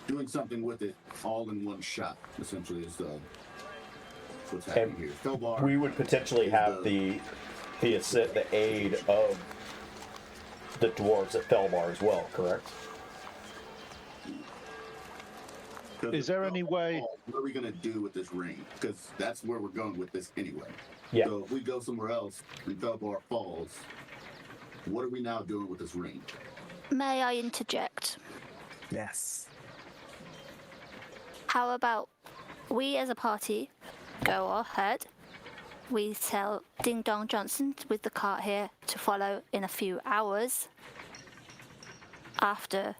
doing something with it all in one shot, essentially, is what's happening here. Felbar, we would potentially have the aid of the dwarves at Felbar as well, correct? Is there any way? What are we going to do with this ring? Because that's where we're going with this anyway. Yeah. So if we go somewhere else and Felbar falls, what are we now doing with this ring? May I interject? Yes. How about we as a party go ahead, we tell Ding Dong Johnson with the cart here to follow in a few hours after,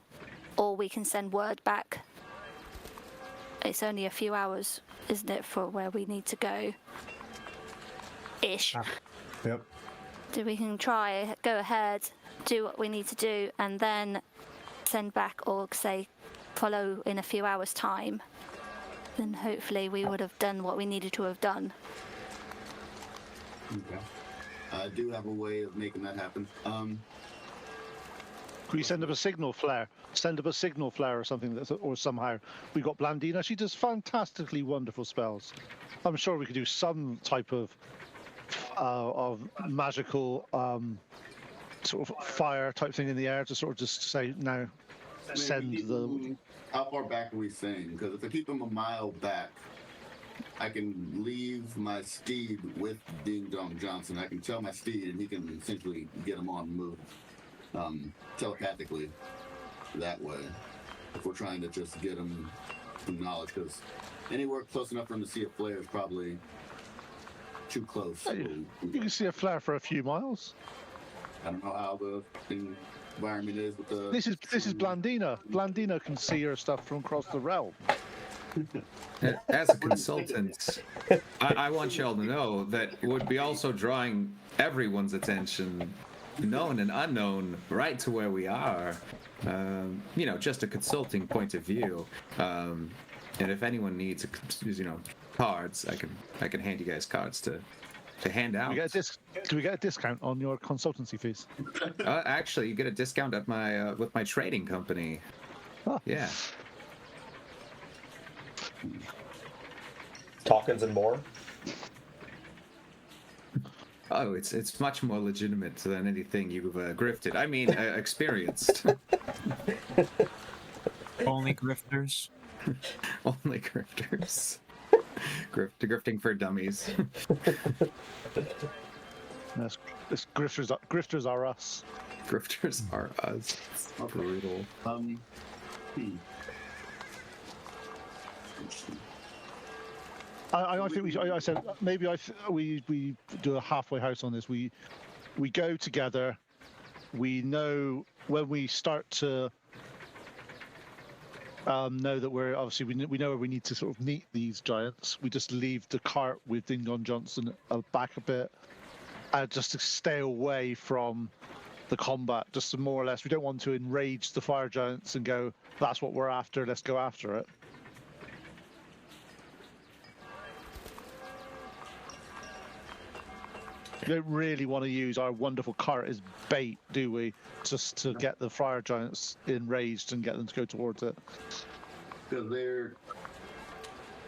or we can send word back. It's only a few hours, isn't it, for where we need to go? Ish. Yep. So we can go ahead, do what we need to do, and then send back or say follow in a few hours' time. Then hopefully we would have done what we needed to have done. Okay. I do have a way of making that happen. Can we send up a signal flare? Send up a signal flare or something, or somehow. We got Blandina. She does fantastically wonderful spells. I'm sure we could do some type of of magical sort of fire type thing in the air to sort of just say now send the. How far back are we saying? Because if I keep them a mile back, I can leave my steed with Ding Dong Johnson. I can tell my steed, and he can essentially get him on the move telepathically that way. If we're trying to just get him some knowledge, because anywhere close enough for him to see a flare is probably too close. You can see a flare for a few miles. I don't know how the environment is with the. This is Blandina. Blandina can see her stuff from across the realm. As a consultant, I want y'all to know that would be also drawing everyone's attention, known and unknown, right to where we are. Just a consulting point of view. And if anyone needs, cards, I can hand you guys cards to hand out. Do we get a discount on your consultancy fees? Actually, you get a discount at my with my trading company. Oh. Yeah. Tokens and more. Oh, it's much more legitimate than anything you've grifted. I mean, experienced. Only grifters. Only grifters. Grifting for dummies. Yes, grifters are us. Grifters are us. It's brutal. I think I said maybe we do a halfway house on this. We go together. We know when we start to know that we're obviously we know where we need to sort of meet these giants. We just leave the cart with Ding Dong Johnson back a bit, just to stay away from the combat. Just to more or less, we don't want to enrage the fire giants and go, "That's what we're after. Let's go after it." We don't really want to use our wonderful cart as bait, do we? Just to get the fire giants enraged and get them to go towards it. Because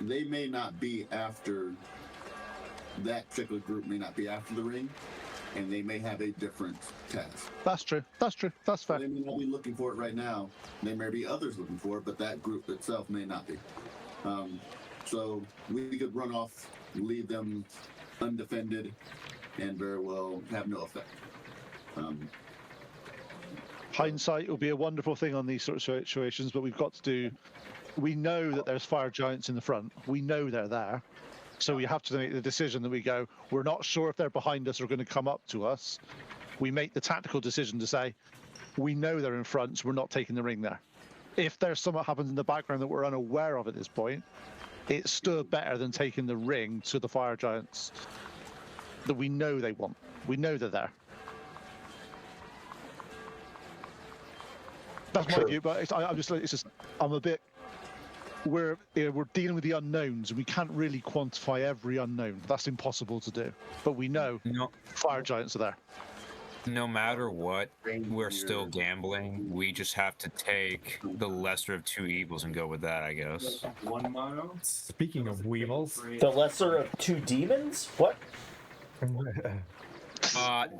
they may not be after that particular group may not be after the ring, and they may have a different task. That's true. That's true. That's fair. They may not be looking for it right now. There may be others looking for it, but that group itself may not be. So we could run off, leave them undefended, and very well have no effect. Hindsight will be a wonderful thing on these sort of situations, but we've got to do. We know that there's fire giants in the front. We know they're there. So we have to make the decision that we go, we're not sure if they're behind us or going to come up to us. We make the tactical decision to say, we know they're in front, so we're not taking the ring there. If there's something happens in the background that we're unaware of at this point, it's still better than taking the ring to the fire giants that we know they want. We know they're there. That's my view, but I'm a bit. We're dealing with the unknowns, and we can't really quantify every unknown. That's impossible to do. But we know fire giants are there. No matter what, we're still gambling. We just have to take the lesser of two evils and go with that, I guess. 1 mile. Speaking of weevils, The lesser of two demons? What?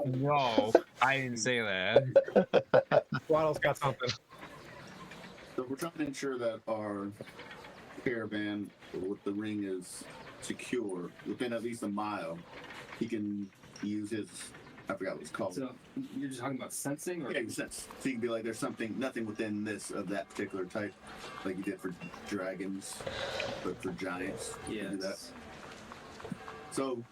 No, I didn't say that. Waddle's got something. So we're trying to ensure that our caravan with the ring is secure within at least a mile. He can use his, I forgot what it's called. So you're just talking about sensing, or Yeah, sense. So you can be like, there's nothing within this of that particular type, like you did for dragons, but for giants. You can do that. yes. So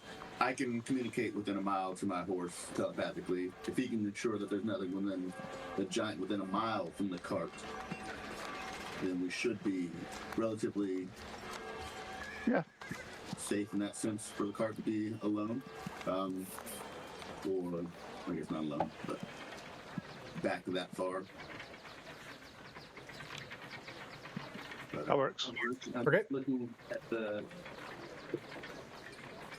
I can communicate within a mile to my horse telepathically. If he can ensure that there's nothing within the giant within a mile from the cart, then we should be relatively safe in that sense for the cart to be alone. Or I guess not alone, but back that far. But, That works. I'm Okay. looking at the.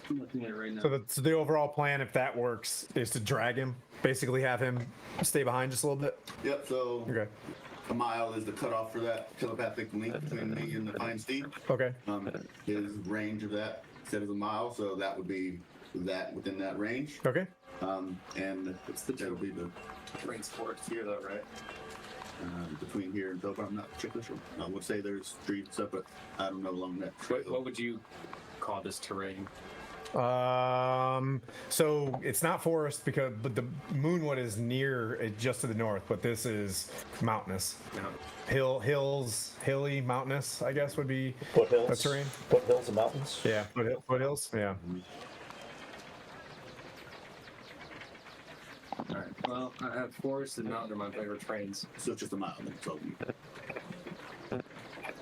I'm looking at it right now. So the overall plan, if that works, is to drag him, basically have him stay behind just a little bit. Yep, so Okay. a mile is the cutoff for that telepathic link between me and the fine steed. Okay. His range of that set is a mile, so that would be that within that range. Okay. And that'll be the Train sports here, though, right? between here and Dover. I'm not particularly sure. I would say there's streets and stuff, but I don't know along that trail. What would you call this terrain? So it's not forest but the Moonwood is near it, just to the north, but this is mountainous. No. Hilly, mountainous, I guess would be Foothills. the terrain. Foothills and mountains. Yeah, foothills. Yeah. All right. Well, I have forest and mountain are my favorite terrains. So it's just a mile. So,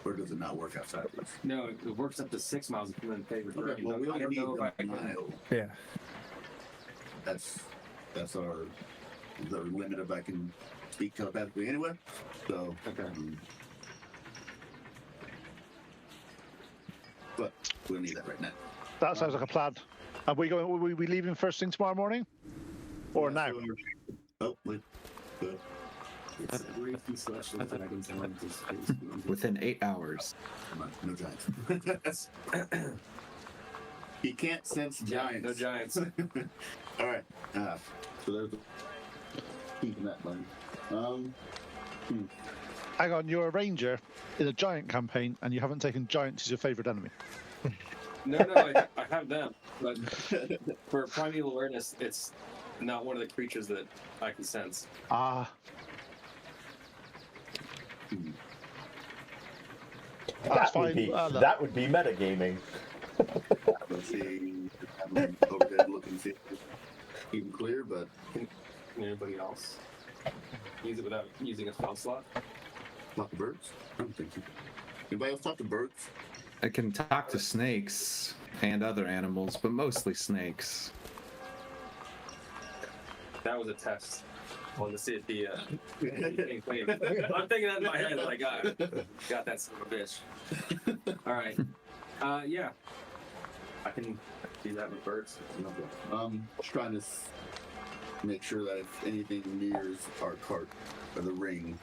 or does it not work outside of this? No, it works up to 6 miles if you're in favorite Okay, terrain. well, we I only don't need know if I a can. mile. Yeah. That's the limit of I can speak telepathically anyway. So, Okay. But we don't need that right now. That sounds like a plan. Are we going? Will we be leaving first thing tomorrow morning, or now? Oh, wait. Good. It's briefly special dragons and limited space. Within 8 hours. Come on, no giants. He can't sense giants. No giants. All right. So there's keeping that line. Hang on, you're a ranger in a giant campaign, and you haven't taken giants as your favorite enemy. No, I have them. But for primeval awareness, it's not one of the creatures that I can sense. Ah. That's fine. Look. That would be metagaming. Let's see. I'm overhead looking, see if it's even clear, but Can anybody else use it without using a spell slot? talk to birds? I don't think so. Anybody else talk to birds? I can talk to snakes and other animals, but mostly snakes. That was a test. I wanted to see if the thing clean. I'm thinking that in my head, like, got that son of a bitch. All right. Yeah. I can do that with birds. Just trying to make sure that if anything nears our cart or the ring,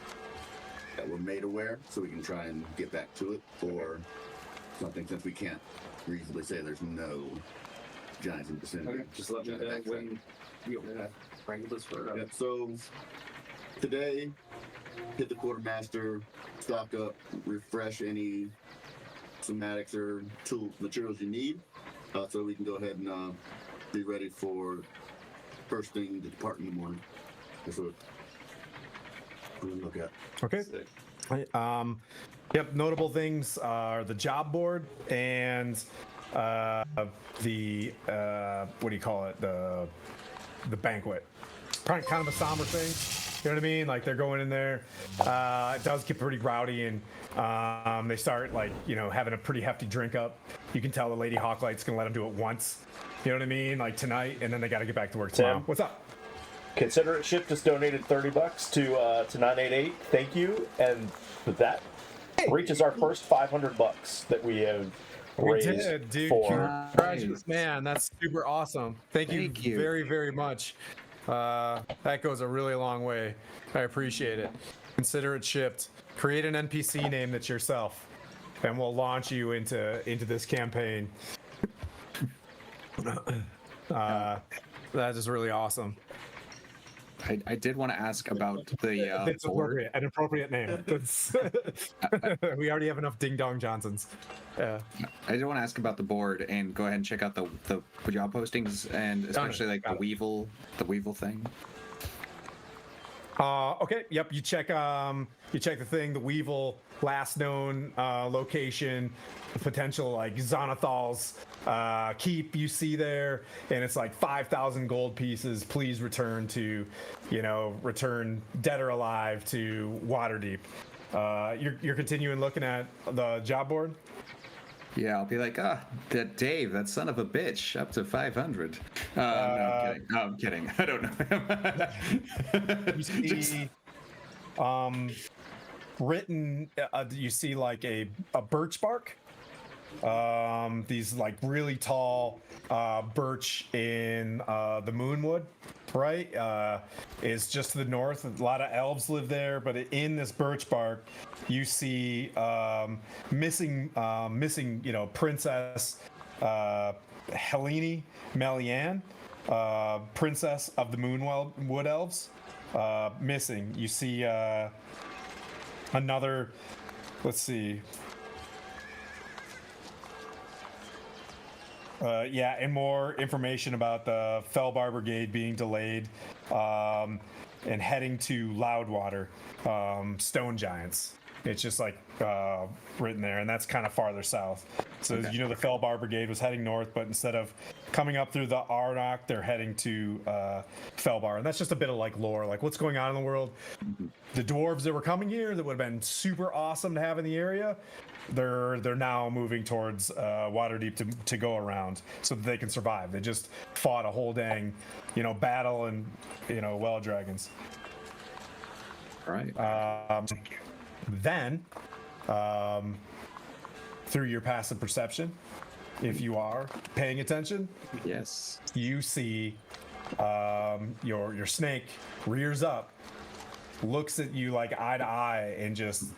that we're made aware, so we can try and get back to it, or something, since we can't reasonably say there's no giants in the vicinity. Okay, just let me know when you want me to wrangle this bird up. Yep, so today, hit the quartermaster, stock up, refresh any somatics or tool materials you need, so we can go ahead and be ready for first thing to depart in the morning. That's what we're gonna look at. Okay. Yep. Notable things are the job board and the what do you call it? The banquet. Probably kind of a somber thing. You know what I mean? Like they're going in there. It does get pretty rowdy, and they start like having a pretty hefty drink up. You can tell the Lady Hawklight's gonna let them do it once. You know what I mean? Like tonight, and then they got to get back to work tomorrow. Tim? What's up? Considerate Ship just donated $30 to 988. Thank you, and that reaches our first $500 that we have We raised did, dude. for. Congratulations, man. That's super awesome. Thank Thank you you. very, very much. That goes a really long way. I appreciate it. Consider it shipped. Create an NPC name that's yourself, and we'll launch you into this campaign. That is really awesome. I did want to ask about the It's board. appropriate, an appropriate name. That's- we already have enough Ding Dong Johnsons. Yeah. I did want to ask about the board and go ahead and check out the job postings and especially like the Weevil thing. Okay. Yep. You check the thing. The Weevil last known location, potential like Xanathal's keep you see there, and it's like 5,000 gold pieces. Please return to, return dead or alive to Waterdeep. You're continuing looking at the job board. Yeah, I'll be like, that Dave, that son of a bitch, up to 500. No, I'm kidding. No, I'm kidding. I don't know him. You see, written. You see like a birch bark. These like really tall birch in the Moonwood, right? Is just to the north. A lot of elves live there, but in this birch bark, you see missing, princess Helene Melian, princess of the Wood Elves, missing. You see another. Let's see. Yeah, and more information about the Felbar Brigade being delayed and heading to Loudwater, Stone Giants. It's just like written there, and that's kind of farther south. So you know the Felbar Brigade was heading north, but instead of coming up through the Arnok, they're heading to Felbar, and that's just a bit of like lore, like what's going on in the world. The dwarves that were coming here that would have been super awesome to have in the area, they're now moving towards Waterdeep to go around so that they can survive. They just fought a whole dang, battle and well dragons. All right. Then, through your passive perception, if you are paying attention, Yes. you see your snake rears up, looks at you like eye to eye, and just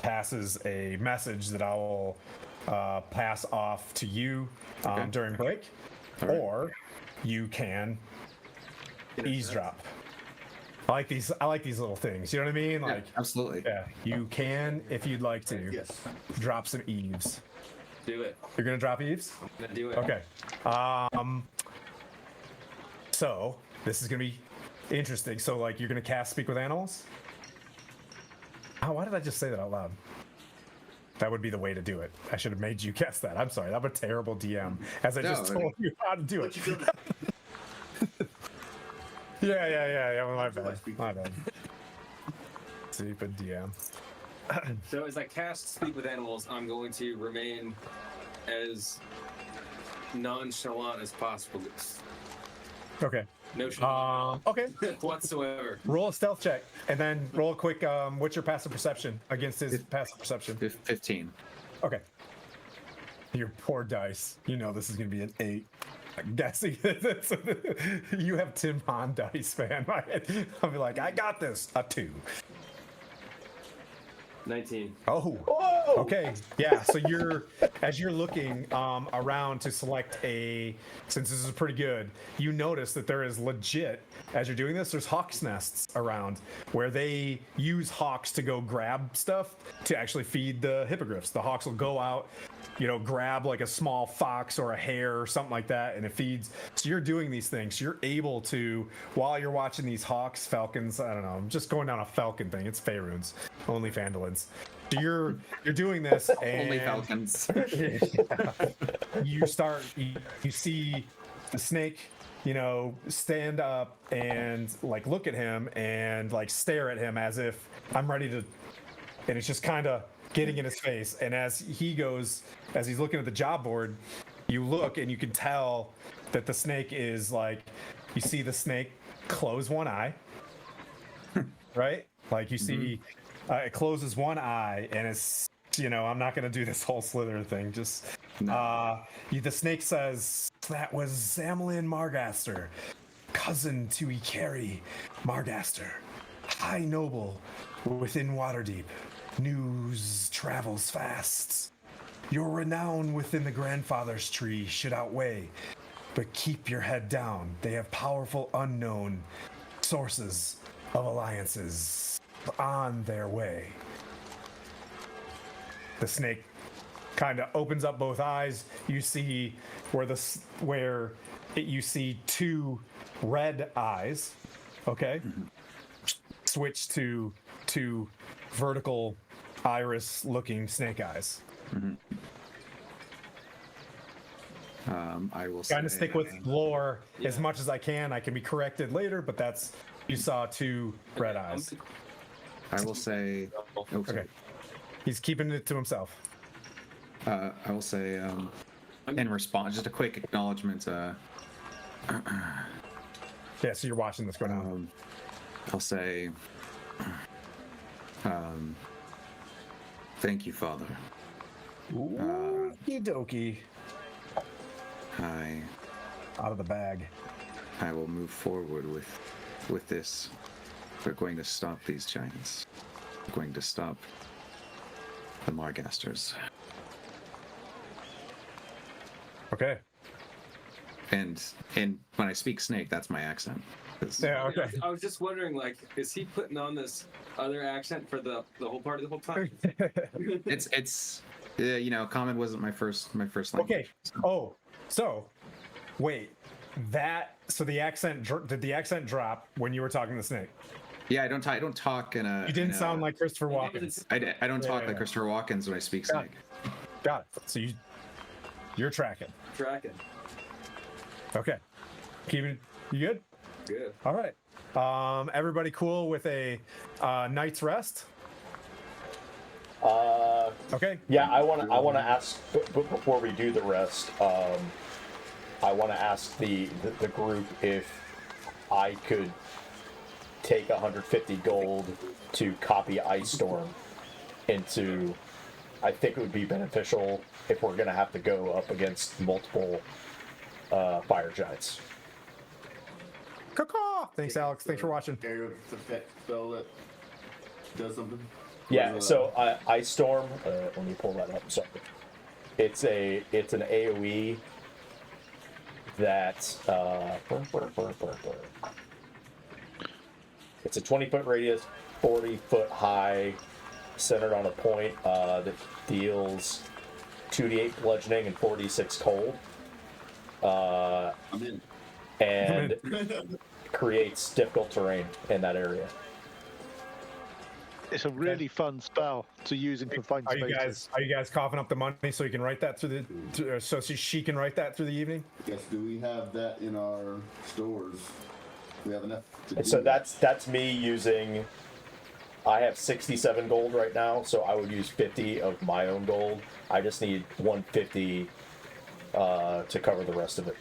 passes a message that I will pass off to you during break, or you can eavesdrop. I like these little things. You know what I mean? Like, Absolutely. yeah, you can, if you'd like to, Yes. drop some eaves. Do it. You're gonna drop eaves? I'm gonna do it. Okay. So this is gonna be interesting. So like, you're gonna cast Speak with Animals? Oh, why did I just say that out loud? That would be the way to do it. I should have made you guess that. I'm sorry. I'm a terrible DM, as I just told you how to do it. Yeah. Well, my bad. Stupid DM. So as I cast Speak with Animals, I'm going to remain as nonchalant as possible. Okay. No shit Okay. whatsoever. Roll a stealth check, and then roll a quick. What's your passive perception against his passive perception? 15. Okay. Your poor dice. This is gonna be an 8. I'm guessing you have Tim Hahn dice, man. I'll be like, I got this. A 2. 19. Oh. Okay. Yeah. So as you're looking around to select since this is pretty good, you notice that there is legit, as you're doing this, there's hawk's nests around where they use hawks to go grab stuff to actually feed the hippogriffs. The hawks will go out, grab like a small fox or a hare or something like that, and it feeds. So you're doing these things. You're able to, while you're watching these hawks, falcons, I don't know, I'm just going down a falcon thing. It's Faerun's, only Fandolins. So you're doing this, and Only falcons. you see the snake, stand up and like look at him and like stare at him as if I'm ready to, and it's just kind of getting in his face. And as he's looking at the job board, you look and you can tell that the snake is like, you see the snake close one eye, right? Like you see, it closes one eye, and it's, I'm not going to do this whole slither thing. Just, the snake says, that was Zamlin Margaster, cousin to Ikari Margaster, high noble within Waterdeep. News travels fast. Your renown within the grandfather's tree should outweigh, but keep your head down. They have powerful unknown sources of alliances on their way. The snake kind of opens up both eyes. You see you see 2 red eyes. Okay. Switch to 2 vertical iris looking snake eyes. I will say, Trying to stick with lore as much as I can. I can be corrected later, but you saw 2 red eyes. I will say. Okay. He's keeping it to himself. I will say, in response, just a quick acknowledgement. Yeah, so you're watching this going on. I'll say, thank you, Father. Okie dokie. Out of the bag. I will move forward with this. We're going to stop these giants. We're going to stop the Margasters. Okay. and when I speak snake, that's my accent. 'Cause- Yeah. Okay. I was just wondering, like, is he putting on this other accent for the whole party the whole time? It's you know, common wasn't my first language. Okay. Oh, so wait. So the accent did the accent drop when you were talking to Snake? Yeah, I don't talk in a. You didn't in a- sound like Christopher Walken. I don't talk Yeah. like Christopher Walken's when I speak Got snake. Got it. So you're tracking. Tracking. Okay. Keeping you good? Good. All right. Everybody cool with a night's rest? Okay. Yeah, I want to ask before we do the rest. I want to ask the group if I could take 150 gold to copy Ice Storm into. I think it would be beneficial if we're gonna have to go up against multiple fire giants. Caw-caw. Thanks, Alex. Thanks for watching. Area of effect spell that does something. Yeah, so Ice Storm. Let me pull that up. Sorry, it's an AOE that it's a 20-foot radius, 40-foot high, centered on a point that deals 2d8 bludgeoning and 4d6 cold, I'm in. and creates difficult terrain in that area. It's a really fun spell to use in confined Are spaces. you guys coughing up the money so you can write that so she can write that through the evening? Yes, do we have that in our stores? We have enough to do So that. that's me using. I have 67 gold right now, so I would use 50 of my own gold. I just need 150 to cover the rest of it.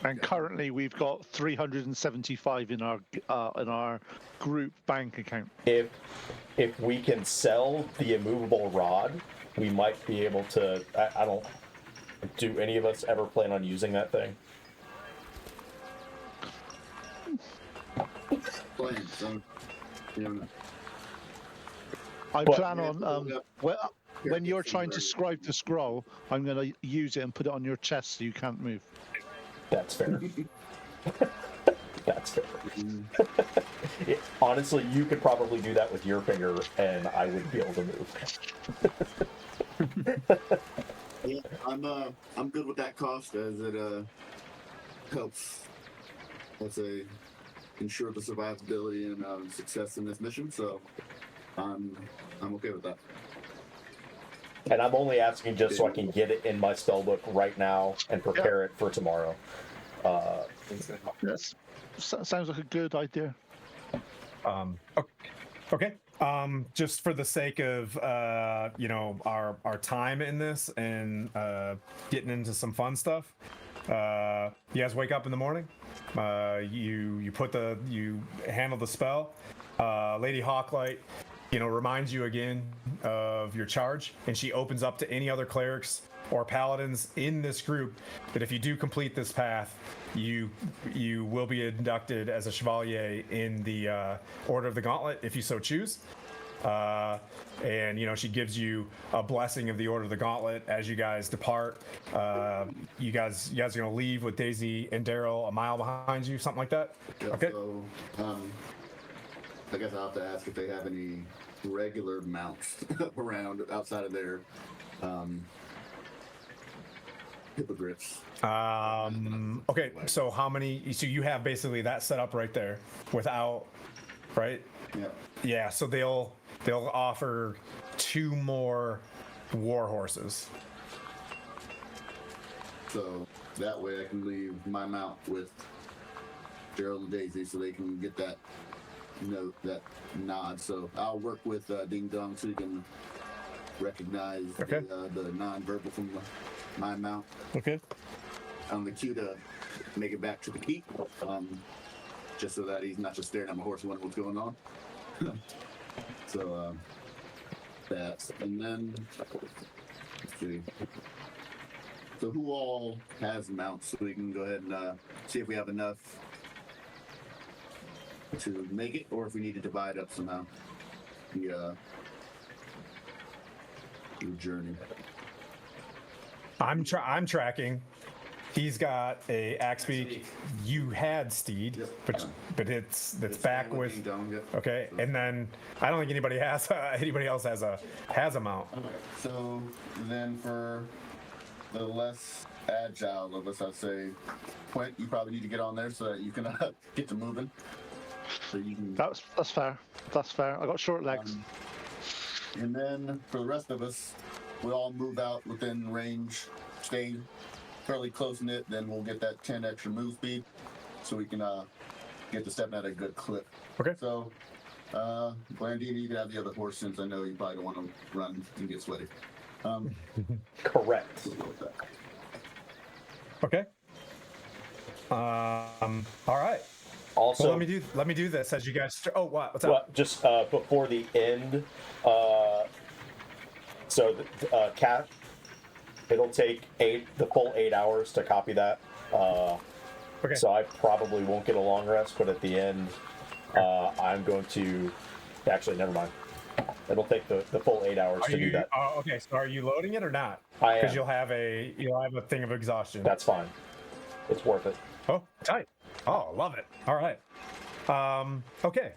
And currently, we've got 375 in our group bank account. If we can sell the immovable rod, we might be able to. I don't. Do any of us ever plan on using that thing? Plan, so, you know, I But- plan on when you're trying to scribe the scroll, I'm going to use it and put it on your chest so you can't move. That's fair. That's fair. Honestly, you could probably do that with your finger, and I wouldn't be able to move. yeah, I'm good with that cost as it helps. Let's say ensure the survivability and success in this mission. So I'm okay with that. And I'm only asking just so I can get it in my spellbook right now and prepare it for tomorrow. Yes, sounds like a good idea. Okay. Just for the sake of our time in this and getting into some fun stuff. You guys wake up in the morning. You handle the spell. Lady Hawklight, reminds you again of your charge, and she opens up to any other clerics or paladins in this group that if you do complete this path, you will be inducted as a chevalier in the Order of the Gauntlet if you so choose. And she gives you a blessing of the Order of the Gauntlet as you guys depart. You guys are gonna leave with Daisy and Daryl a mile behind you, something like that. Yeah, Okay. So, I guess I'll have to ask if they have any regular mounts around outside of their hippogriffs. Okay. So how many? So you have basically that set up right there, without, right? Yeah. Yeah. So they'll offer 2 more war horses. So that way I can leave my mount with Gerald and Daisy so they can get that note, that nod. So I'll work with Ding Dong so he can recognize Okay. the non-verbal from my mount. Okay. On the cue to make it back to the keep, just so that he's not just staring at my horse and wondering what's going on. So that, and then let's see. So who all has mounts? So we can go ahead and see if we have enough to make it, or if we need to divide up somehow the journey. I'm tracking. He's got a axe beak. You had steed, Yep. but it's back fine with. being done, yep. Okay, and then I don't think anybody has anybody else has a mount. So then for the less agile of us, I'd say, Quint, you probably need to get on there so that you can get to moving. So you can. That's fair. That's fair. I got short legs. And then for the rest of us, we all move out within range, stay fairly close knit. Then we'll get that 10 extra move speed, so we can get to stepping at a good clip. Okay. So, Blandini, you can have the other horse since I know you probably don't want to run and get sweaty. Correct. We'll go with that. Okay. All right. Also, Well, let me do this as you guys. Oh, what? What's up? well, just before the end, so Cat, it'll take the full 8 hours to copy that. Okay. So I probably won't get a long rest, but at the end, I'm going to. Actually, never mind. It'll take the full 8 hours to do that. Oh, okay. So are you loading it or not? I am. Because you'll have a thing of exhaustion. That's fine. It's worth it. Oh, tight. Oh, love it. All right. Okay.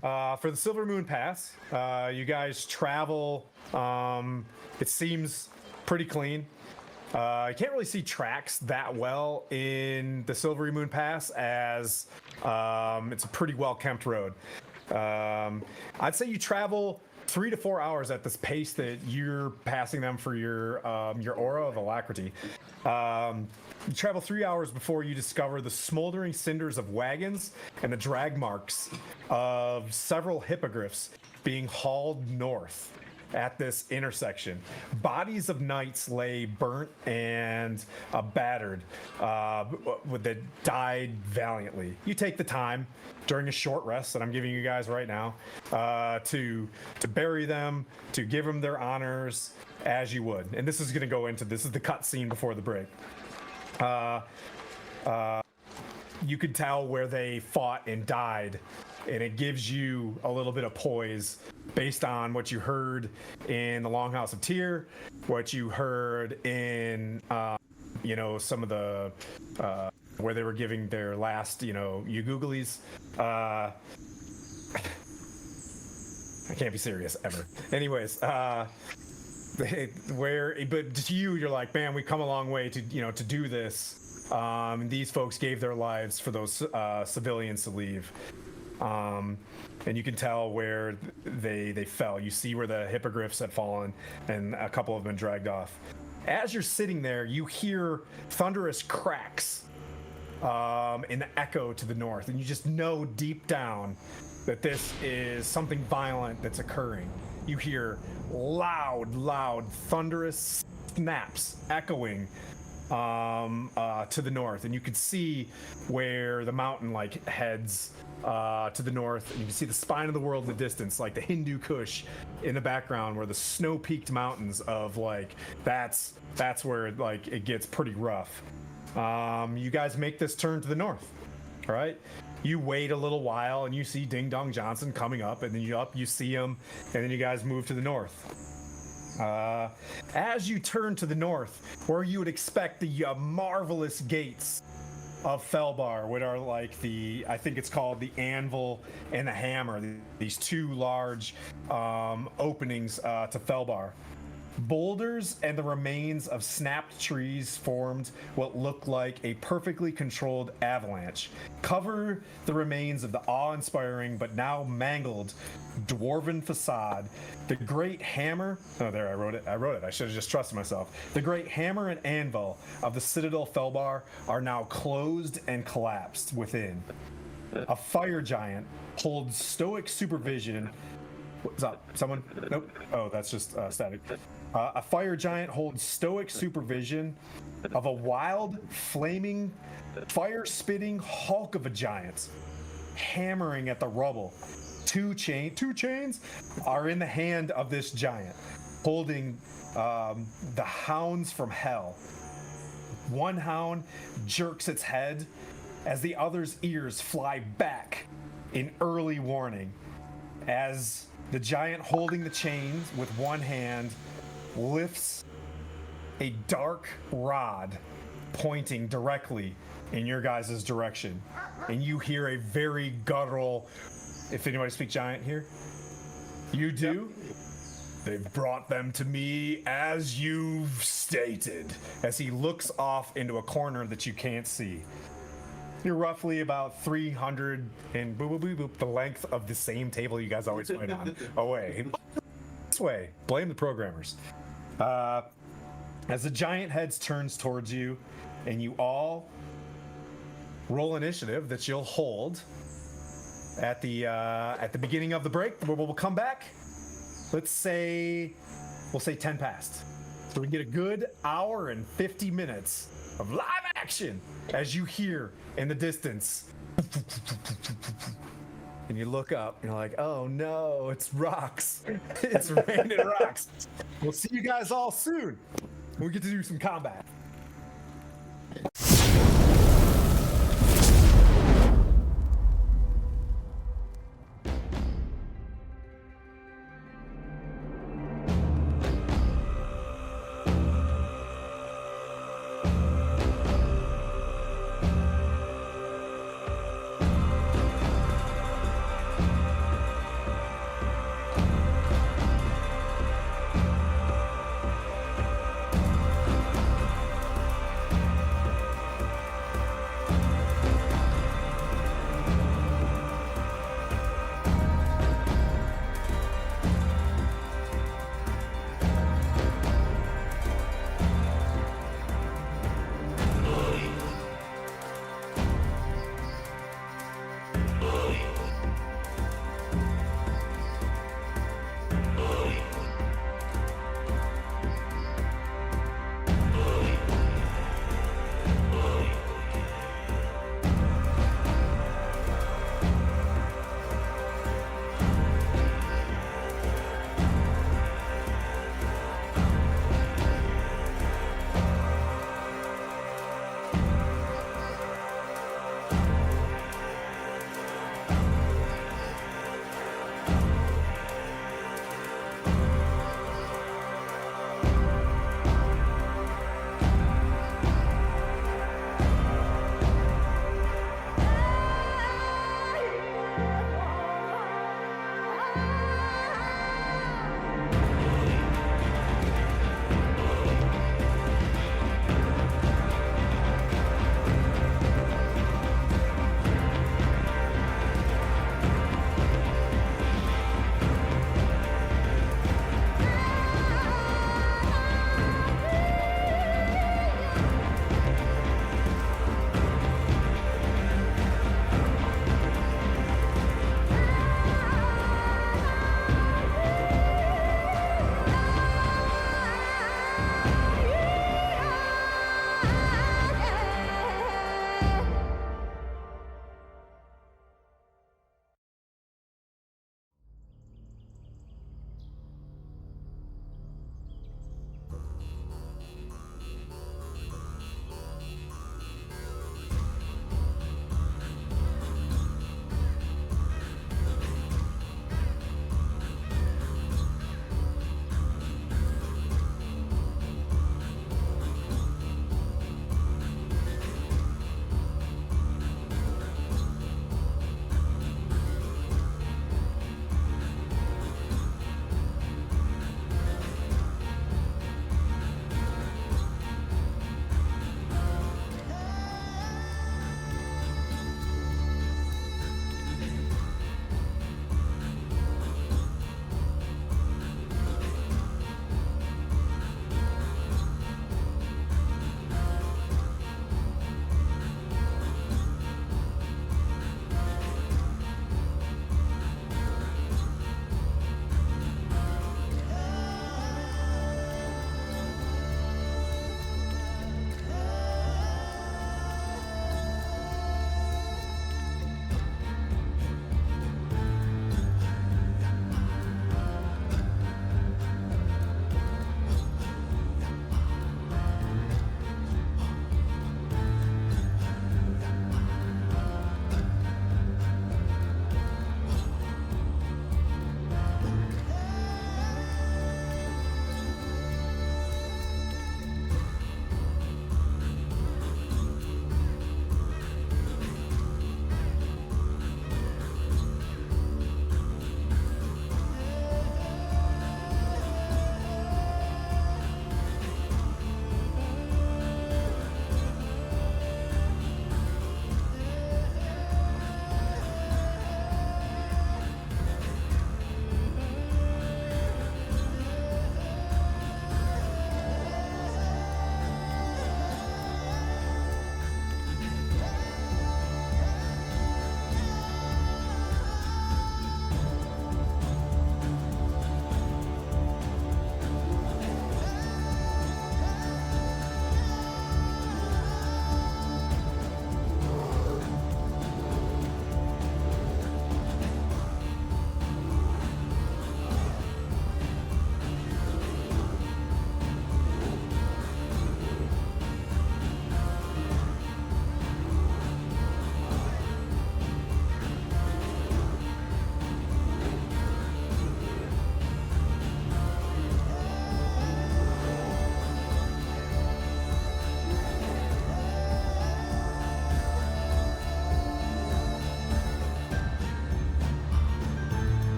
For the Silver Moon Pass, you guys travel. It seems pretty clean. You can't really see tracks that well in the Silvery Moon Pass as it's a pretty well-kept road. I'd say you travel 3 to 4 hours at this pace that you're passing them for your aura of alacrity. You travel 3 hours before you discover the smoldering cinders of wagons and the drag marks of several hippogriffs being hauled north at this intersection. Bodies of knights lay burnt and battered that died valiantly. You take the time during a short rest that I'm giving you guys right now to bury them, to give them their honors as you would. And this is going to go into, this is the cutscene before the break. You could tell where they fought and died, and it gives you a little bit of poise based on what you heard in the Longhouse of Tyr, what you heard in some of the where they were giving their last you googlies. I can't be serious ever. Anyways, but to you, you're like, man, we come a long way to to do this. These folks gave their lives for those civilians to leave. And you can tell where they fell. You see where the hippogriffs had fallen, and a couple have been dragged off. As you're sitting there, you hear thunderous cracks in the echo to the north, and you just know deep down that this is something violent that's occurring. You hear loud, thunderous snaps echoing to the north, and you can see where the mountain heads to the north, and you can see the spine of the world in the distance, like the Hindu Kush in the background, where the snow-peaked mountains of that's where it gets pretty rough. You guys make this turn to the north. All right, you wait a little while, and you see Ding Dong Johnson coming up, and then you see him, and then you guys move to the north. As you turn to the north, where you would expect the marvelous gates of Felbar, which are I think it's called the Anvil and the Hammer, these two large openings to Felbar. Boulders and the remains of snapped trees formed what looked like a perfectly controlled avalanche. Cover the remains of the awe-inspiring but now mangled dwarven facade. The great hammer... Oh, there, I wrote it. I should have just trusted myself. The great hammer and anvil of the Citadel Felbar are now closed and collapsed within. A fire giant holds stoic supervision... What's up? Someone? Nope. Oh, that's just static. A fire giant holds stoic supervision of a wild, flaming, fire-spitting hulk of a giant, hammering at the rubble. Two chains are in the hand of this giant, holding the hounds from hell. One hound jerks its head as the other's ears fly back in early warning, as the giant holding the chains with one hand lifts a dark rod pointing directly in your guys' direction. And you hear a very guttural, if anybody speaks giant here, you do? Yep. They've brought them to me as you've stated, as he looks off into a corner that you can't see. You're roughly about 300 and boop, boop, boop, boop, the length of the same table you guys always fight on, away. This way. Blame the programmers. As the giant heads turns towards you, and you all roll initiative that you'll hold at the beginning of the break. We'll come back. Let's say we'll say 10 past, so we can get a good hour and 50 minutes of live action as you hear in the distance. And you look up and you're like, oh no, it's rocks. It's raining rocks. We'll see you guys all soon. We'll get to do some combat.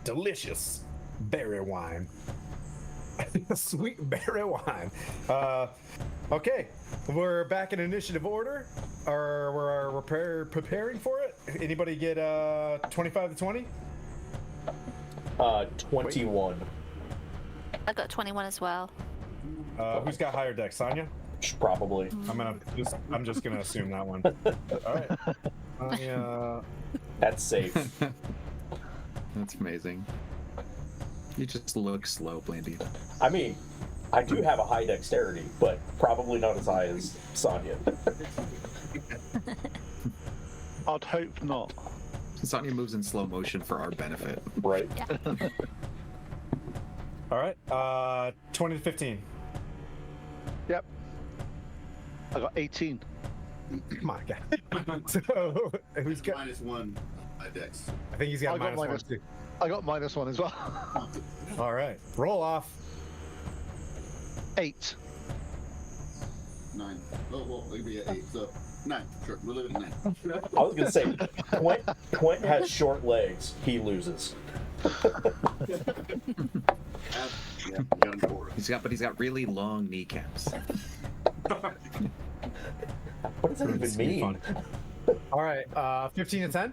delicious berry wine. Sweet berry wine. Okay, we're back in initiative order. We're preparing for it. Anybody get 25 to 20? 21. I got 21 as well. Who's got higher deck? Sonya? Probably. I'm just gonna assume that one. All right. That's safe. That's amazing. You just look slow, Blandy. I mean, I do have a high dexterity, but probably not as high as Sonya. I'd hope not. Sonya moves in slow motion for our benefit. Right. Yeah. All right. 20 to 15. Yep. I got 18. My God. So who's got? -1 by dex. I think he's got I got minus one minus- too. I got -1 as well. All right. Roll off. 8. 9. Oh, well, it'd be at 8, so 9. Sure, we'll leave it at 9. I was gonna say, Quint has short legs. He loses. Yeah, we got him forward. He's got really long kneecaps. What does that even mean? All right. 15 to 10.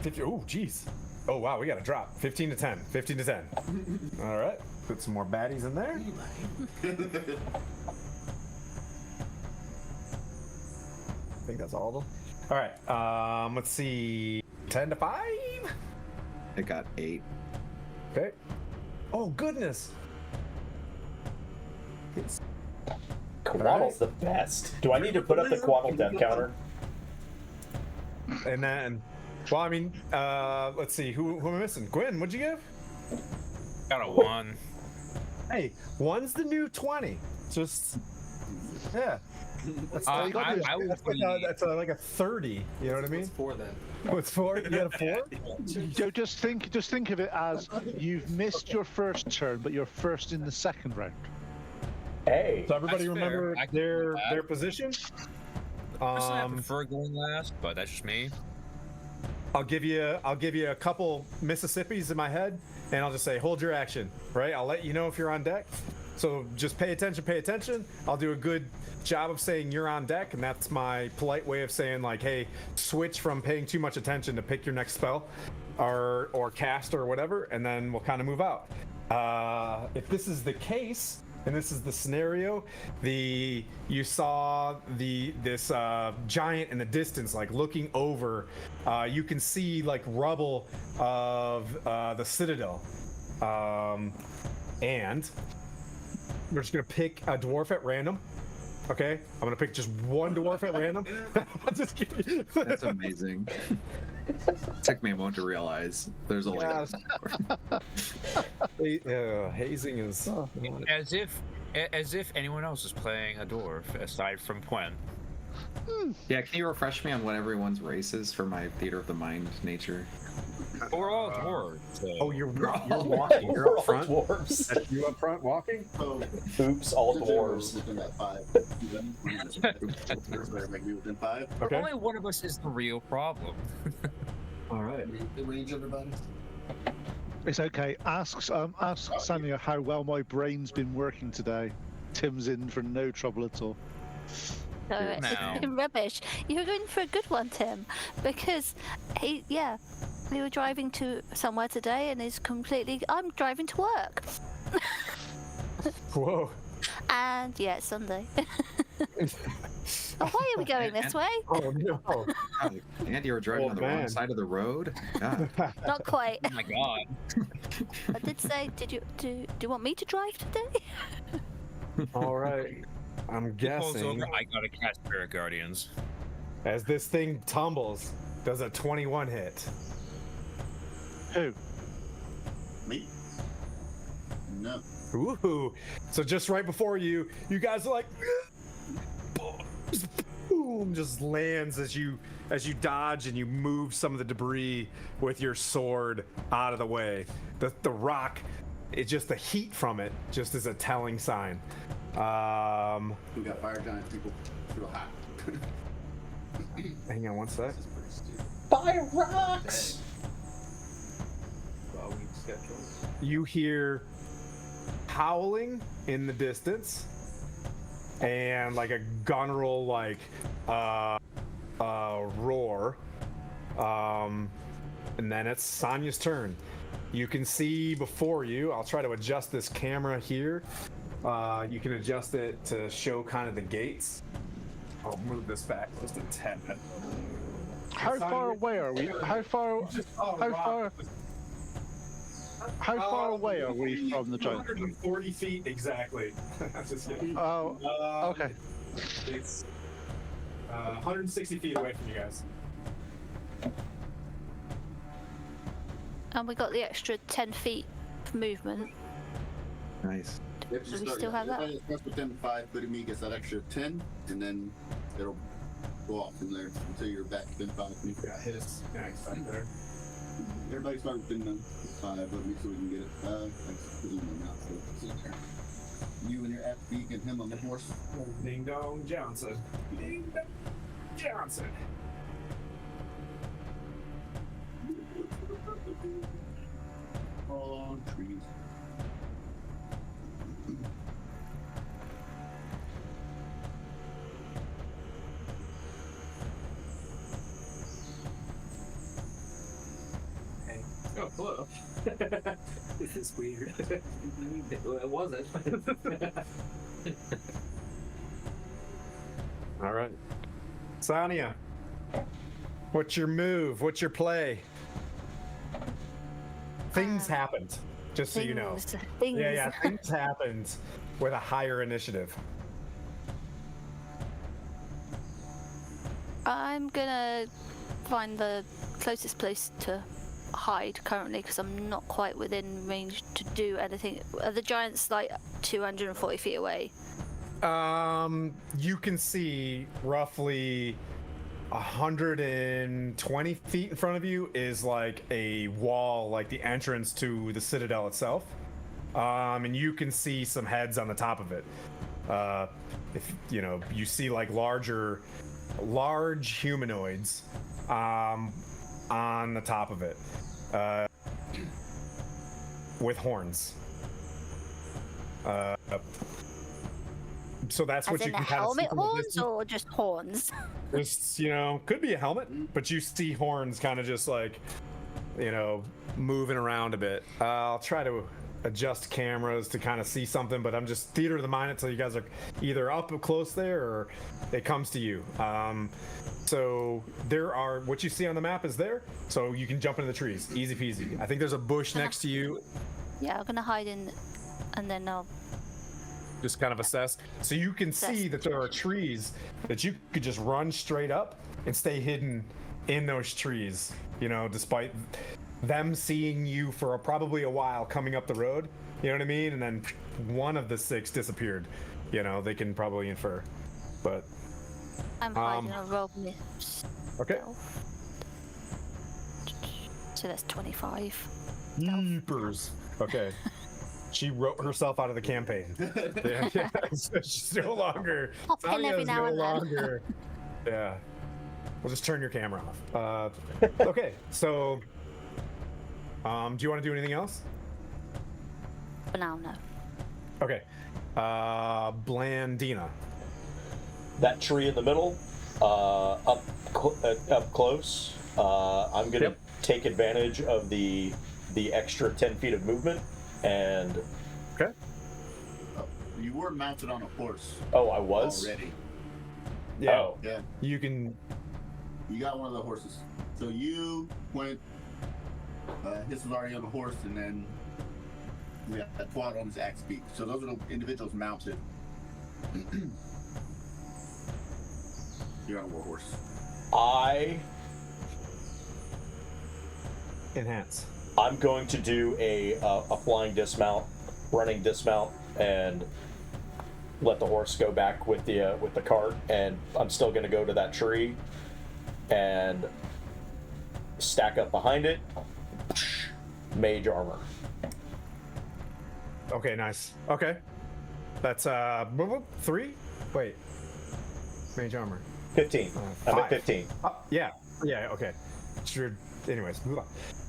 50, oh, geez. Oh, wow. We got to drop. 15 to 10. 15 to 10. All right. Put some more baddies in there. I think that's all of them. All right. Let's see. 10 to 5. I got 8. Okay. Oh, goodness. Quaddle's the best. Do I need to put up the Quaddle death counter? And then, well, I mean, let's see. Who am I missing? Gwen, what'd you give? Got a 1. Hey, 1's the new 20. Just, yeah. That's, I that's like a 30. You know what I mean? What's 4 then? What's 4? You got a 4? So just think of it as you've missed your first turn, but you're first in the second round. Hey. So everybody That's fair. remember I can do that. their position? Personally, I prefer going last, but that's just me. I'll give you a couple Mississippis in my head, and I'll just say hold your action. Right? I'll let you know if you're on deck. So just pay attention. I'll do a good job of saying you're on deck, and that's my polite way of saying like, hey, switch from paying too much attention to pick your next spell, or cast or whatever, and then we'll kind of move out. If this is the case, and this is the scenario, you saw this giant in the distance, like looking over. You can see like rubble of the citadel, and we're just gonna pick a dwarf at random. Okay, I'm gonna pick just one dwarf at random. Just kidding. That's amazing. Took me a moment to realize there's only Yes. Hazing is As if anyone else is playing a dwarf aside from Quen. Yeah, can you refresh me on what everyone's race is for my theater of the mind nature? We're all dwarves. So. Oh, you're walking. You're We're up all front. dwarves. That's you up front walking. So, Oops, all dwarves. within that 5. Make me within 5. Okay. Only one of us is the real problem. All right. Range, everybody. It's okay. Ask Sanya how well my brain's been working today. Tim's in for no trouble at all. No, it's No. rubbish. You're going for a good one, Tim, because we were driving to somewhere today, and it's completely. I'm driving to work, Whoa. and yeah, it's Sunday. Oh, why are we going this way? Oh no. God, and you were driving Oh, on the man. wrong side of the road? God. Not quite. Oh my god. I did say, do you want me to drive today? All right. I'm Pulls guessing over, I gotta cast Spirit Guardians. as this thing tumbles, does a 21 hit? Who? Me? No. Ooh. So just right before you guys are like, boom, just lands as you dodge and you move some of the debris with your sword out of the way. The rock, it's just the heat from it, just is a telling sign. We got fire giant people. It's real hot. Hang on one sec. This is pretty stupid. Fire rocks! you hear howling in the distance and like a guttural roar. And then it's Sonia's turn. You can see before you. I'll try to adjust this camera here. You can adjust it to show kind of the gates. I'll move this back just a tad. How far away are we? How far away are we from the giant? 140 feet exactly. Just kidding. Oh, okay. It's 160 feet away from you guys. And we got the extra 10 feet of movement. Nice. If Do we still have that? Everybody that starts within 5 foot of me gets that extra 10, and then it'll go off from there until you're back within 5 feet. Got his nice right there. Everybody start within the 5 of me so we can get it. Thanks for zooming out. So it's in there. You and your FB and him on the horse. Ding dong Johnson. Ding dong Johnson. Oh, trees. Oh, hello. This is weird. It wasn't. All right. Sonia, what's your move? What's your play? Things happened, just so you know. Things. Yeah, things happened with a higher initiative. I'm gonna find the closest place to hide currently because I'm not quite within range to do anything. Are the giants like 240 feet away? You can see roughly 120 feet in front of you is like a wall, like the entrance to the citadel itself. And you can see some heads on the top of it. If you know, you see like large humanoids on the top of it, with horns. So that's what As you in can the kind of see helmet from the horns distance. or just horns? Just, could be a helmet, but you see horns kind of just like, moving around a bit. I'll try to adjust cameras to kind of see something, but I'm just theater of the mind until you guys are either up close there or it comes to you. So what you see on the map is there, so you can jump into the trees, easy peasy. I think there's a bush next to you. Yeah, I'm gonna hide in, and then I'll Just kind of assess. So you can see that there are trees that you could just run straight up and stay hidden in those trees, despite them seeing you for probably a while coming up the road, you know what I mean? And then one of the 6 disappeared. They can probably infer. But I'm hiding a roll. okay. So that's 25. Yeepers. Okay. She wrote herself out of the campaign. Yeah. So she's no longer. Hop in Sonia every is now no and then. longer. Yeah. We'll just turn your camera off. Okay. So, do you want to do anything else? For now, no. Okay. Blandina. That tree in the middle, up close. I'm gonna take advantage of the extra 10 feet of movement and. Okay. You were mounted on a horse Oh, I was. already. Yeah. Oh. Yeah, You can. you got one of the horses. So you went. His was already on the horse, and then we had a quad on his axe beak. So those are the individuals mounted. You're on a war horse. Enhance. I'm going to do a flying dismount, running dismount, and let the horse go back with the cart. And I'm still going to go to that tree and stack up behind it. Mage armor. Okay, nice. Okay. That's 3? Wait. Mage armor. 15. I'm at 5. 15. Yeah. Yeah, okay. Sure. Anyways, move on.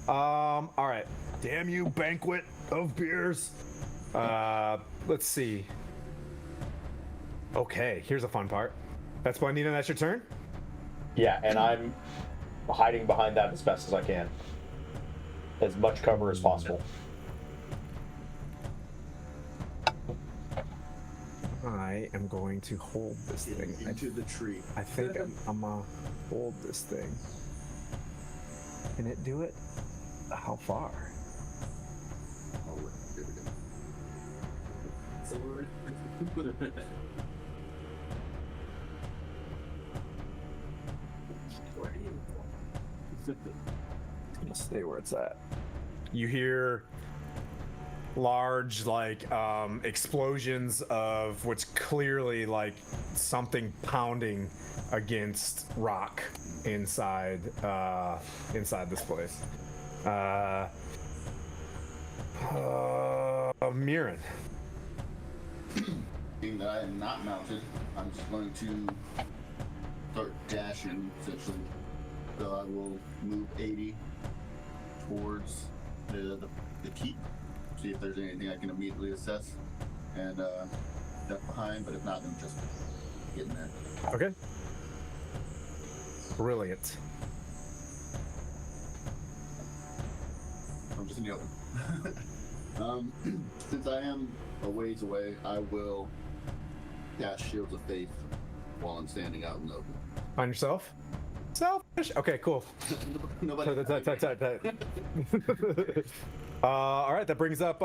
All right. Damn you, banquet of beers. Let's see. Okay, here's a fun part. That's Juanita, that's your turn? Yeah, and I'm hiding behind that as best as I can. As much cover as possible. I am going to hold this thing. Into the tree. I think I'm gonna hold this thing. Can it do it? How far? Oh, wait, here we go. So we're It's gonna stay where it's at. You hear large explosions of what's clearly like something pounding against rock inside this place. Mirren. Being that I am not mounted, I'm just going to start dashing, essentially. So I will move 80 towards the keep, see if there's anything I can immediately assess, and duck behind, but if not, then just get in there. Okay. Brilliant. I'm just in the open. Since I am a ways away, I will cast Shields of Faith while I'm standing out in the open. On yourself? Selfish. Okay, cool. Nobody. All right, that brings up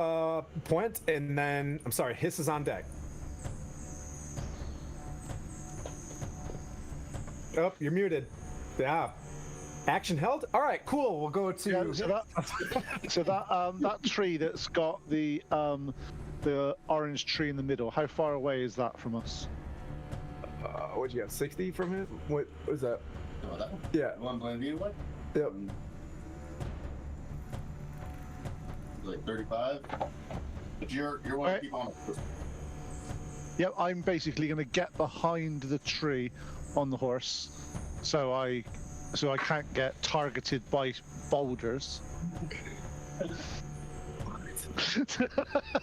Point, and then I'm sorry, Hiss is on deck. Oh, you're muted. Yeah. Action held. All right, cool. We'll go to. Yeah, so that tree that's got the orange tree in the middle. How far away is that from us? What'd you got? 60 from him? What was that? Oh, that one? Yeah. The one playing you what? Yep. Like 35. But you're one Right. to keep on. Yep, I'm basically going to get behind the tree on the horse, so I can't get targeted by boulders.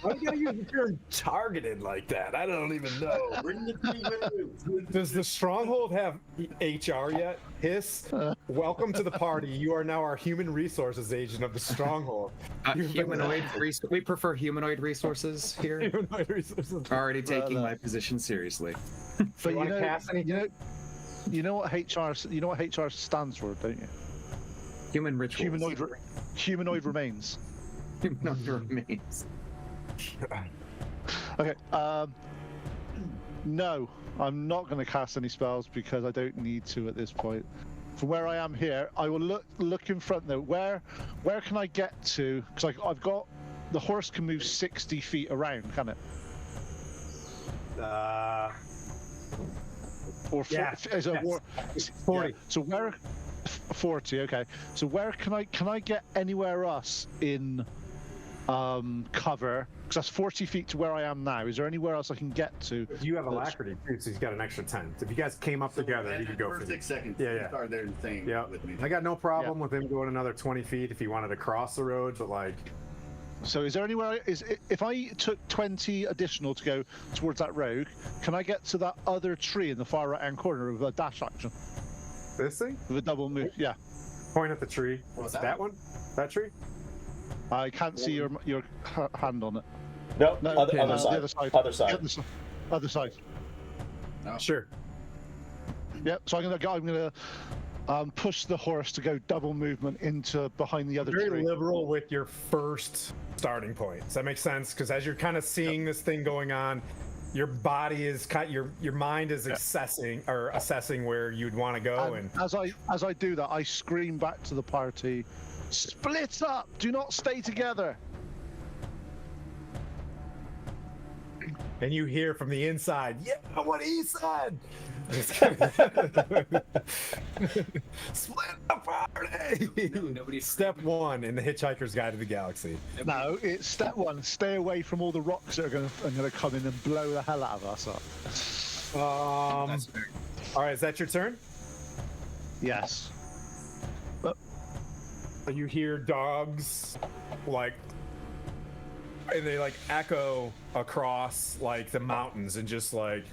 Why do you gotta use the term targeted like that? I don't even know. bring the tree with you. Does the Stronghold have HR yet? Hiss, welcome to the party. You are now our human resources agent of the Stronghold. We prefer humanoid resources here. Humanoid resources. Already taking my position seriously. But you wanna cast anything? you know what HR stands for, don't you? Human rituals. Humanoid remains. Humanoid remains. Okay. No, I'm not going to cast any spells because I don't need to at this point. From where I am here, I will look in front though. Where can I get to? Because I've got the horse can move 60 feet around, can it? Or Yeah, is it yes. 40. Yeah. So where? 40. Okay. So where can I get anywhere else in cover? Because that's 40 feet to where I am now. Is there anywhere else I can get to? You have alacrity too, so he's got an extra 10. So if you guys came up together, you could go for for 6 seconds. Yeah, you yeah. started there and saying Yeah, with me. I got no problem with him going another 20 feet if he wanted to cross the road, but like. So is there anywhere? If I took 20 additional to go towards that road, can I get to that other tree in the far right hand corner with a dash action? This thing? With a double move? Yeah. Point at the tree. What's that? that? one? That tree? I can't see your hand on it. No, No, other the side. other side. Other side. Other side. Sure. Yep. So I'm gonna push the horse to go double movement into behind the other Very tree. liberal with your first starting point. Does that make sense? Because as you're kind of seeing this thing going on, your body is your mind is assessing where you'd want to go. And as I do that, I scream back to the party, "Split up! Do not stay together!" And you hear from the inside, "Yeah, what he said." Split the party. Nobody. Step 1 in the Hitchhiker's Guide to the Galaxy. No, it's step 1. Stay away from all the rocks that are going to come in and blow the hell out of us up. All right, is that your turn? Yes. you hear dogs, like, and they like echo across like the mountains, and just like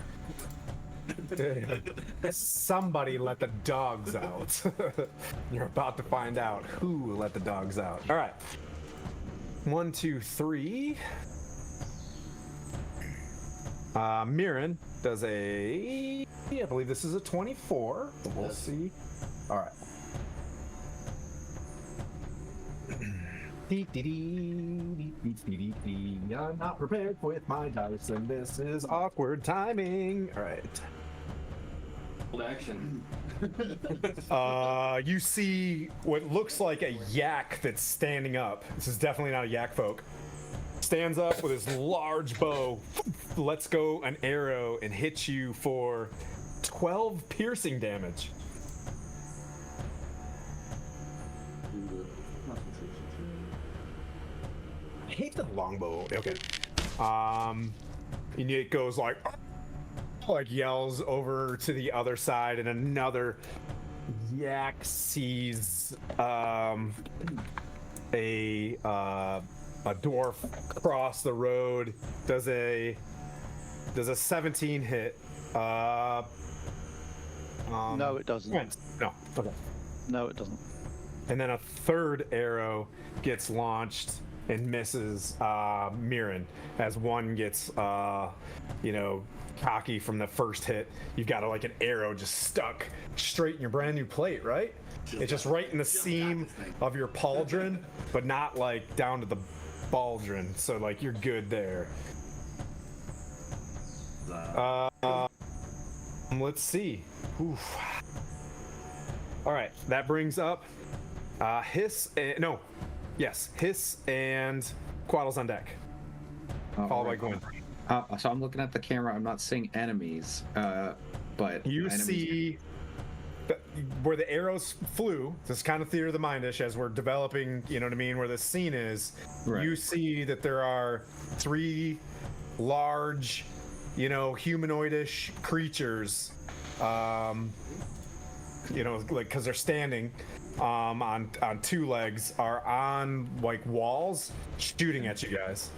somebody let the dogs out. You're about to find out who let the dogs out. All right. 1, 2, 3. Mirren does I believe this is a 24. We'll see. All right. I'm not prepared with my dice, and this is awkward timing. All right. Action. You see what looks like a yak that's standing up. This is definitely not a yak folk. Stands up with his large bow, lets go an arrow, and hits you for 12 piercing damage. I hate the longbow. Okay. And it goes like yells over to the other side, and another yak sees a dwarf cross the road. Does a 17 hit? No, it doesn't. No. Okay. No, it doesn't. And then a third arrow gets launched and misses Mirren as one gets cocky from the first hit. You've got like an arrow just stuck straight in your brand new plate, right? It's just right in the seam of your pauldron, but not like down to the baldron. So like you're good there. Let's see. Oof. All right, that brings up Hiss and Quaddle's on deck. Followed by Gwen. So I'm looking at the camera. I'm not seeing enemies, but You enemies... see where the arrows flew. This is kind of theater of the mindish as we're developing. You know what I mean? Where the scene is. Right. You see that there are 3 large, humanoidish creatures. Because they're standing on 2 legs, are on like walls, shooting at you guys.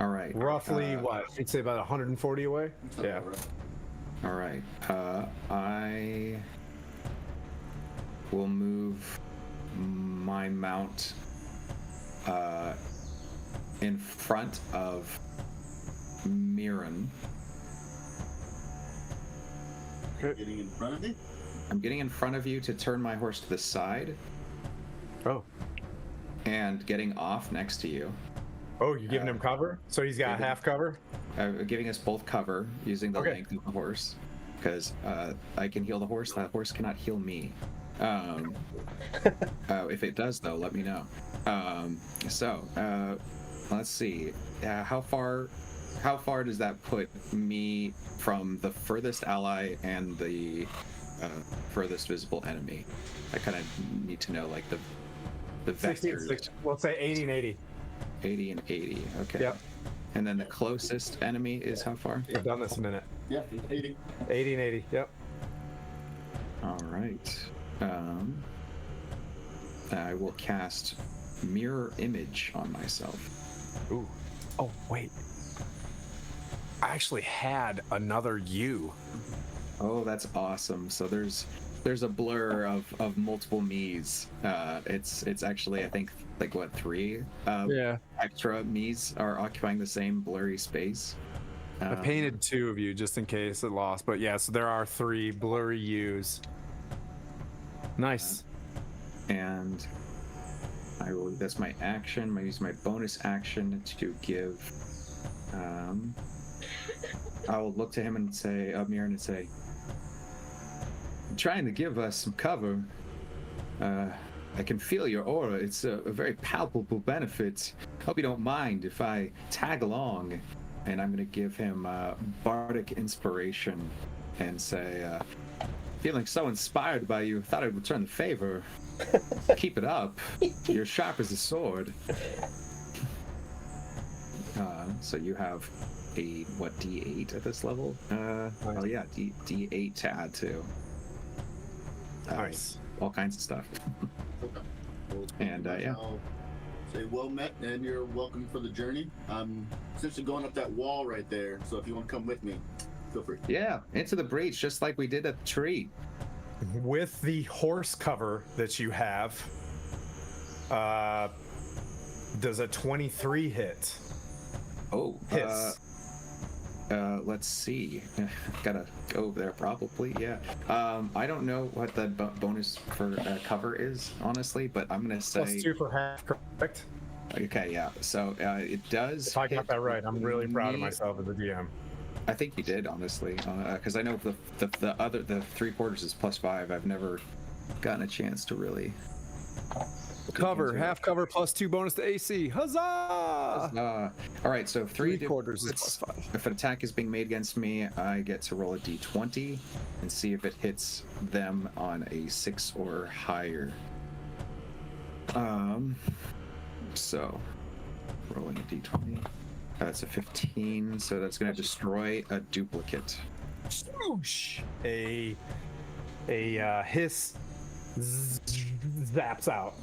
All right. Roughly what? I'd say about 140 away. Yeah. All right. I will move my mount in front of Mirren. Getting in front of me? I'm getting in front of you to turn my horse to the side. Oh. And getting off next to you. Oh, you're giving him cover? So he's got half cover? Giving us both cover using the length of the horse. Because I can heal the horse, that horse cannot heal me. If it does, though, let me know. Let's see. How far does that put me from the furthest ally and the furthest visible enemy? I kind of need to know, like, the vectors. 60, let's say 80 and 80. 80 and 80, okay. Yep. And then the closest enemy is how far? I've done this a minute. Yeah, 80. 80 and 80, yep. All right. I will cast Mirror Image on myself. Ooh. Oh, wait. I actually had another you. Oh, that's awesome. So there's a blur of multiple me's. It's actually, I think, like what, 3 extra me's are occupying the same blurry space. I painted 2 of you just in case it lost, but yeah, so there are 3 blurry U's. Nice. And I will. That's my action. I use my bonus action to give. I will look to him and say, Mirren, and say, "I'm trying to give us some cover. I can feel your aura. It's a very palpable benefit. Hope you don't mind if I tag along." And I'm going to give him bardic inspiration and say, "Feeling so inspired by you, thought I'd return the favor. Keep it up. You're sharp as a sword." So you have a D8 at this level? Oh yeah, D8 to add to. Nice. All kinds of stuff. And yeah. I'll say well met, and you're welcome for the journey. I'm essentially going up that wall right there, so if you want to come with me, feel free. Yeah, into the breach, just like we did at the tree. With the horse cover that you have, does a 23 hit? Oh, Hits. let's see. Gotta go there probably. Yeah. I don't know what the bonus for cover is, honestly, but I'm gonna say +2 for half, correct? Okay, yeah. So it does. If I got hit that right, I'm really proud of me. myself as a DM. I think you did, honestly, because I know the 3/4 is +5. I've never gotten a chance to really Cover, half cover, +2 bonus to AC. Huzzah! All right, so 3/4 is it's- +5. If an attack is being made against me, I get to roll a d20 and see if it hits them on a 6 or higher. So rolling a d20. That's a 15, so that's going to destroy a duplicate. Swoosh! A hiss zaps out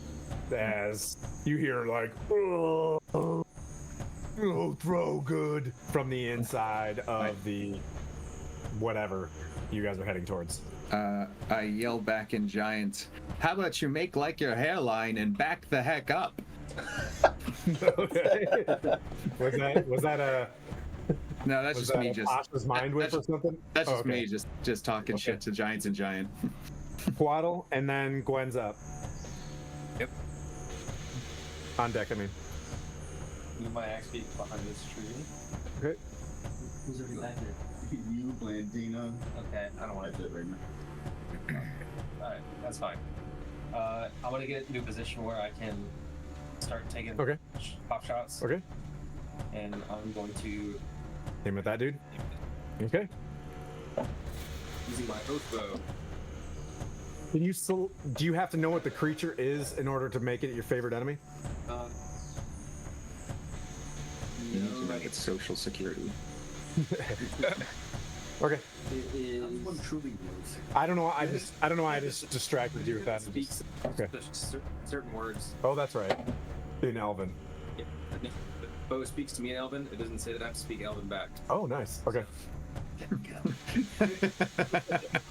as you hear like oh throw good from the inside of the whatever you guys are heading towards. I yell back in Giant, how about you make like your hairline and back the heck up? Okay. Was that a No, that's was just that me a just Pasha's mind whip or something? that's just Okay. me just talking shit to Giants and Giant. Quaddle, and then Gwen's up. Yep. On deck, I mean. Move my axe beak behind this tree. Okay. Who's already back there? You, Blandina. Okay, I don't want That's to. it right now. Alright, that's fine. I'm gonna get into a position where I can start taking Okay. pop shots, Okay. and I'm going to Aim at that dude. Okay. using my oath bow. Can you still? Do you have to know what the creature is in order to make it your favorite enemy? You need to No, know its social security. Okay. it is. One truly knows. I don't know. I don't know why I just distracted you with that. Speaks Okay. certain words. Oh, that's right. In Elven. Yeah. The bow speaks to me in Elven. It doesn't say that I have to speak Elven back. Oh, nice. Okay.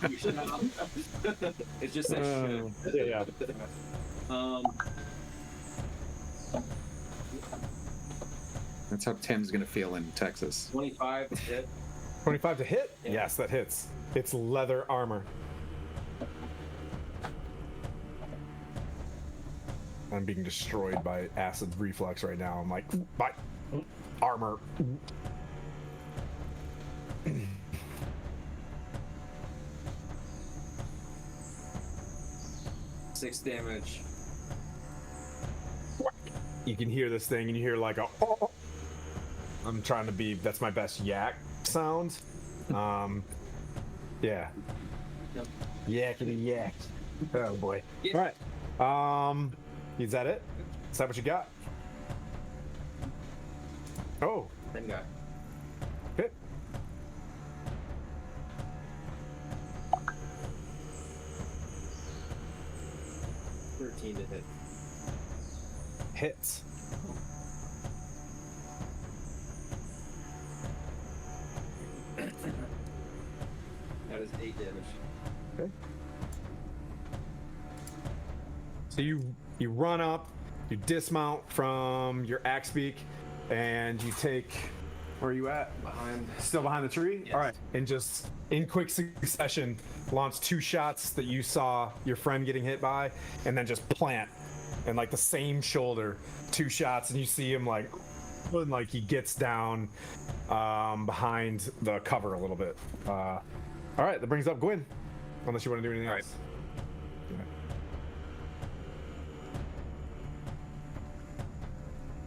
You should not. It just says should. Yeah. That's how Tim's gonna feel in Texas. 25 to hit. 25 to hit. Yeah. Yes, that hits. It's leather armor. I'm being destroyed by acid reflux right now. I'm like, by armor. 6 damage. You can hear this thing, and you hear like a. Oh. I'm trying to be. That's my best yak sound. Yeah. Yep. Yakety yak. Oh boy. Yeah. All right. Is that it? Is that what you got? Oh. Same guy. Okay. $13 to hit. Hits. That is 8 damage. Okay. So you run up, you dismount from your axe beak, and you take. Where are you at? Behind. Still behind the tree? Yes. All right. And just in quick succession, launch 2 shots that you saw your friend getting hit by, and then just plant. And like the same shoulder, 2 shots, and you see him like he gets down behind the cover a little bit. All right, that brings up Gwyn. Unless you want to do anything All else.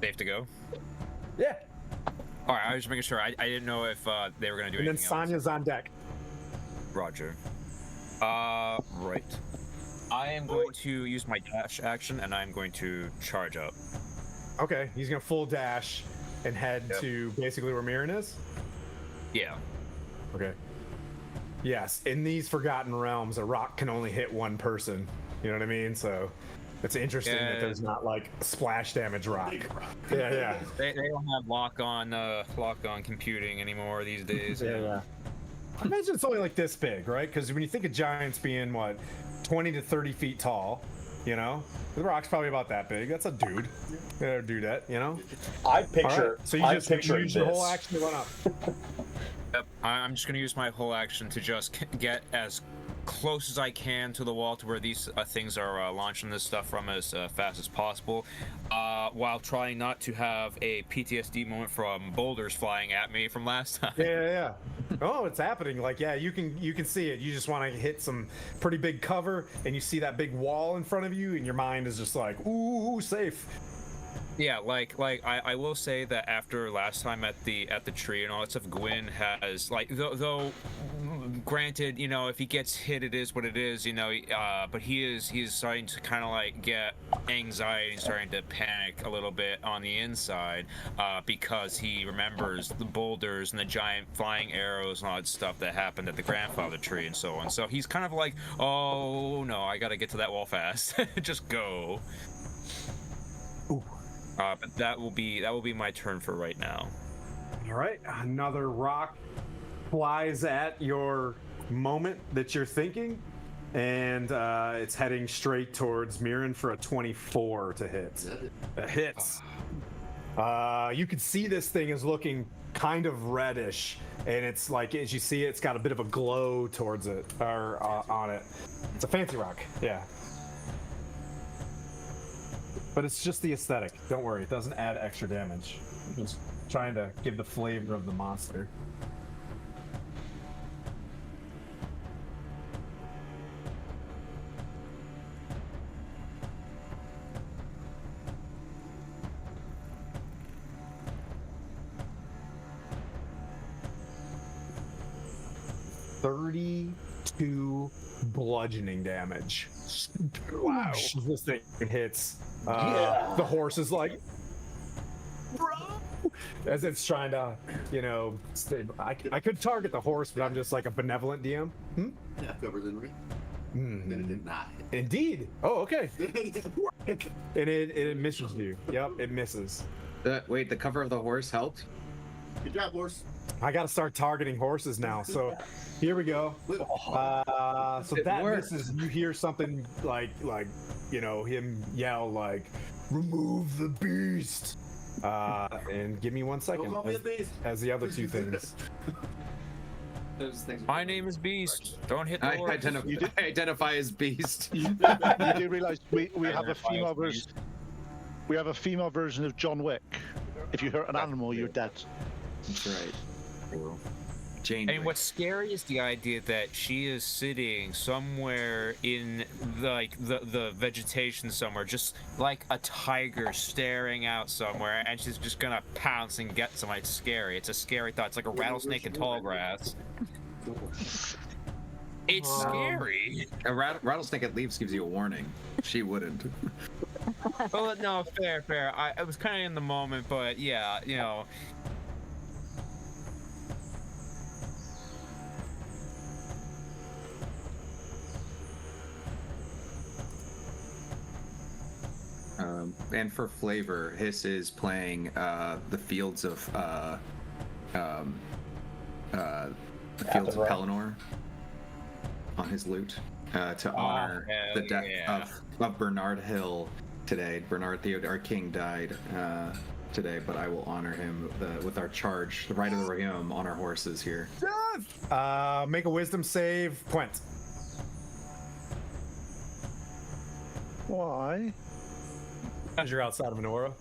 Safe to go. Yeah. All right, I was just making sure. I didn't know if they were gonna do And then anything else. Sonya's on deck. Roger. Right. I am going to use my dash action, and I'm going to charge up. Okay, he's gonna full dash and head Yep. to basically where Mirren is. Yeah. Okay. Yes, in these Forgotten Realms, a rock can only hit one person. You know what I mean? So It's interesting that there's not like splash damage rock. Yeah. They don't have lock on computing anymore these days. Yeah. I imagine it's only like this big, right? Because when you think of giants being what, 20 to 30 feet tall, you know, the rock's probably about that big. That's a dude. Yeah, dudette, you know. I picture. Right. So you I'm just picturing use your this. whole action to run up. Yep. I'm just gonna use my whole action to just get as close as I can to the wall to where these things are launching this stuff from as fast as possible, while trying not to have a PTSD moment from boulders flying at me from last time. Yeah. Oh, it's happening. Like, yeah, you can see it. You just want to hit some pretty big cover, and you see that big wall in front of you, and your mind is just like, ooh, safe. Yeah, like I will say that after last time at the tree and all that stuff, Gwyn has like though granted, you know, if he gets hit, it is what it is, you know, but he's starting to kind of like get anxiety and starting to panic a little bit on the inside, because he remembers the boulders and the giant flying arrows and all that stuff that happened at the grandfather tree and so on. So he's kind of like, oh no, I gotta get to that wall fast. Just go. Ooh. But that will be my turn for right now. All right, another rock flies at your moment that you're thinking, and it's heading straight towards Mirren for a 24 to hit. It hits. You can see this thing is looking kind of reddish, and it's like, as you see it, it's got a bit of a glow towards it, or on it. It's a fancy rock, yeah. But it's just the aesthetic. Don't worry, it doesn't add extra damage. I'm just trying to give the flavor of the monster. $32 bludgeoning damage. Wow. This thing hits. The horse is like, bro, as it's trying to, you know, I could target the horse, but I'm just like a benevolent DM. Yeah, covers in, right? Mm. Then it did not. Indeed. Oh, okay. And it misses you. Yep, it misses. Wait, the cover of the horse helped? Good job, horse. I gotta start targeting horses now. So here we go. So that misses. You hear something like you know, him yell like, "Remove the beast!" And give me 1 second. Don't call me a beast. As the other two things. Those things. My name is Beast. Don't hit the I horse. identify as Beast. You do realize we have a female version. We have a female version of John Wick. If you hurt an animal, you're dead. That's right. Cool. Jane. And what's scary is the idea that she is sitting somewhere in the vegetation somewhere, just like a tiger staring out somewhere, and she's just gonna pounce and get somebody. It's scary. It's a scary thought. It's like a rattlesnake in tall grass. It's scary. A rattlesnake at leaves gives you a warning. She wouldn't. Well, no, fair. I was kind of in the moment, but yeah, you know. And for flavor, Hiss is playing the Fields of Pelennor on his lute to honor the death of Bernard Hill today. Bernard Theodore, our king, died today, but I will honor him with our charge, the right of the realm on our horses here. Make a wisdom save, Quent. Why? As you're outside of an aura.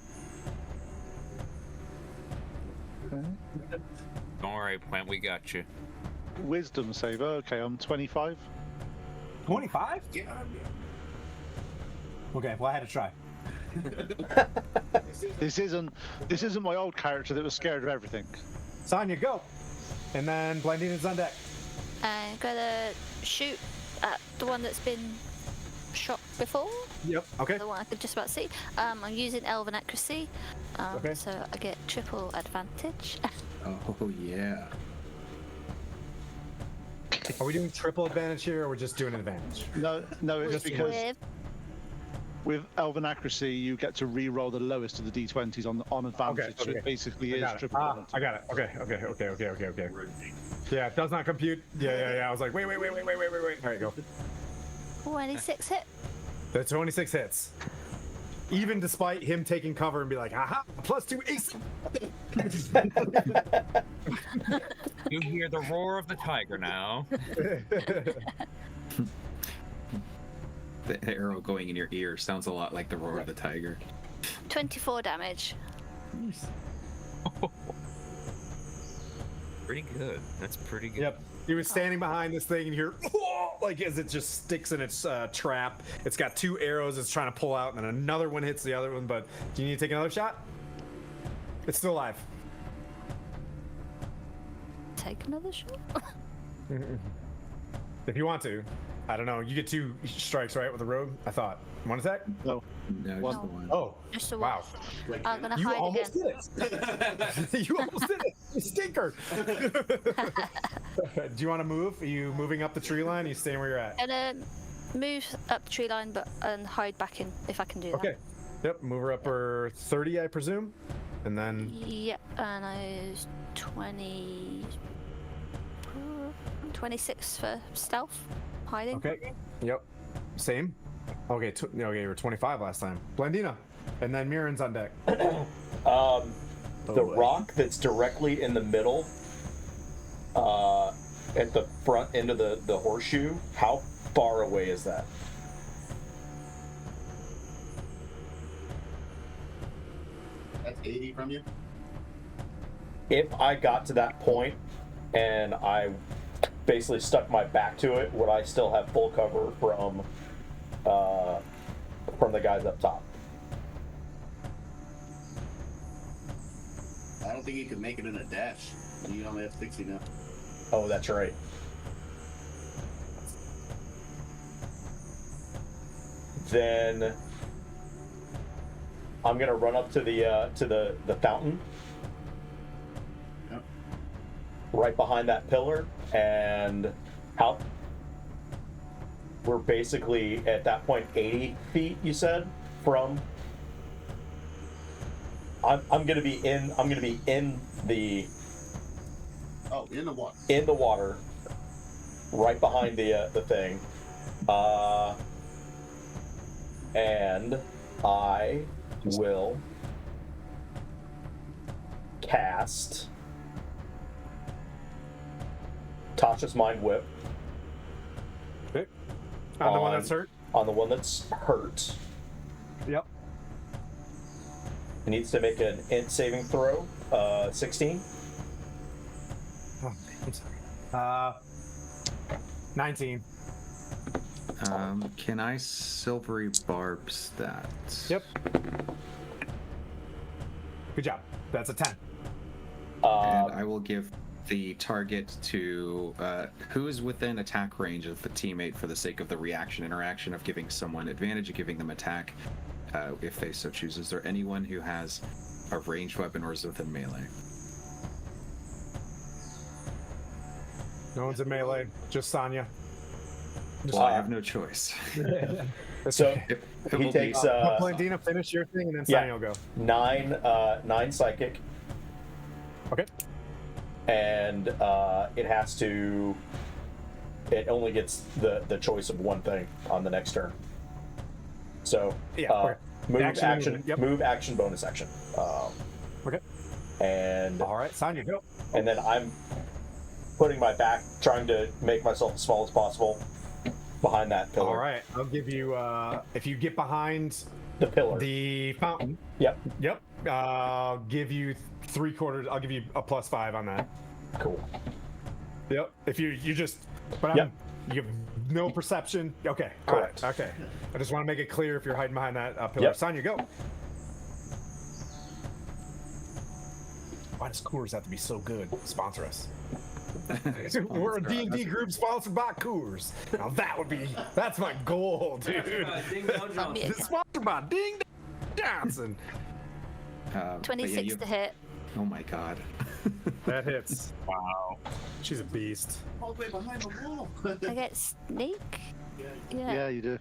Okay. Don't worry, Plant, we got you. Wisdom save. Okay, I'm 25. 25? Yeah. Okay, well I had to try. This isn't my old character that was scared of everything. Sonya, go. And then Blandina's on deck. I'm gonna shoot at the one that's been shot before. Yep. Okay. The one I could just about see. I'm using Elven Accuracy, Okay. so I get triple advantage. Oh yeah. Are we doing triple advantage here, or we're just doing advantage? No, it's because With with Elven Accuracy, you get to re-roll the lowest of the d20s on advantage. So it basically is triple. I got it. Okay. Yeah, it does not compute. Yeah. I was like, wait. All right, go. 26 hit. The 26 hits. Even despite him taking cover and be like, aha, +2 AC. You hear the roar of the tiger now. The arrow going in your ear sounds a lot like the roar of the tiger. 24 damage. Pretty good. That's pretty good. Yep. He was standing behind this thing and you hear, like as it just sticks in its trap. It's got 2 arrows it's trying to pull out, and then another one hits the other one. But do you need to take another shot? It's still alive. Take another shot. If you want to. I don't know. You get 2 strikes, right, with the rogue? I thought. One attack? No. No, just the one. Oh. Just a Wow. I'm gonna You hide almost again. did it. You almost did it. You stinker. Do you want to move? Are you moving up the tree line? Are you staying where you're at? Gonna move up the tree line, and hide back in if I can do that. Okay. Yep. Move her up for 30, I presume. And then. Yep, and I was 26 for stealth, hiding. Okay. Yep. Same. Okay. Okay. You were 25 last time. Blendina. And then Mirren's on deck. The rock that's directly in the middle, at the front end of the horseshoe, how far away is that? That's 80 from you? If I got to that point and I basically stuck my back to it, would I still have full cover from the guys up top? I don't think you could make it in a dash. You only have 60 now. Oh, that's right. Then I'm gonna run up to the fountain, Yep. right behind that pillar, and out. We're basically at that point 80 feet. You said from. I'm gonna be in the. Oh, in the water. In the water, right behind the thing, and I will cast Tasha's Mind Whip Okay. On the one that's hurt? on the one that's hurt. Yep. It needs to make an int saving throw, 16. Oh, I'm sorry. 19. Can I silvery barbs that? Yep. Good job. That's a 10. And I will give the target to who is within attack range of the teammate for the sake of the reaction interaction of giving someone advantage of giving them attack if they so choose. Is there anyone who has a ranged weapon or is within melee? No one's in melee. Just Sonya. Well, I have no choice. So It he will takes be, Blendina, finish your thing, and then Sonya will go. 9 psychic, Okay. and it only gets the choice of one thing on the next turn. So Yeah. Okay. move action, bonus action. Okay. And All right, Sonya, go. and then I'm putting my back, trying to make myself as small as possible behind that pillar. All right, I'll give you if you get behind The pillar. the fountain. Yep. Yep. I'll give you 3/4. I'll give you a +5 on that. Cool. Yep. If you just, but Yep. you have no perception. Okay. all right, Correct. Okay. I just want to make it clear if you're hiding behind that pillar. Yep. Sonya, go. Why does Coors have to be so good? Sponsor us. We're a D&D group sponsored by Coors. Now that's my goal, dude. Ding Dong Johnson. Sponsored by Ding Dong Johnson. but yeah, 26 to hit. Oh my god. That hits. Wow. She's a beast. All the way behind the wall. I get sneak. Yeah, you do.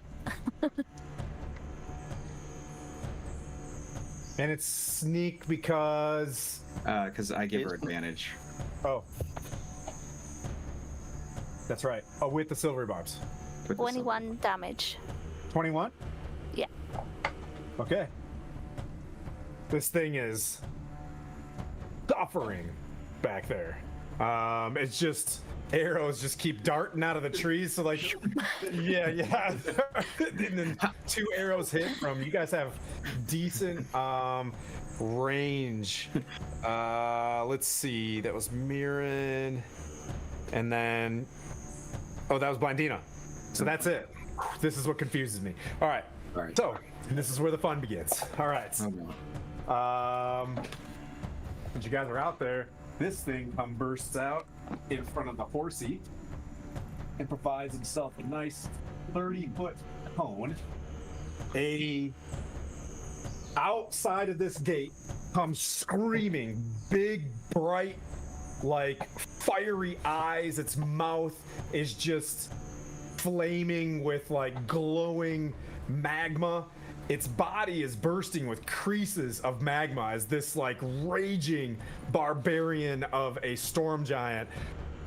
And it's sneak because. Because I give her advantage. Oh. That's right. Oh, with the silvery barbs. with the 21 damage. 21? Yeah. Okay. This thing is suffering back there. It's just arrows just keep darting out of the trees. So like, yeah. And then 2 arrows hit from. You guys have decent range. Let's see. That was Mirren, and then that was Blindina. So that's it. This is what confuses me. All right. So this is where the fun begins. All right. Oh, no. Once you guys are out there, this thing bursts out in front of the horsey and provides himself a nice 30-foot cone. Outside of this gate comes screaming, big, bright, like fiery eyes. Its mouth is just flaming with like glowing magma. Its body is bursting with creases of magma as this like raging barbarian of a storm giant,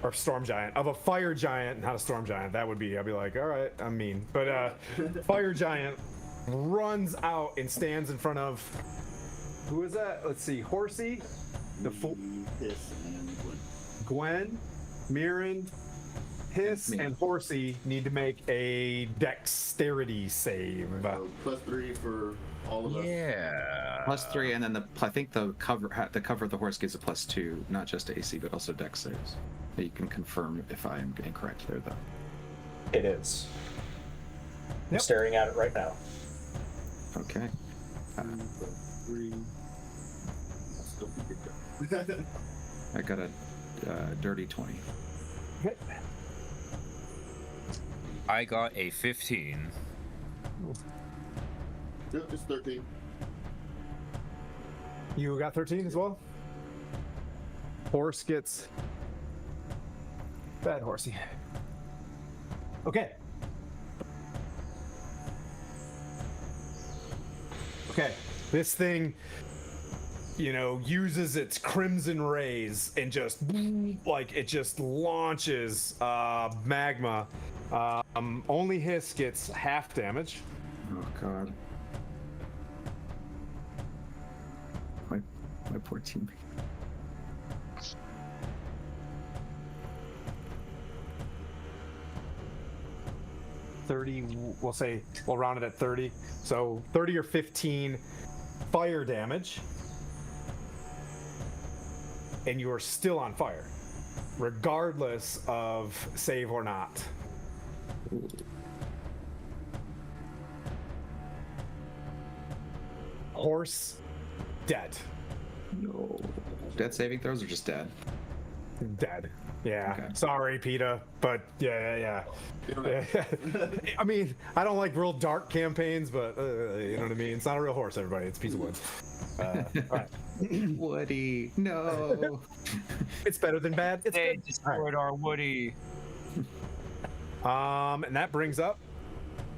of a fire giant, not a storm giant. That would be, I'd be like, all right, I'm mean. But fire giant runs out and stands in front of, who is that? Let's see, Horsey, Hiss and Gwen, Mirren, Hiss, and Horsey need to make a dexterity save. So +3 for all of us. Yeah. +3, and then I think the cover of the horse gives a +2, not just AC but also dex saves. You can confirm if I am incorrect there, though. It is. I'm Yep. staring at it right now. Okay. 3. Still pretty good. I got a dirty 20. Okay. I got a 15. Yep, it's 13. You got 13 as well? Horse gets bad horsey. Okay. This thing, uses its crimson rays and just it just launches magma. Only Hiss gets half damage. Oh god. My poor teammate. We'll round it at 30. So 30 or 15 fire damage. And you are still on fire, regardless of save or not. Horse, dead. No. Death saving throws or just dead? Dead. Yeah. Okay. Sorry, PETA, but yeah. I mean, I don't like real dark campaigns, but you know what I mean? It's not a real horse, everybody. It's a piece of wood. All right. Woody, no. It's better than bad. It's They good. destroyed our Woody. And that brings up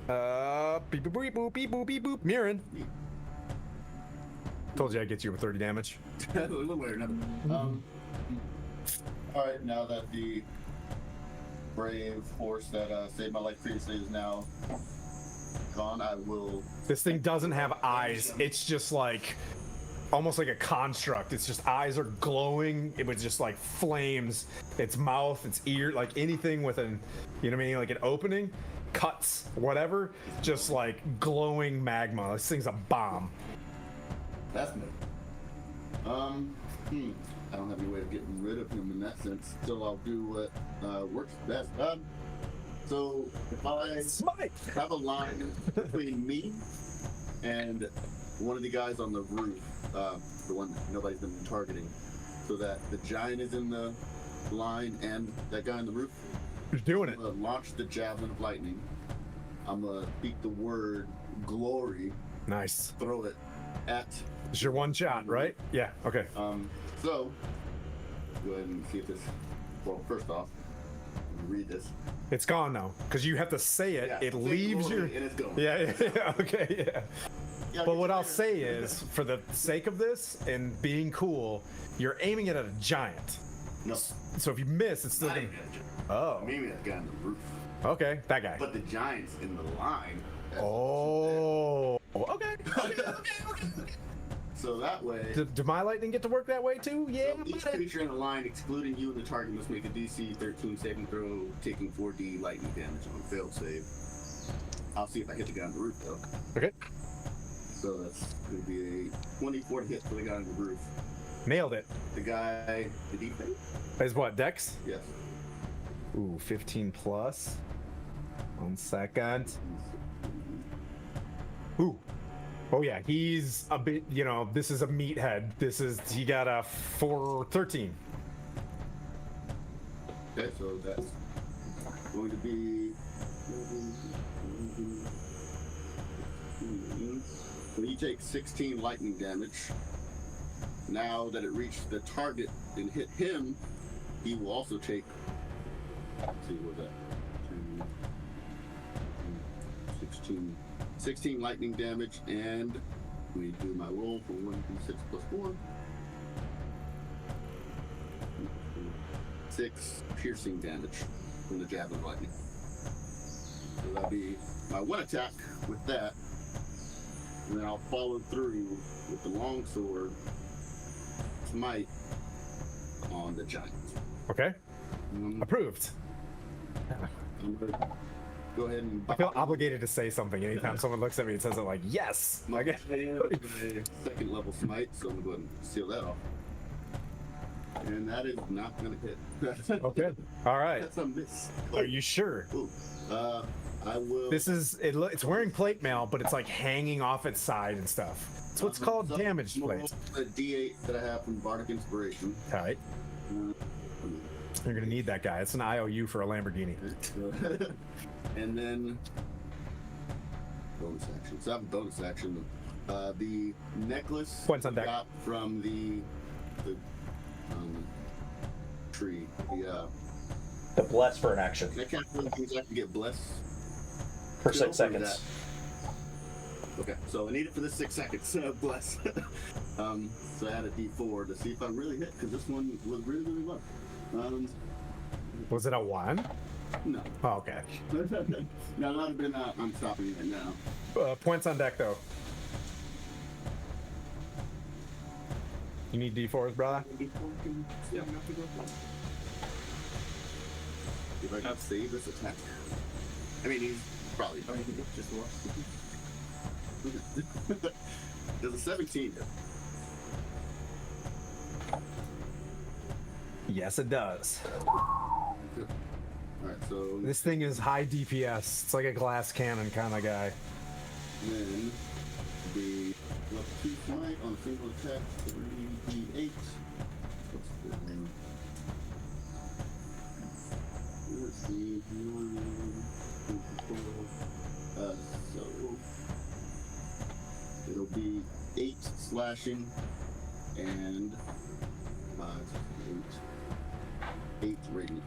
beep boop beep boop beep boop beep boop Mirren. Told you I'd get you with 30 damage. One way or another. Alright, now that the brave horse that saved my life previously is now gone, I will. This thing doesn't have eyes. It's just like almost like a construct. It's just eyes are glowing. It was just like flames. Its mouth, its ear, like anything with an, like an opening, cuts, whatever, just like glowing magma. This thing's a bomb. That's me. I don't have any way of getting rid of him in that sense, so I'll do what works best. So if I have a line between me and one of the guys on the roof, the one that nobody's been targeting, so that the giant is in the line and that guy on the roof, Who's doing it? I'm gonna launch the javelin of lightning. I'm gonna speak the word glory, Nice. throw it at. It's your one shot, right? Yeah. Okay. So go ahead and see if this. Well, first off, read this. It's gone now because you have to say it. Yeah, it say leaves glory your. and it's gone. Yeah. Okay. Yeah. Yeah, But get what you I'll later. say is, for the sake of this and being cool, you're aiming it at a giant. No, So if you miss, it's still not gonna. even at a giant. Oh, I'm aiming at the guy on the roof. okay, that guy. But the giants in the line. Oh, okay. So that way. Do my lightning get to work that way too? Yeah, So each buddy. creature in the line, excluding you and the target, must make a DC 13 saving throw, taking 4d lightning damage on failed save. I'll see if I hit the guy on the roof though. Okay, So that's going to be a 24 hit for the guy on the roof. nailed it. The guy, did he fail? Is what, Dex? Yes. Ooh, 15 plus. 1 second. Ooh. Oh yeah, he's a bit, you know, this is a meathead. He got a 13. Okay, so that's going to be. So you take 16 lightning damage. Now that it reached the target and hit him, he will also take. Let's see, what was that? 16 lightning damage, and let me do my roll for 1d6 plus 4. 6 piercing damage from the javelin lightning. So that'll be my one attack with that. And then I'll follow through with the longsword smite on the giant. Okay, Um, approved. I'm gonna go ahead and I feel obligated to say something anytime someone looks at me and says it, like, yes. my Like, second level smite, so I'm gonna go ahead and seal that off. And that is not gonna hit. okay, all right. That's a miss. Are you sure? Ooh. I will. It's wearing plate mail, but it's like hanging off its side and stuff. It's what's called so damaged I'm gonna plate. roll a D8 that I have from Bardic Inspiration. All right, you're gonna need that guy. It's an IOU for a Lamborghini. And then bonus action. So I have a bonus action. The necklace Points on I deck. got from the tree. The bless for an action That kind of things I can get blessed for still, 6 or is seconds. that- Okay, so I need it for the 6 seconds. Bless. So I had a D4 to see if I really hit, because this one was really, really low. Was it a 1? No. Oh, okay. No, that would have been, I'm stopping it now. Points on deck, though. You need D4s, brother? Yeah. If I can save this attack. I mean, he's probably just lost. There's a 17 hit. Yes, it does. Alright, so This thing is high DPS. It's like a glass cannon kind of guy. then the level 2 smite on a single attack, 3d8. What's the name? Let's see. So it'll be 8 slashing and 8 radiant.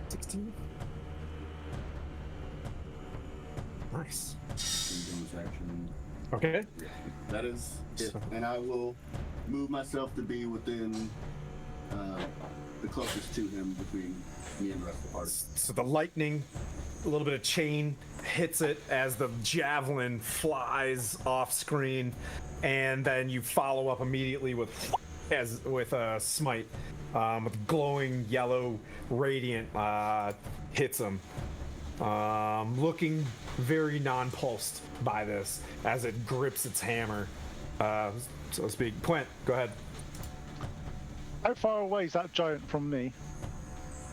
16. Nice. And bonus action. Okay. That is it. And I will move myself to be within the closest to him between me and the rest of the party. So the lightning, a little bit of chain hits it as the javelin flies off screen, and then you follow up immediately with a smite with glowing yellow radiant hits him. Looking very non-pulsed by this as it grips its hammer, so to speak. Quint, go ahead. How far away is that giant from me?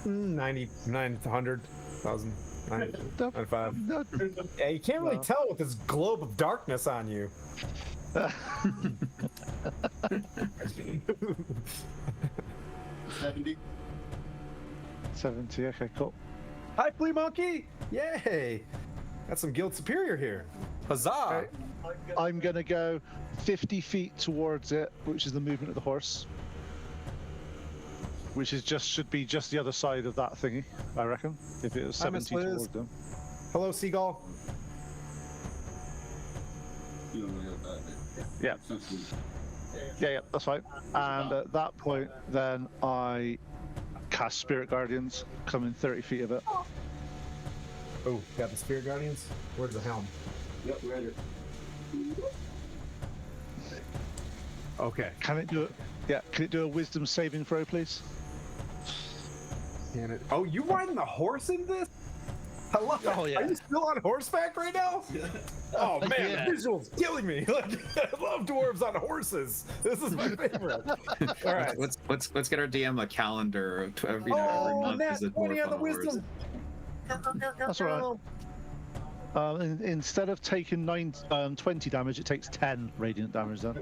900,000. 95. No, Yeah, you can't really No. tell with this globe of darkness on you. 70. 70. Okay, cool. Hi, flea monkey! Yay! Got some guild superior here. Huzzah! I'm gonna go 50 feet towards it, which is the movement of the horse. Which is should be just the other side of that thingy, I reckon. If it was Hi, Miss 70 Liz. towards them. Hello, seagull. You don't really have that. Yeah. Yeah, that's fine. And at that point, then I cast Spirit Guardians, coming 30 feet of it. Oh, got the Spirit Guardians? Where's the helm? Yep, read it. Okay. Can it do it? Yeah, can it do a Wisdom saving throw, please? Can it? Oh, you riding the horse in this? I love it. Oh, yeah. Are you still on horseback right now? Oh man, Yeah. the visual's killing me. Like, I love dwarves on horses. This is my favorite. All right. Let's get our DM a calendar of every Oh, month Nat is a 20 dwarf on the on a horse. wisdom. That's all right. Instead of taking 20 damage, it takes 10 radiant damage then.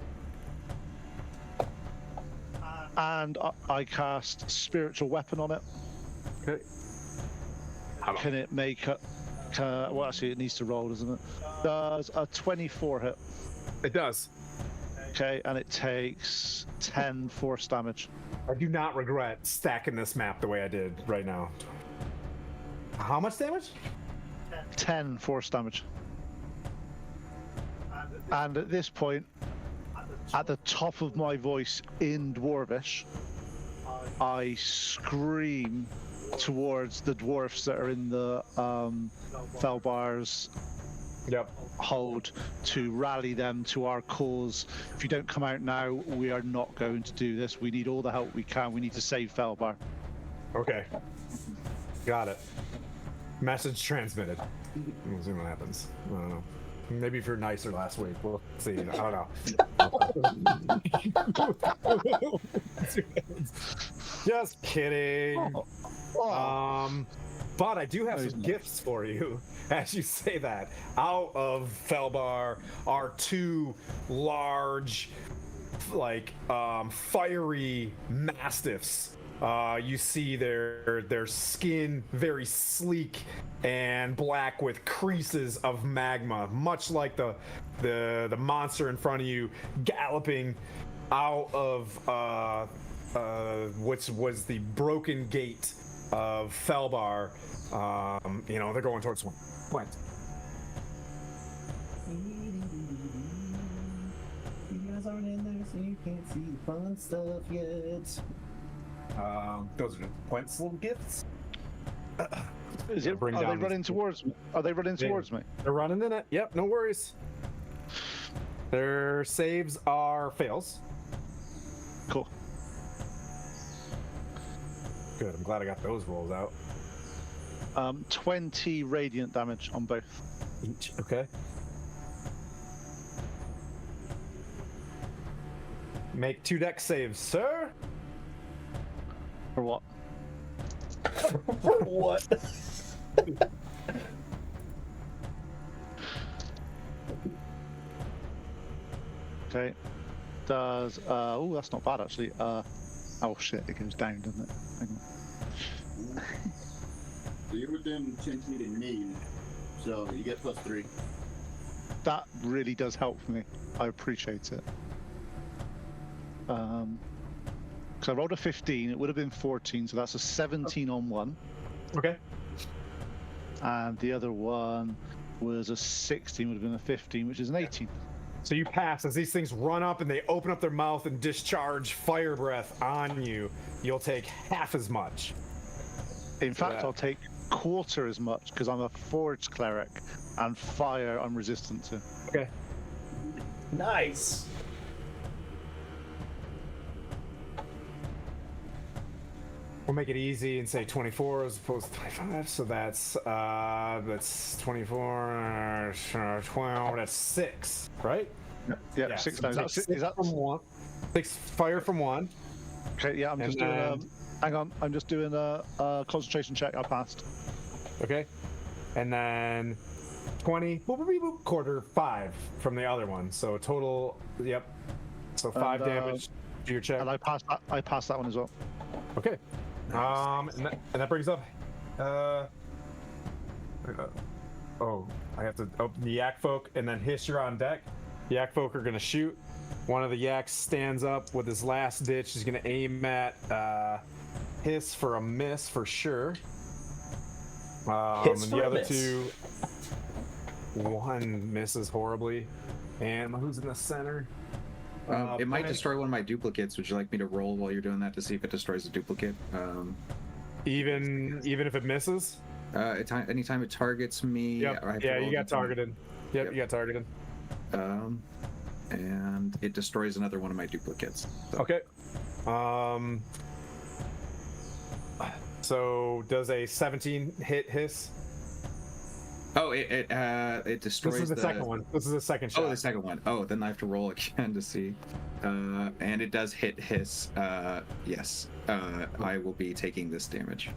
And I cast Spiritual Weapon on it. Okay. Can it make a... well, actually, it needs to roll, doesn't it? Does a 24 hit. It does. Okay, and it takes 10 force damage. I do not regret stacking this map the way I did right now. How much damage? 10 force damage. And at this point, at the top of my voice in Dwarvish, I scream towards the dwarfs that are in the Felbar's hold to rally them to our cause. If you don't come out now, we are not going to do this. We need all the help we can. We need to save Felbar. Okay. Got it. Message transmitted. We'll see what happens. I don't know. Maybe if you're nicer last week, we'll see. I don't know. Just kidding. But I do have some gifts for you. As you say that, out of Felbar are two large, like, fiery mastiffs. You see their skin very sleek and black with creases of magma, much like the monster in front of you, galloping out of which was the broken gate of Felbar. You know, they're going towards one point. You guys aren't in there, so you can't see the fun stuff yet. Those are the points, little gifts. Are they running towards me? Are they running towards me? They're running in it. Yep, no worries. Their saves are fails. Cool. Good. I'm glad I got those rolls out. 20 radiant damage on both. Each. Okay. Make 2 dex saves, sir. For what? What? Okay. Does oh, that's not bad actually. Oh shit, it goes down, doesn't it? Hang on. So you're within 10 feet of me, so you get +3. That really does help me. I appreciate it. Because I rolled a 15, it would have been 14, so that's a 17 on one. Okay. And the other one was a 16, would have been a 15, which is an 18. So you pass as these things run up and they open up their mouth and discharge fire breath on you. You'll take half as much. In fact, I'll take quarter as much because I'm a forged cleric, and fire I'm resistant to. Okay. Nice. We'll make it easy and say 24 as opposed to 25. So that's 24, 12. That's 6, right? Yeah, 6 times. So Is that from 1? 6 fire from 1. Okay, yeah, I'm just doing. Hang on, I'm just doing a concentration check. I passed. Okay, and then 20. Boop, boop, boop, boop, quarter 5 from the other one. So total. Yep. So 5 damage to your check. And I passed. I passed that one as well. Okay. And that brings up. Oh, I have to open the yak folk, and then Hiss, you're on deck. Yak folk are gonna shoot. One of the yaks stands up with his last ditch. He's gonna aim at Hiss for a miss for sure. And the other two, one misses horribly. And who's in the center? It might Brian- destroy one of my duplicates. Would you like me to roll while you're doing that to see if it destroys a duplicate? Even if it misses. Anytime it targets me. Yep. I have to Yeah, roll you a got d20. targeted. Yep, Yep. you got targeted. And it destroys another one of my duplicates. So. Okay. So does a 17 hit hiss? Oh, it destroys. This is the second one. This is the second shot. Oh, the second one. Oh, then I have to roll again to see. And it does hit hiss. Yes. I will be taking this damage.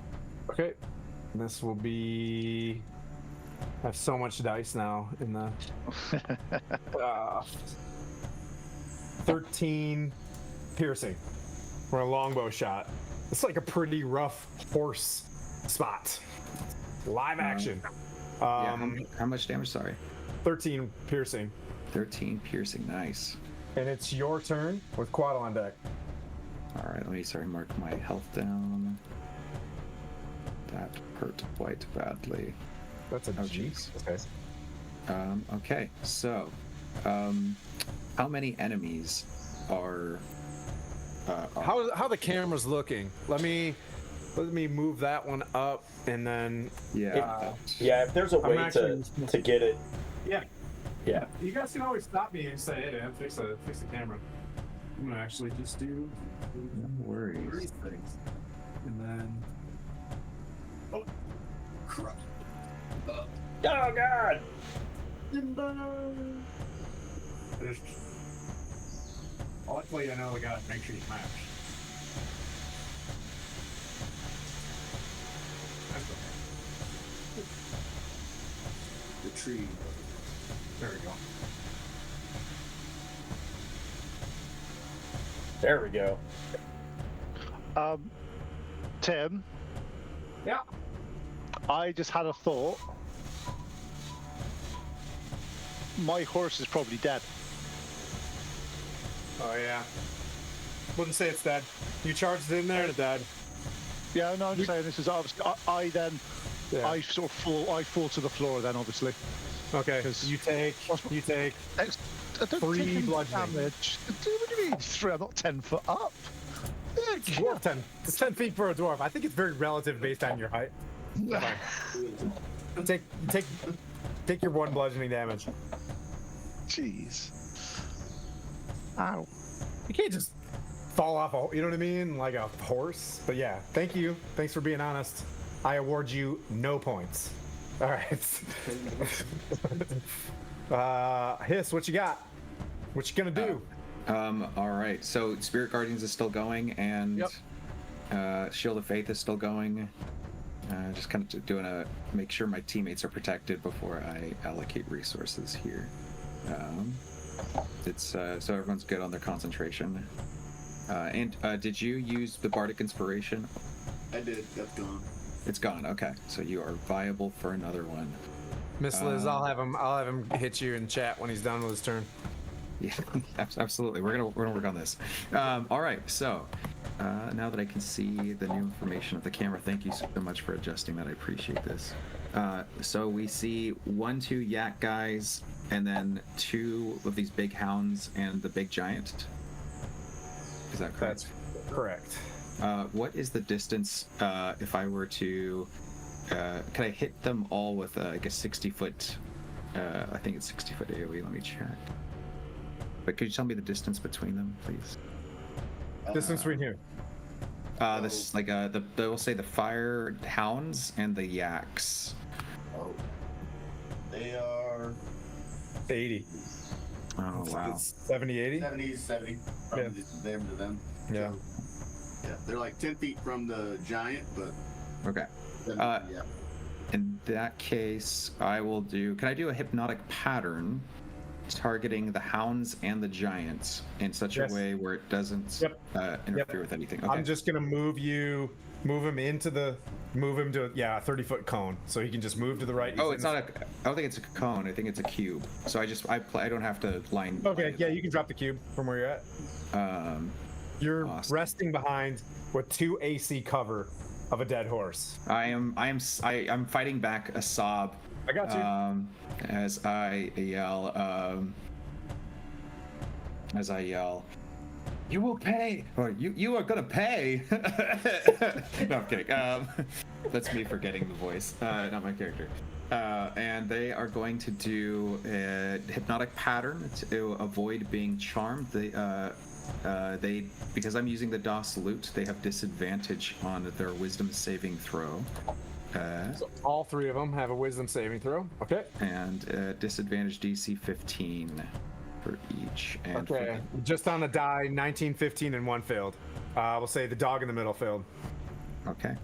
Okay. This will be. I have so much dice now in the. 13 piercing for a longbow shot. It's like a pretty rough horse spot. Live action. Yeah, how much damage? Sorry. 13 piercing. 13 piercing. Nice. And it's your turn with Quad on deck. All right. Let me mark my health down. That hurt quite badly. That's a Oh, G. jeez. Okay. Okay. So, how many enemies are? How the camera's looking? Let me move that one up and then. Yeah. Yeah, if there's a way actually- to get it. Yeah. Yeah. You guys can always stop me and say, "Hey, man, fix the camera." I'm gonna actually just do No worries. these things, and then. Oh, crap! Oh God! Luckily, I know I got make sure you match. The tree. There we go. There we go. Tim, Yeah. I just had a thought. My horse is probably dead. Oh yeah. Wouldn't say it's dead. You charged it in there and it died. Yeah, no, I'm just saying this is obviously. I then, Yeah. I sort of fall. I fall to the floor then, obviously. Okay. 'Cause- You take. I don't 3 take any bludgeoning. damage. What do you mean 3? I'm not 10 foot up. Dwarf 10. It's 10 feet for a dwarf. I think it's very relative based on your height. Take your 1 bludgeoning damage. Jeez. Ow. You can't just fall off a, you know what I mean? Like a horse. But yeah, thank you. Thanks for being honest. I award you no points. All right. Hiss, what you got? What you gonna do? All right. So Spirit Guardians is still going, and Shield of Faith is still going. Just kind of doing make sure my teammates are protected before I allocate resources here. It's so everyone's good on their concentration. And did you use the Bardic Inspiration? I did. That's gone. It's gone. Okay, so you are viable for another one. Miss Liz, I'll have him hit you in chat when he's done with his turn. Yeah, absolutely. We're gonna work on this. All right. So now that I can see the new information of the camera, thank you so much for adjusting that. I appreciate this. So we see 1, 2 yak guys, and then 2 of these big hounds and the big giant. Is that correct? That's correct. What is the distance if I were to? Can I hit them all with like a 60-foot? I think it's 60-foot AOE. Let me check. But could you tell me the distance between them, please? Distance between here. This like they will say the fire hounds and the yaks. Oh. They are 80. Oh wow. 70, 80? 70. Probably just them to them. Yeah. Yeah, they're like 10 feet from the giant, but Okay. 70, yeah. In that case, I will do. Can I do a hypnotic pattern, targeting the hounds and the giants in such Yes. a way where it doesn't interfere with anything? Okay. I'm just gonna move him to a 30-foot cone, so he can just move to the right. Oh, it's not a. I don't think it's a cone. I think it's a cube. So I don't have to line. Okay, yeah, you can drop the cube from where you're at. You're Awesome. resting behind with 2 AC cover of a dead horse. I'm fighting back a sob. I got you. As I yell, as I yell, "You will pay, or you are gonna pay." No, I'm kidding. That's me forgetting the voice, not my character. And they are going to do a hypnotic pattern to avoid being charmed. They because I'm using the DOS loot, they have disadvantage on their wisdom saving throw. So all three of them have a wisdom saving throw. Okay. And disadvantage DC 15 for each. And Okay. Just on the die, 19, 15, and 1 failed. We'll say the dog in the middle failed. Okay.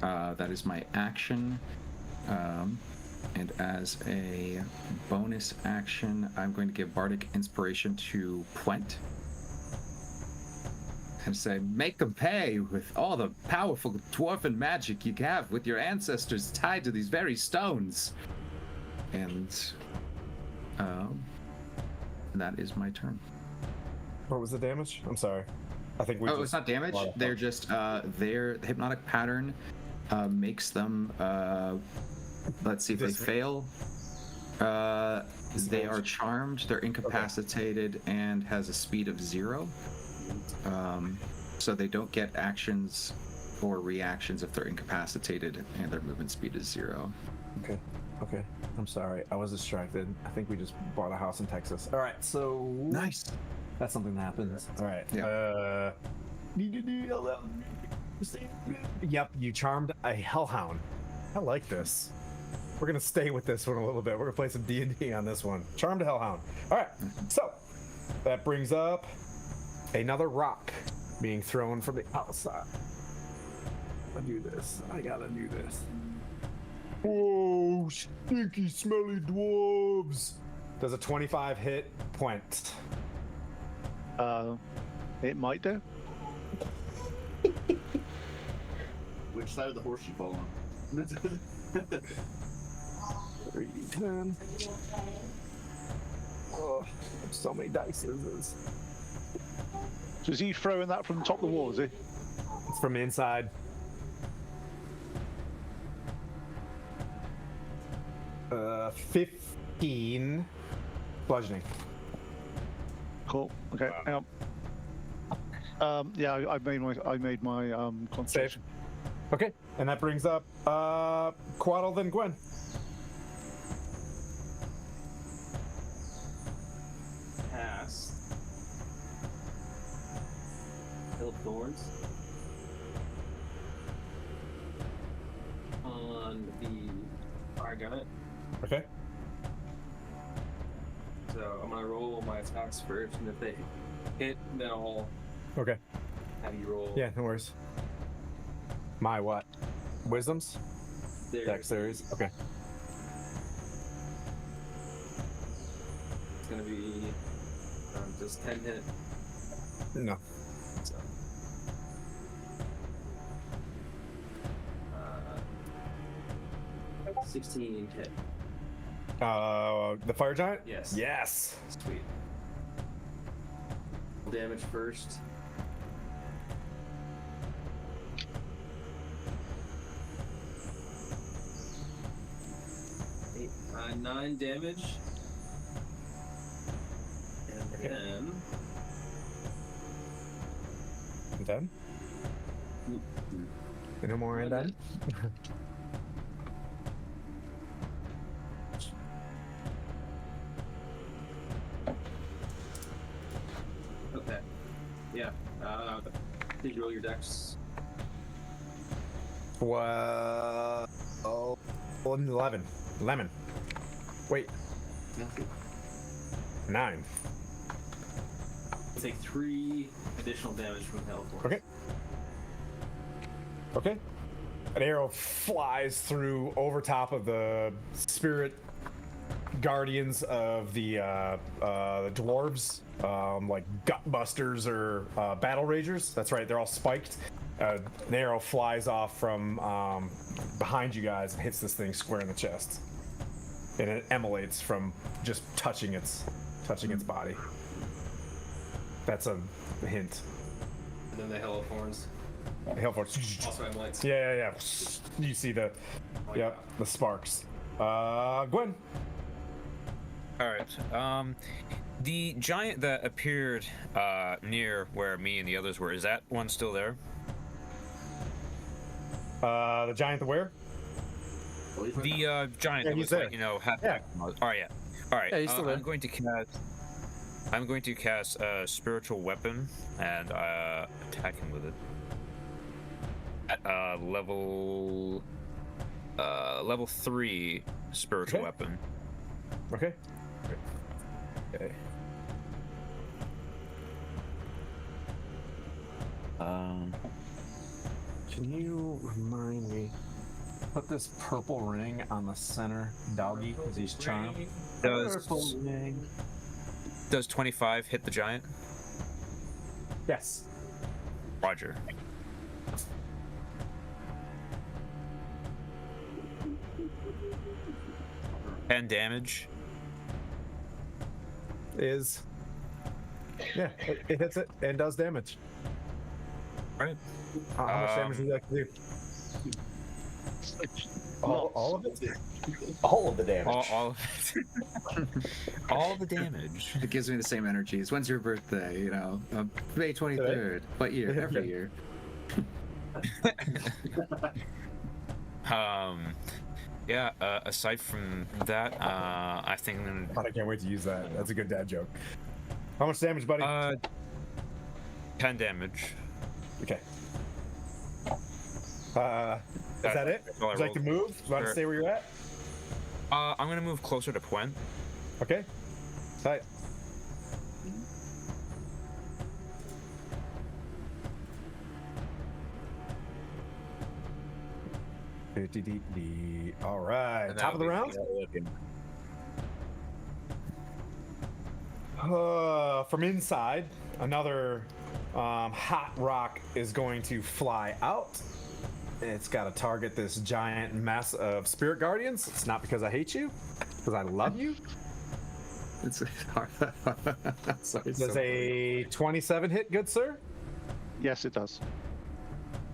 That is my action. And as a bonus action, I'm going to give Bardic Inspiration to Puent. And say, make them pay with all the powerful dwarven magic you have with your ancestors tied to these very stones. And that is my turn. What was the damage? I'm sorry. I think we. Oh, it's not damage. They're just the hypnotic pattern makes them. Let's see if they fail. They are charmed. They're incapacitated and has a speed of 0. So they don't get actions or reactions if they're incapacitated, and their movement speed is 0. Okay. I'm sorry. I was distracted. I think we just bought a house in Texas. All right. So Nice. that's something that happens. All right. Yeah. Yep. You charmed a hellhound. I like this. We're gonna stay with this one a little bit. We're gonna play some D&D on this one. Charmed a hellhound. All right. So that brings up another rock being thrown from the outside. I gotta do this. Whoa, stinky, smelly dwarves. Does a 25 hit Puent? It might do. Which side of the horse you fall on? 3, 10. Oh, so many dice. So is he throwing that from the top of the wall, is he? It's from inside. Uh, 15 bludgeoning. Cool. Okay. Hang on. Yeah, I made my concentration. Okay, and that brings up Quaddle, then Gwen. Cast Hill of Thorns on the fire gunnet. Okay. So I'm gonna roll my attacks first, and if they hit, then I'll Okay. have you roll. Yeah, no worries. My what? Wisdoms? There. Dexterity. Okay. It's gonna be just 10 hit. No. So, 16 hit. The fire giant? Yes. Yes. Sweet. Damage first. 9 damage. And then. And then? No more and then? Okay. Yeah. Did you roll your dex? Well, 11. Lemon. Wait. 9. Take 3 additional damage from Hellforce. Okay. Okay. An arrow flies through over top of the spirit guardians of the dwarves, like gutbusters or battle ragers. That's right. They're all spiked. An arrow flies off from behind you guys and hits this thing square in the chest, and it emulates from just touching its body. That's a hint. And then the Hell of Thorns. Hellforce. Also emulates. Yeah. You see the, Oh, the sparks. Gwen. All right. The giant that appeared near where me and the others were, is that one still there? The giant, the where? The giant Yeah, that he's was there. like, half. Yeah. All right, yeah. All right. Yeah, he's still there. I'm going to cast a spiritual weapon and attack him with it. At level 3 spiritual Okay. weapon. Okay. Okay. Can you remind me? Put this purple ring on the center doggy because he's charmed. Purple ring. Does 25 hit the giant? Yes. Roger. And damage. Is. Yeah, it hits it and does damage. Right. How much damage do you like to do? All of it? All of the damage. All of it. All the damage. It gives me the same energies. When's your birthday? May 23rd. What year? Every year. Yeah, aside from that, I think God, I can't wait to use that. That's a good dad joke. How much damage, buddy? 10 damage. Okay. Is that it? That's all I Would you like to rolled. move? You want to Sure. stay where you're at? I'm gonna move closer to Puent. Okay. Tight. All right. And Top of the that'll round. From inside, another hot rock is going to fly out. It's got to target this giant mass of spirit guardians. It's not because I hate you, because I love you. It's hard. Sorry. Does a 27 hit, good sir? Yes, it does.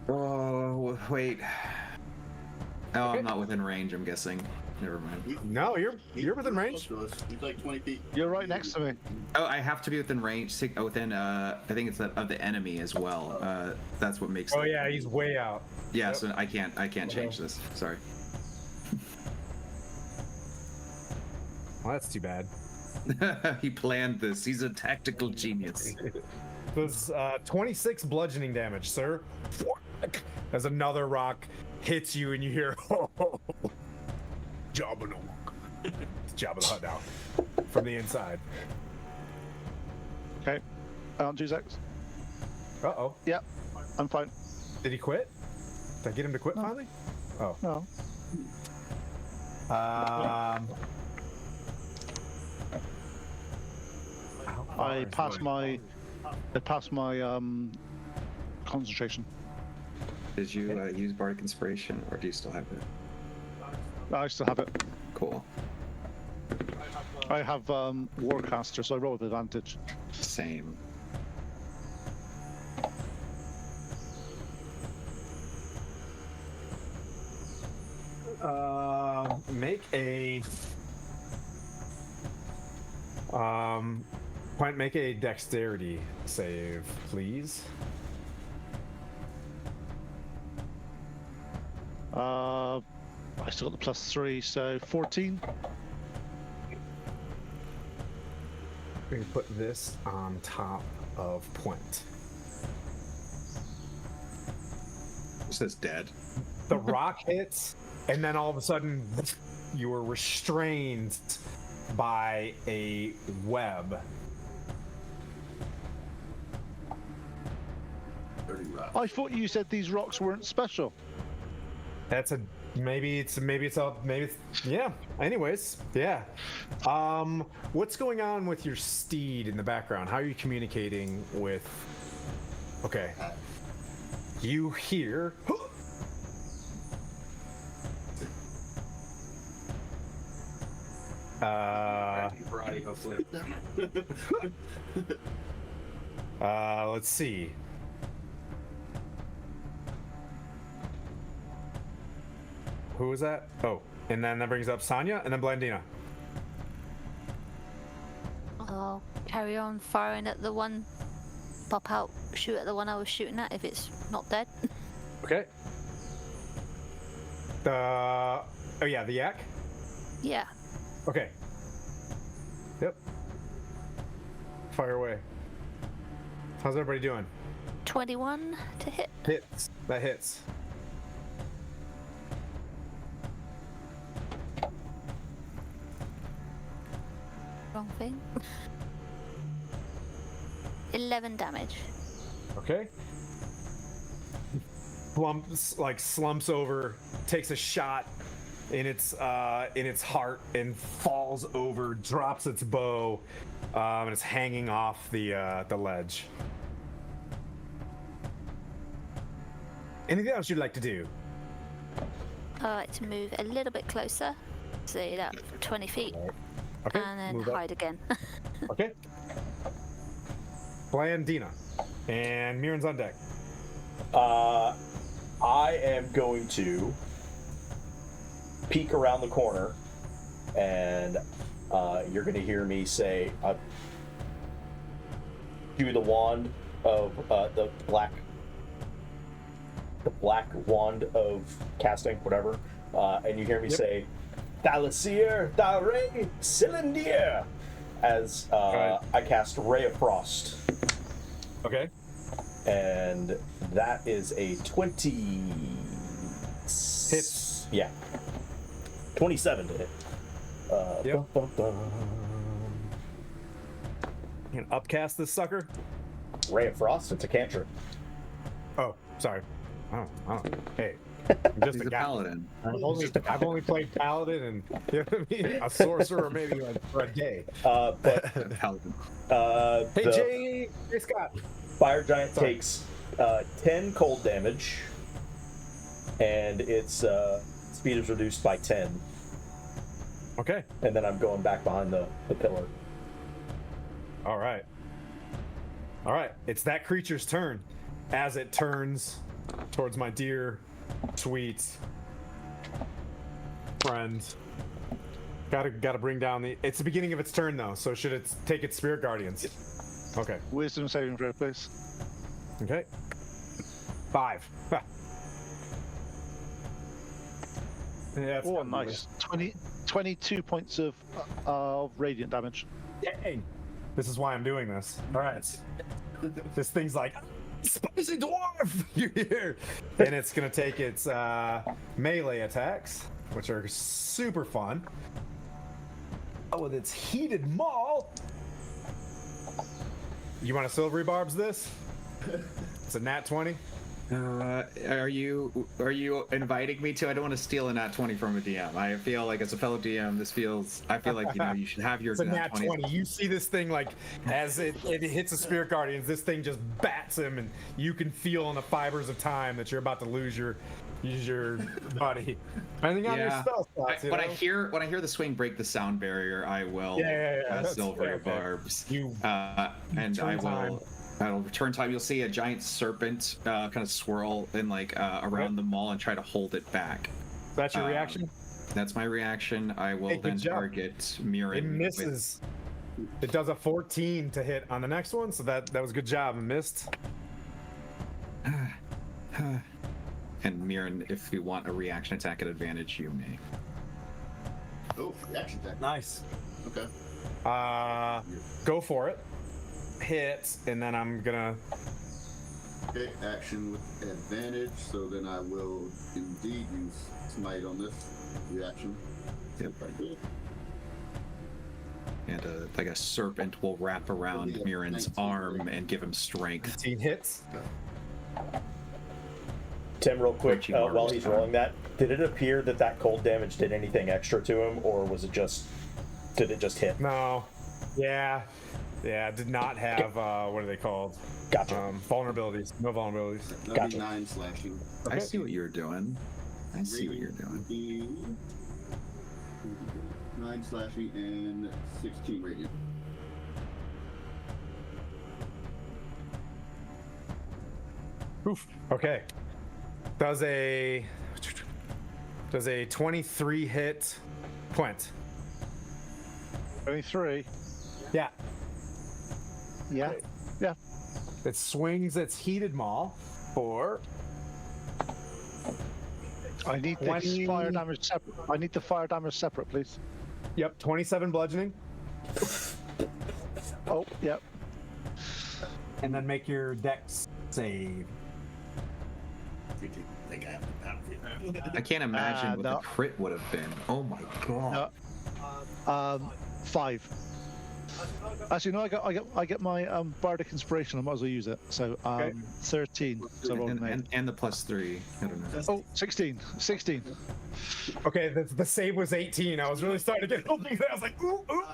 Oh, wait. Oh, Okay. I'm not within range, I'm guessing. Never mind. No, you're within range. He's like 20 feet. You're right next to me. Oh, I have to be within range. Within, I think it's of the enemy as well. That's what makes. Oh yeah, he's way out. Yeah, Yep. so I can't change this. Sorry. Well, that's too bad. He planned this. He's a tactical genius. Does 26 bludgeoning damage, sir. As another rock hits you and you hear, oh, Jabba no Monk. It's Jabba the Hutt now. From the inside. Okay. 2 seconds. Uh-oh. Yep. I'm fine. Did he quit? Did I get him to quit finally? Oh. No. I passed my concentration. Did you use Bardic Inspiration, or do you still have it? I still have it. Cool. I have Warcaster, so I roll with advantage. Same. Make a make a dexterity save, please. I still got the +3, so 14. We can put this on top of Point. It says dead. The rock hits, and then all of a sudden, you are restrained by a web. I thought you said these rocks weren't special. That's maybe yeah. Anyways, yeah. What's going on with your steed in the background? How are you communicating with? Okay. You hear. Karate, hopefully. Let's see. Who was that? Oh, and then that brings up Sonya and then Blandina. I'll carry on firing at the one. Pop out, shoot at the one I was shooting at if it's not dead. Okay. Oh yeah, the yak. Yeah. Okay. Yep. Fire away. How's everybody doing? 21 to hit. Hits. That hits. Wrong thing. 11 damage. Okay. Slumps over, takes a shot in its heart and falls over, drops its bow, and it's hanging off the ledge. Anything else you'd like to do? I like to move a little bit closer, say that 20 feet, Okay. and then move up. hide again. Okay. Blandina and Mirren's on deck. I am going to peek around the corner, and you're going to hear me say, "Do the wand of the black wand of casting, whatever," and you hear me say, "Thalassir, Thare, Cylindier," as I cast Ray of Frost. Okay. And that is a 20. Hits. Yeah. 27 to hit. Yep. You can upcast this sucker. Ray of Frost, it's a cantrip. Oh, sorry. Oh. Hey, I'm just He's a a guy. paladin. I've only played paladin and you know what I mean? A sorcerer maybe like for a day. But Paladin. Hey the Jay Scott. fire giant Sorry. takes 10 cold damage, and its speed is reduced by 10. Okay. And then I'm going back behind the pillar. All right. It's that creature's turn. As it turns towards my dear, sweet friend. Gotta bring down the. It's the beginning of its turn though, so should it take its spirit guardians? Okay. Wisdom saving throw, please. Okay. 5. Ha. Yeah, it's Oh, gonna be nice. 22 points of radiant damage. Dang. This is why I'm doing this. All right. This thing's like, spicy dwarf! You hear? And it's going to take its melee attacks, which are super fun. With its heated maul. You want to silvery barbs this? It's a nat 20. Are you inviting me to? I don't want to steal a nat 20 from a DM. I feel like as a fellow DM, I feel like you should have your It's a nat 20. You see this thing like as it hits the spirit guardians, this thing just bats him, and you can feel in the fibers of time that you're about to use your body. Anything on your spell slots, when I hear the swing break the sound barrier, I will silver barbs. And I will. I'll return time. You'll see a giant serpent kind of swirl in around the mall and try to hold it back. That's your reaction? That's my reaction. I will Hey, then good job. target Mirren. It misses. It does a 14 to hit on the next one, so that was a good job. It missed. And Mirren, if you want a reaction attack at advantage, you may. Oh, reaction attack. Nice. Okay. Go for it. Hit, and then I'm gonna. Okay, action with advantage, so then I will indeed use smite on this reaction. Yep. Right here. And a serpent will wrap around Yeah, Mirren's 19, arm right? and give him strength. 15 hits. Tim, real quick, Richie while Marvel's he's time. rolling that, did it appear that cold damage did anything extra to him, or was it just, did it just hit? No. Yeah. It did not have what are they called? Gotcha. Vulnerabilities. No vulnerabilities. That'll Gotcha. be 9 slashing. I see what you're doing. I see what you're doing. 9 slashing and 16 radiant. Oof. Okay. Does a 23 hit Quint? 23. Yeah. Yeah. Yeah. It swings its heated maul for. I need the 20. fire damage separate. I need the fire damage separate, please. Yep, 27 bludgeoning. Oh, yep. And then make your dex save. I can't imagine what no. the crit would have been. Oh my god. 5. Actually, no. I get my bardic inspiration. I might as well use it. So 13. So I rolled an 8. And the +3. I don't know. Oh, 16. 16. Okay, the save was 18. I was really starting to get hoping there. I was like, ooh, ooh.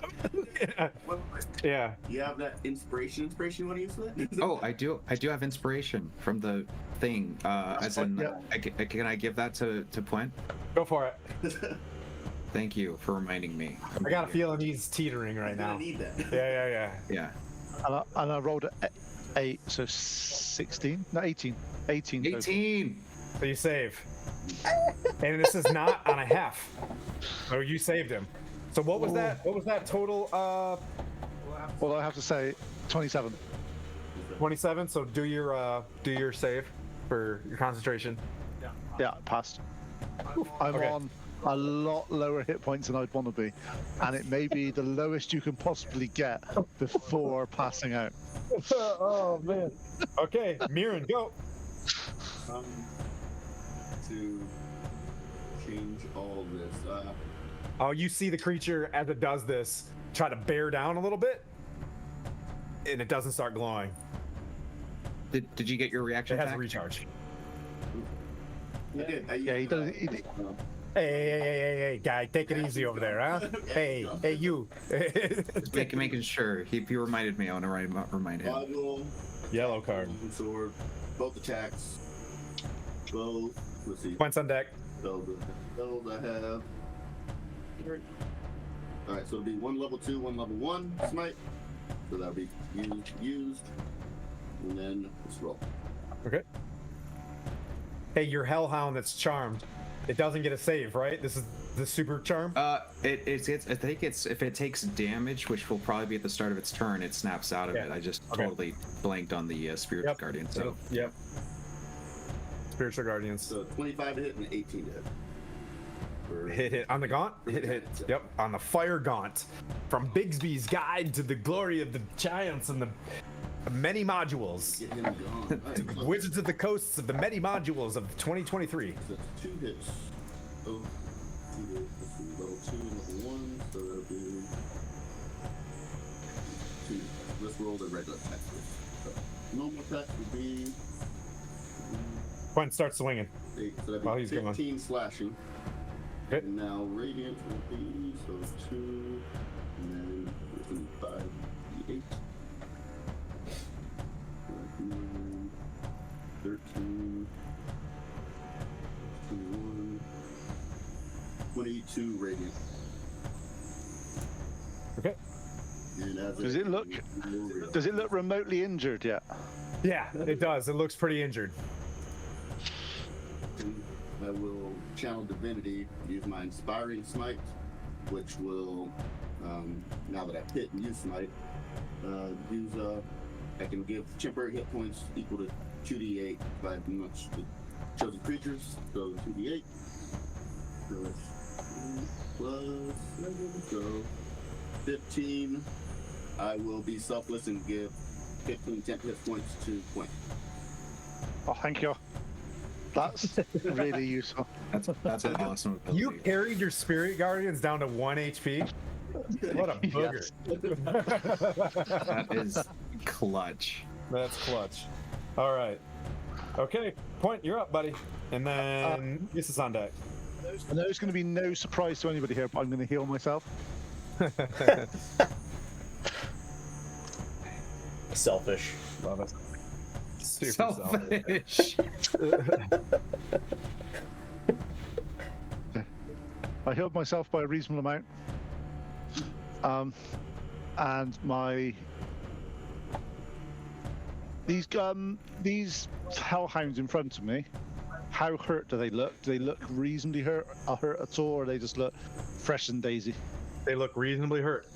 Yeah. You have that inspiration you want to use for that? Oh, I do have inspiration from the thing. As in, can I give that to Puent? Go for it. Thank you for reminding me. I got a feeling he's teetering right now. I need that. Yeah. And I rolled an 8, so 16. No, 18. 18. 18. So you save. And this is not on a half. So you saved him. So what was that? What was that total? Well, I have to say 27. 27. So do your save for your concentration. Yeah, passed. I'm Okay. on a lot lower hit points than I'd want to be, and it may be the lowest you can possibly get before passing out. Oh man. Okay, Mirren, go. To change all this. Oh, you see the creature as it does this try to bear down a little bit, and it doesn't start glowing. Did you get your reaction? It has back? a recharge. I did. Yeah, he does. Hey, guy, take it easy over there, huh? Hey, you. Making sure. He reminded me. I want to remind him. Boggle, Yellow card. sword, both attacks. Both. Let's see. Points on deck. Those I have. Alright, so it'll be 1 level 2, 1 level 1 smite. So that'll be used. And then let's roll. Okay. Hey, your hellhound that's charmed. It doesn't get a save, right? This is the super charm. It's I think it's if it takes damage, which will probably be at the start of its turn, it snaps out of it. I just totally blanked on the Spirit Guardian. So yep. Spiritual Guardians. So 25 to hit and 18 to hit. Hit on the gaunt. Hit. Yep, on the fire gaunt. From Bigsby's Guide to the Glory of the Giants and the many modules. Get him gone. Alright, Wizards of the Coasts of the many modules of 2023. so that's 2 hits. Oh, 2 hits. Let's see, level 2 and level 1. So that'll be 2. Let's roll the regular attack first. So normal attack would be Quentin starts swinging. 8. So that'd While be he's 15 going. slashing. Okay. And now radiant will be so 2, and then 5, 8. 13, 21, 22 radiant. Okay. And as Does it look remotely injured yet? Yeah, it does. It looks pretty injured. I will channel divinity, use my inspiring smite, which will, now that I've hit and used smite, I can give temporary hit points equal to 2d8 by much the chosen creatures. So 2d8. So it's plus, so 15. I will be selfless and give 15 temp hit points to Quinn. Oh, thank you. That's really useful. That's an awesome ability. You carried your Spirit Guardians down to 1 HP. What a booger. That is clutch. That's clutch. All right. Okay, Point, you're up, buddy. And then this is on deck. I know it's going to be no surprise to anybody here, but I'm going to heal myself. Selfish. Love it. Super Selfish. I healed myself by a reasonable amount. And my these hellhounds in front of me, how hurt do they look? Do they look reasonably hurt at all, or they just look fresh and daisy? They look reasonably hurt.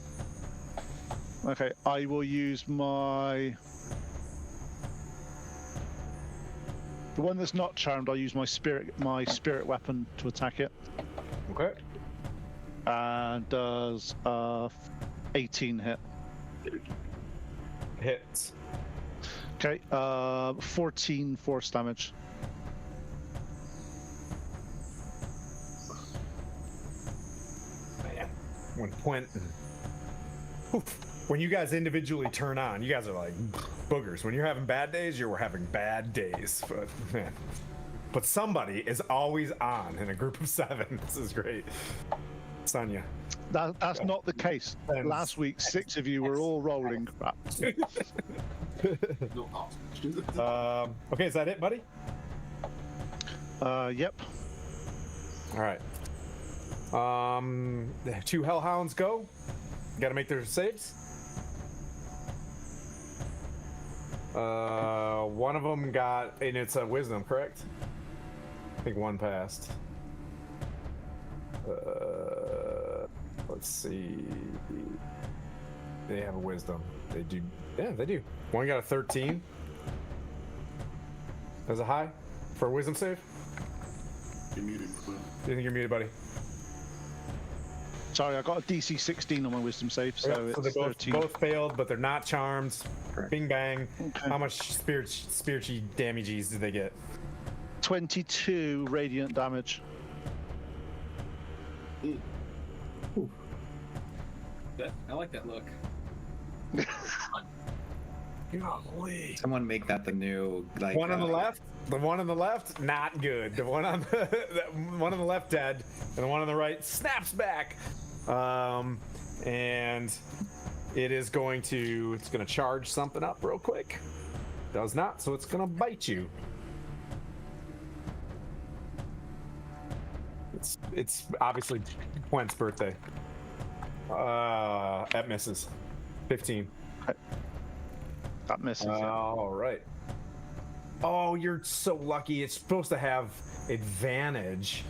Okay, I will use my. The one that's not charmed, I'll use my spirit weapon to attack it. Okay. And does 18 hit. Hits. Okay, 14 force damage. Man, when you guys individually turn on, you guys are like boogers. When you're having bad days, you're having bad days. But man, but somebody is always on in a group of 7. This is great. Sonya. That's not the case. Last week, 6 of you were all rolling crap. Okay, is that it, buddy? Yep. All right. The 2 hellhounds go. Got to make their saves. One of them got, and it's a wisdom, correct? I think one passed. Let's see. They have a wisdom. They do. Yeah, they do. One got a 13. That's a high for a wisdom save. You're muted, Clint. Do you think you're muted, buddy? Sorry, I got a DC 16 on my wisdom save, so Okay, it's they 13. both failed, but they're not charmed. Bing bang. Okay. How much spiritual damages did they get? 22 radiant damage. I like that look. Golly. Someone make that the new like One on the left. The one on the left, not good. The one on the one on the left dead, and the one on the right snaps back. And it's going to charge something up real quick. Does not, so it's gonna bite you. It's obviously Quent's birthday. That misses. 15. That misses. All right. Oh, you're so lucky. It's supposed to have advantage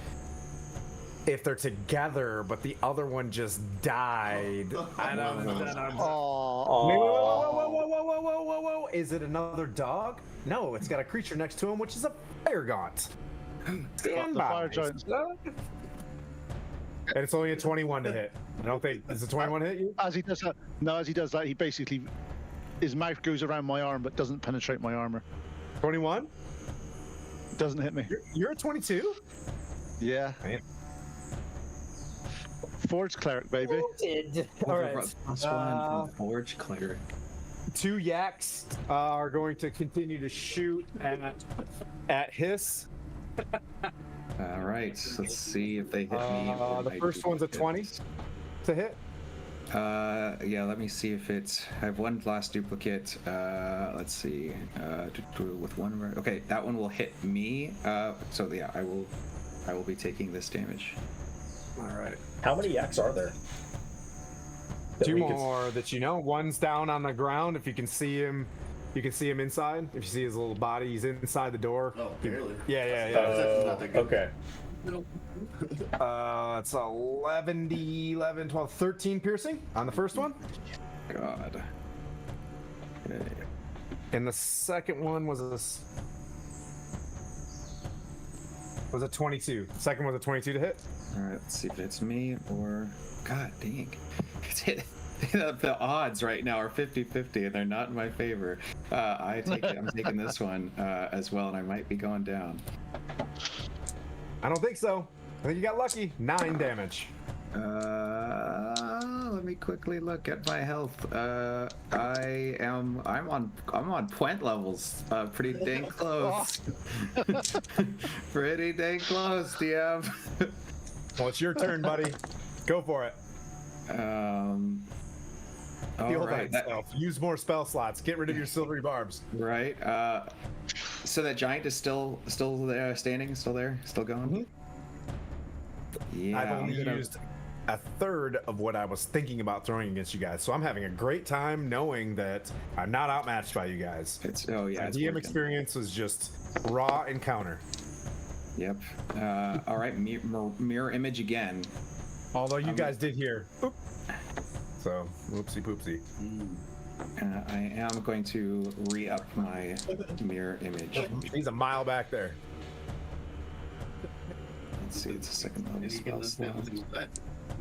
if they're together, but the other one just died. I don't know. Oh. Wait, whoa. Is it another dog? No, it's got a creature next to him, which is a fire gaunt. Stand The by. fire giants. And it's only a 21 to hit. I don't think, does a 21 hit you? As he does that, he basically, his mouth goes around my arm but doesn't penetrate my armor. 21? Doesn't hit me. You're a 22? Yeah. Man. Forge cleric, baby. All right. Plus one from Forge Cleric. 2 yaks are going to continue to shoot at Hiss. All right, let's see if they hit me. or The my first one's a 20 duplicates. to hit. Yeah, let me see if it's. I have one last duplicate. Let's see. With one. Okay, that one will hit me. So yeah, I will be taking this damage. All right. How many yaks are there? That 2 we could- more that you know. One's down on the ground. If you can see him, you can see him inside. If you see his little body, he's inside the door. Oh, barely. Yeah. That's not that good. Okay. It's 11, 12, 13 piercing on the first one. God. Okay. And the second one was a 22. The second was a 22 to hit. All right, let's see if it's me or. God dang. It's hit. The odds right now are 50-50, and they're not in my favor. I'm taking this one as well, and I might be going down. I don't think so. I think you got lucky. 9 damage. Let me quickly look at my health. I'm on point levels. Pretty dang close. Pretty dang close, DM. Well, it's your turn, buddy. Go for it. Heal thyself. Use more spell slots. Get rid of your silvery barbs. Right. So that giant is still there, standing, still there, still going. Yeah. I've only used a third of what I was thinking about throwing against you guys, so I'm having a great time knowing that I'm not outmatched by you guys. It's My it's DM working. experience was just raw encounter. Yep. All right. Mirror image again. Although you guys did hear. Oop. So, whoopsie poopsie. I am going to re-up my mirror image. He's a mile back there. Let's see, it's a second level spell slot.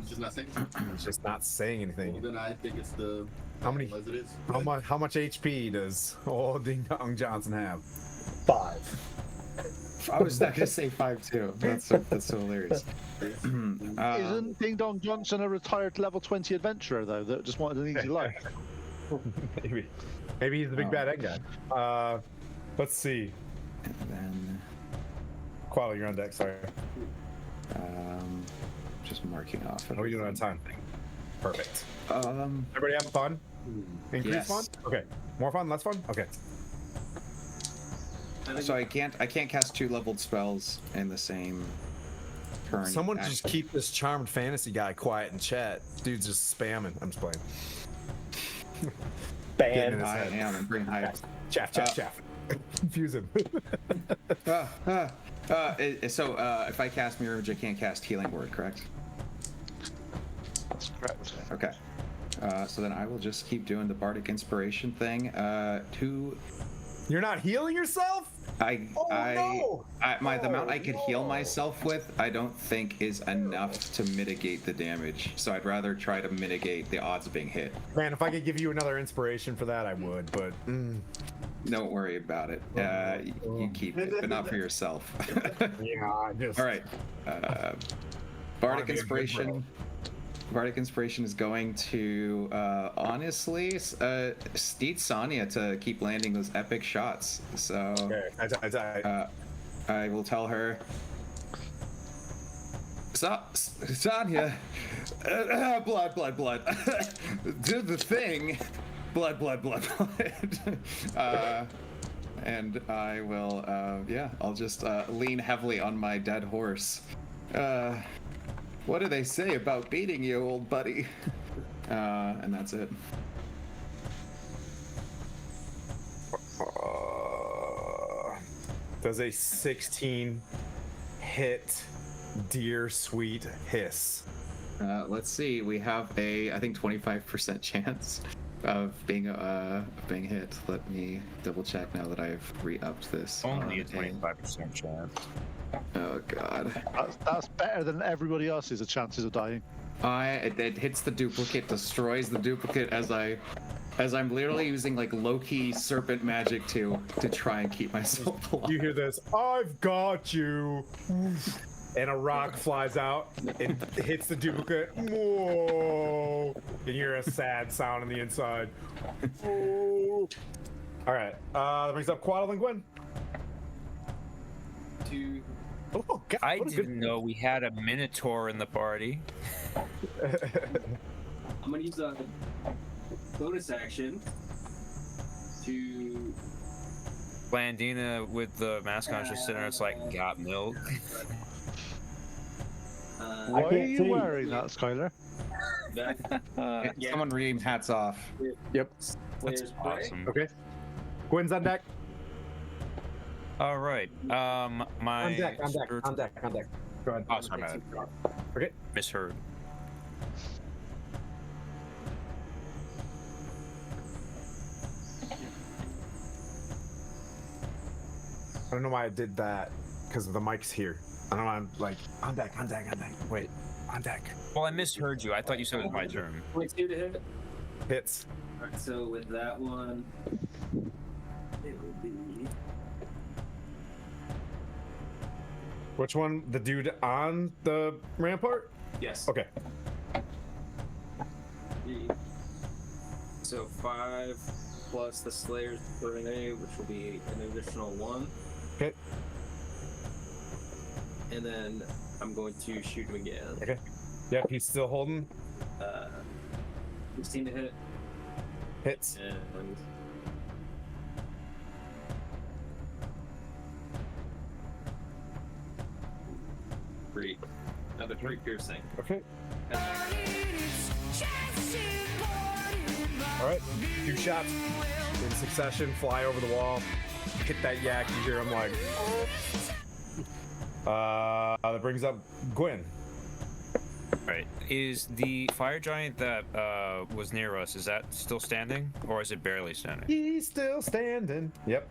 It's just not saying. He's just not saying Well, anything. then I think it's the How many? as it is. How much HP does old Ding Dong Johnson have? 5. I was not gonna say 5 too. That's so hilarious. Isn't Ding Dong Johnson a retired level 20 adventurer though that just wanted an easy life? Maybe he's the big bad egg guy. Let's see. And then Qual, you're on deck. Sorry. just marking off. How are we doing on time? Perfect. Um, Everybody have fun? Increase Yes. fun? Okay. More fun? Less fun? Okay. so I can't cast 2 leveled spells in the same turn. Someone just keep this charmed fantasy guy quiet in chat. Dude's just spamming. I'm just playing. Getting in Ban. his I head. am and bring hype. Chaff. Confuse him. So if I cast Mirror Image, I can't cast Healing Word, correct? That's correct. Okay. So then I will just keep doing the Bardic Inspiration thing. You're not healing yourself? The amount I could heal no. myself with, I don't think is enough to mitigate the damage. So I'd rather try to mitigate the odds of being hit. Man, if I could give you another inspiration for that, I would, but... Don't worry about it. You keep it, but not for yourself. Yeah, I just... All right. Wanna Bardic be a good Inspiration. bro. Bardic Inspiration is going to, honestly, Steed Sonya to keep landing those epic shots. So Okay, I will tell her, Sonya, blood. Do the thing. Blood. And I will, I'll just lean heavily on my dead horse. What do they say about beating you, old buddy? And that's it. Does a 16 hit dear sweet hiss? Let's see. We have I think 25% chance of being hit. Let me double check now that I've re-upped this. Only a 25% chance. Oh god. That's better than everybody else's chances of dying. It hits the duplicate, destroys the duplicate as I'm literally using like low-key serpent magic to try and keep myself alive. You hear this? I've got you. And a rock flies out and hits the duplicate. Whoa! And you hear a sad sound on the inside. Whoa. All right. That brings up Quaddle and Gwen. Oh, God, I what a didn't know we had a Minotaur in the party. I'm gonna use a bonus action to. Blandina with the mask on, just sitting there, it's like, got milk. Why are can't you see. wearing that, Skylar? Someone ream hats off. Yep. That's awesome. Okay. Gwen's on deck. All right. My On deck. Go ahead. Oh, sorry, my bad. Okay. Misheard. I don't know why I did that because the mic's here. I don't know. I'm like on deck. Wait, on deck. Well, I misheard you. I thought you said it was my turn. 22 to hit. Hits. Alright, so with that one, it will be. Which one? The dude on the rampart? Yes. Okay. So 5 plus the Slayer's grenade, which will be an additional 1. Okay. And then I'm going to shoot him again. Okay. Yep, he's still holding. 16 to hit. Hits. And three. Another 3 piercing. Okay. And All right. 2 shots in succession. Fly over the wall. Hit that yak. You hear him like. That brings up Gwen. Right. Is the fire giant that was near us, is that still standing? Or is it barely standing? He's still standing. Yep.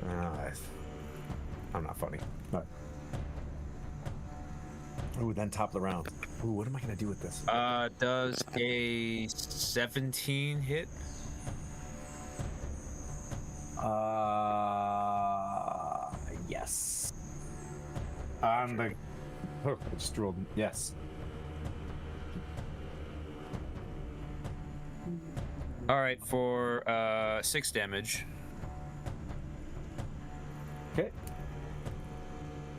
Yeah. I'm not funny. But... Ooh, then top of the round. Ooh, what am I gonna do with this? Does a 17 hit? Yes. On the. Oh, I just rolled. Yes. All right, for 6 damage. Okay.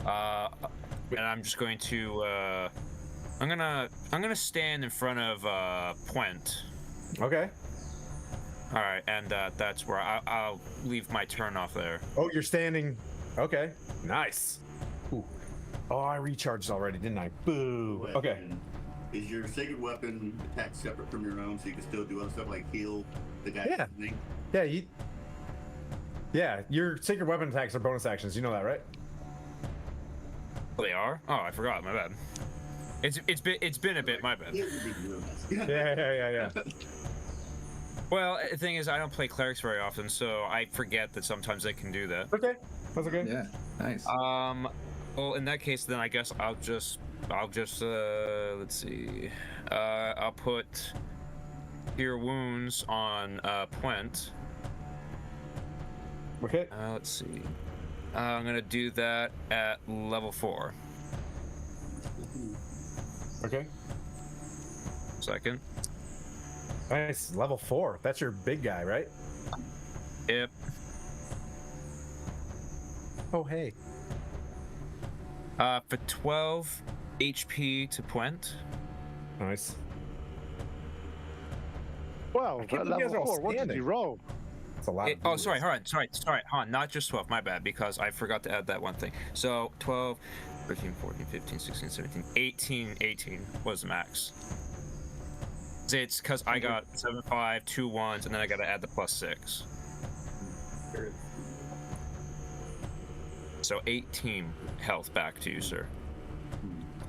And I'm just going to I'm gonna stand in front of Puent. Okay. All right, and that's where I'll leave my turn off there. Oh, you're standing. Okay. Nice. Ooh. Oh, I recharged already, didn't I? Boo. Okay. Is your sacred weapon attack separate from your own, so you can still do other stuff like heal the guy? Yeah. Yeah. Yeah. Your sacred weapon attacks are bonus actions. You know that, right? Oh, they are? Oh, I forgot. My bad. It's been a bit. My bad. Yeah. Well, the thing is, I don't play clerics very often, so I forget that sometimes they can do that. Okay. That's okay. Yeah. Nice. Well, in that case, then I guess I'll just let's see. I'll put Cure Wounds on Puent. Okay. Let's see. I'm gonna do that at level 4. Okay. Second. Nice. Level 4. That's your big guy, right? Yep. Oh, hey. For 12 HP to Puent. Nice. Wow, I can't at believe you guys are level all 4, what did standing. you roll? That's a lot. Oh, sorry, hold on, not just 12, my bad, because I forgot to add that one thing. So 12, 13, 14, 15, 16, 17, 18 was the max. It's because I got 7, 5, 2 1s, and then I got to add the +6. So 18 health back to you, sir.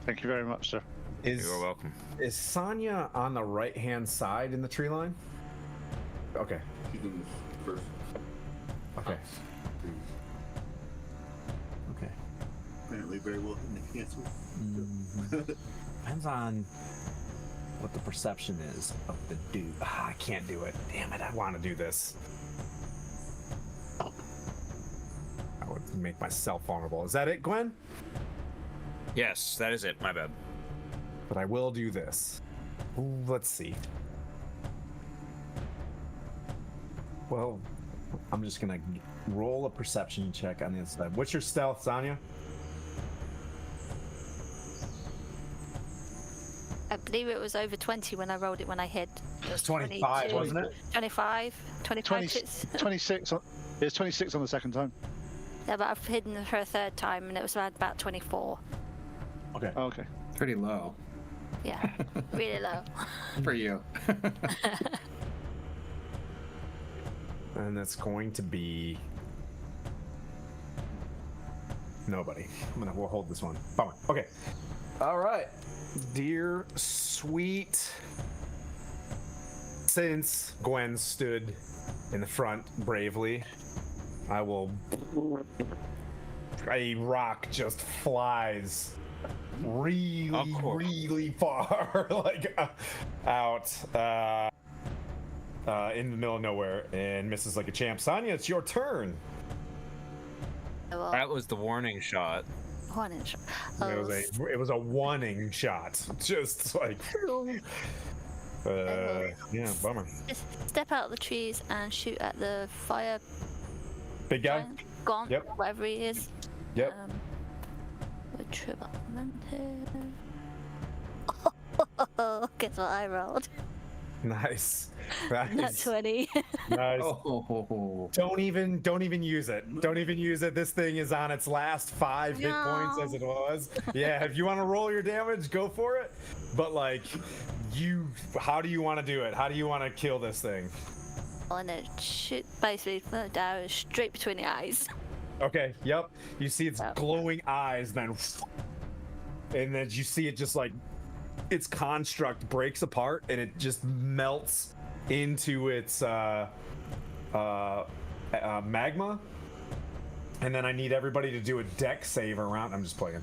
Thank you very much, sir. You're welcome. Is Sonya on the right-hand side in the tree line? Okay. She's in the first. Okay. Okay. Apparently very well in the cancel. Depends on what the perception is of the dude. Ah, I can't do it. Damn it, I want to do this. I would make myself vulnerable. Is that it, Gwen? Yes, that is it. My bad. But I will do this. Ooh, let's see. Well, I'm just gonna roll a perception check on the inside. What's your stealth, Sonya? I believe it was over 20 when I rolled it when I hit. It was 25, 22, wasn't it? 25. 25 hits. 26 on, it's 26 on the second time. Yeah, but I've hidden for a third time and it was around about 24. Okay. Oh, okay. Pretty low Yeah, really low. for you. And that's going to be nobody. We'll hold this one. Bummer. Okay. All right. Dear sweet. Since Gwen stood in the front bravely, I will. A rock just flies really far, like out in the middle of nowhere, and misses like a champ. Sonya, it's your turn. Well, That was the warning shot. one inch. It was a warning shot, just like. Yeah, bummer. Just step out of the trees and shoot at the fire Big guy. giant, Gaunt, Yep. whatever he is. Yep. With triple augmented. Guess what I rolled? Nice. Not Nice. 20. Nice. Oh. Don't even use it. Don't even use it. This thing is on its last 5 hit points as it was. Yeah, if you want to roll your damage, go for it. But like, how do you want to do it? How do you want to kill this thing? I want to shoot basically the arrow straight between the eyes. Okay, yep. You see its glowing eyes, then, and then you see it just like its construct breaks apart, and it just melts into its magma. And then I need everybody to do a deck save around. I'm just playing.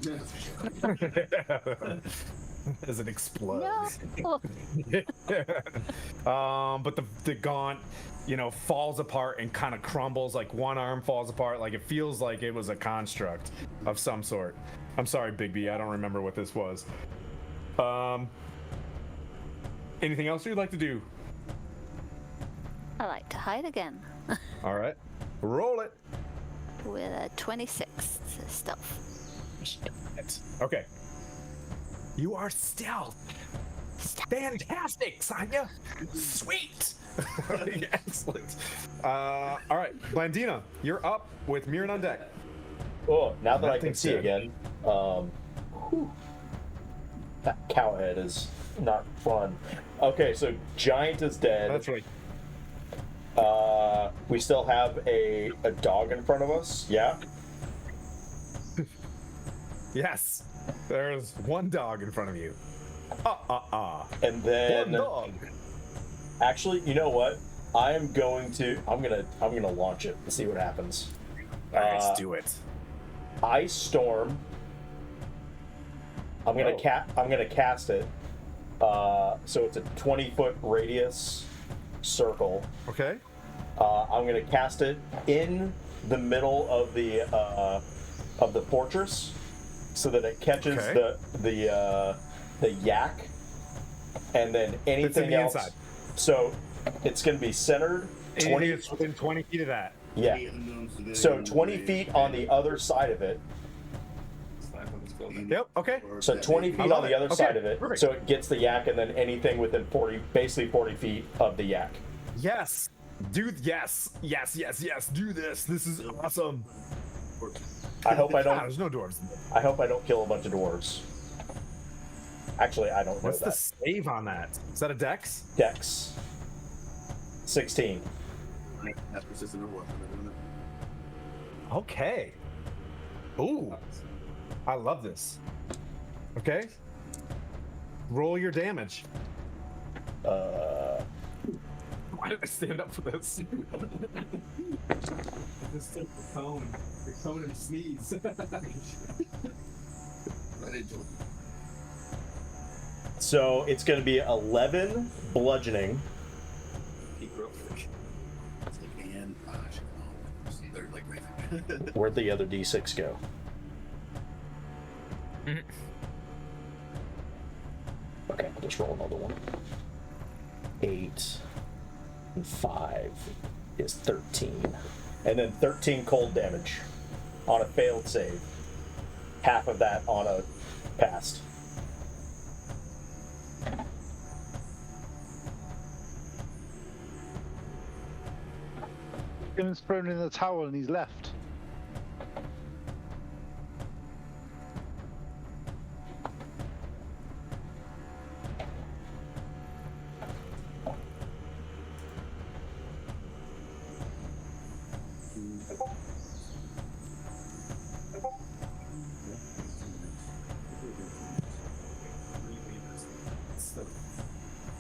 As it explodes. No. But the gaunt, falls apart and kind of crumbles. Like one arm falls apart. Like it feels like it was a construct of some sort. I'm sorry, Big B. I don't remember what this was. Anything else you'd like to do? I like to hide again. All right, roll it. With a 26 stealth. Okay. You are stealth. Fantastic, Sonya. Sweet. Excellent. All right, Blandina, you're up with Mirren on deck. Oh, now that I can see again, that cowhead is not fun. Okay, so Giant is dead. That's right. We still have a dog in front of us. Yeah. Yes. There's one dog in front of you. And then one dog. Actually, you know what? I'm gonna launch it and see what happens. Let's do it. Ice Storm. I'm gonna cast it. So it's a 20-foot radius circle. Okay. I'm gonna cast it in the middle of the fortress, so that it catches the yak, and then anything else. Inside. So it's gonna be centered. It's within 20 feet of that. Yeah. So 20 feet on the other side of it. Yep. Okay. So 20 feet on the other side of it. Perfect. So it gets the yak, and then anything within 40 feet of the yak. Yes. Dude, yes. Do this. This is awesome. I hope I don't. There's no dwarves. I hope I don't kill a bunch of dwarves. Actually, I don't know What's that. the save on that? Is that a dex? Dex. 16. That's persistent or what? Okay. Ooh. I love this. Okay. Roll your damage. Why did I stand up for this? Just took the phone and sneeze. So it's going to be 11 bludgeoning. Where'd the other d6 go? Okay, I'll just roll another one. 8 and 5 is 13. And then 13 cold damage on a failed save. Half of that on a passed. He's thrown in the towel and he's left.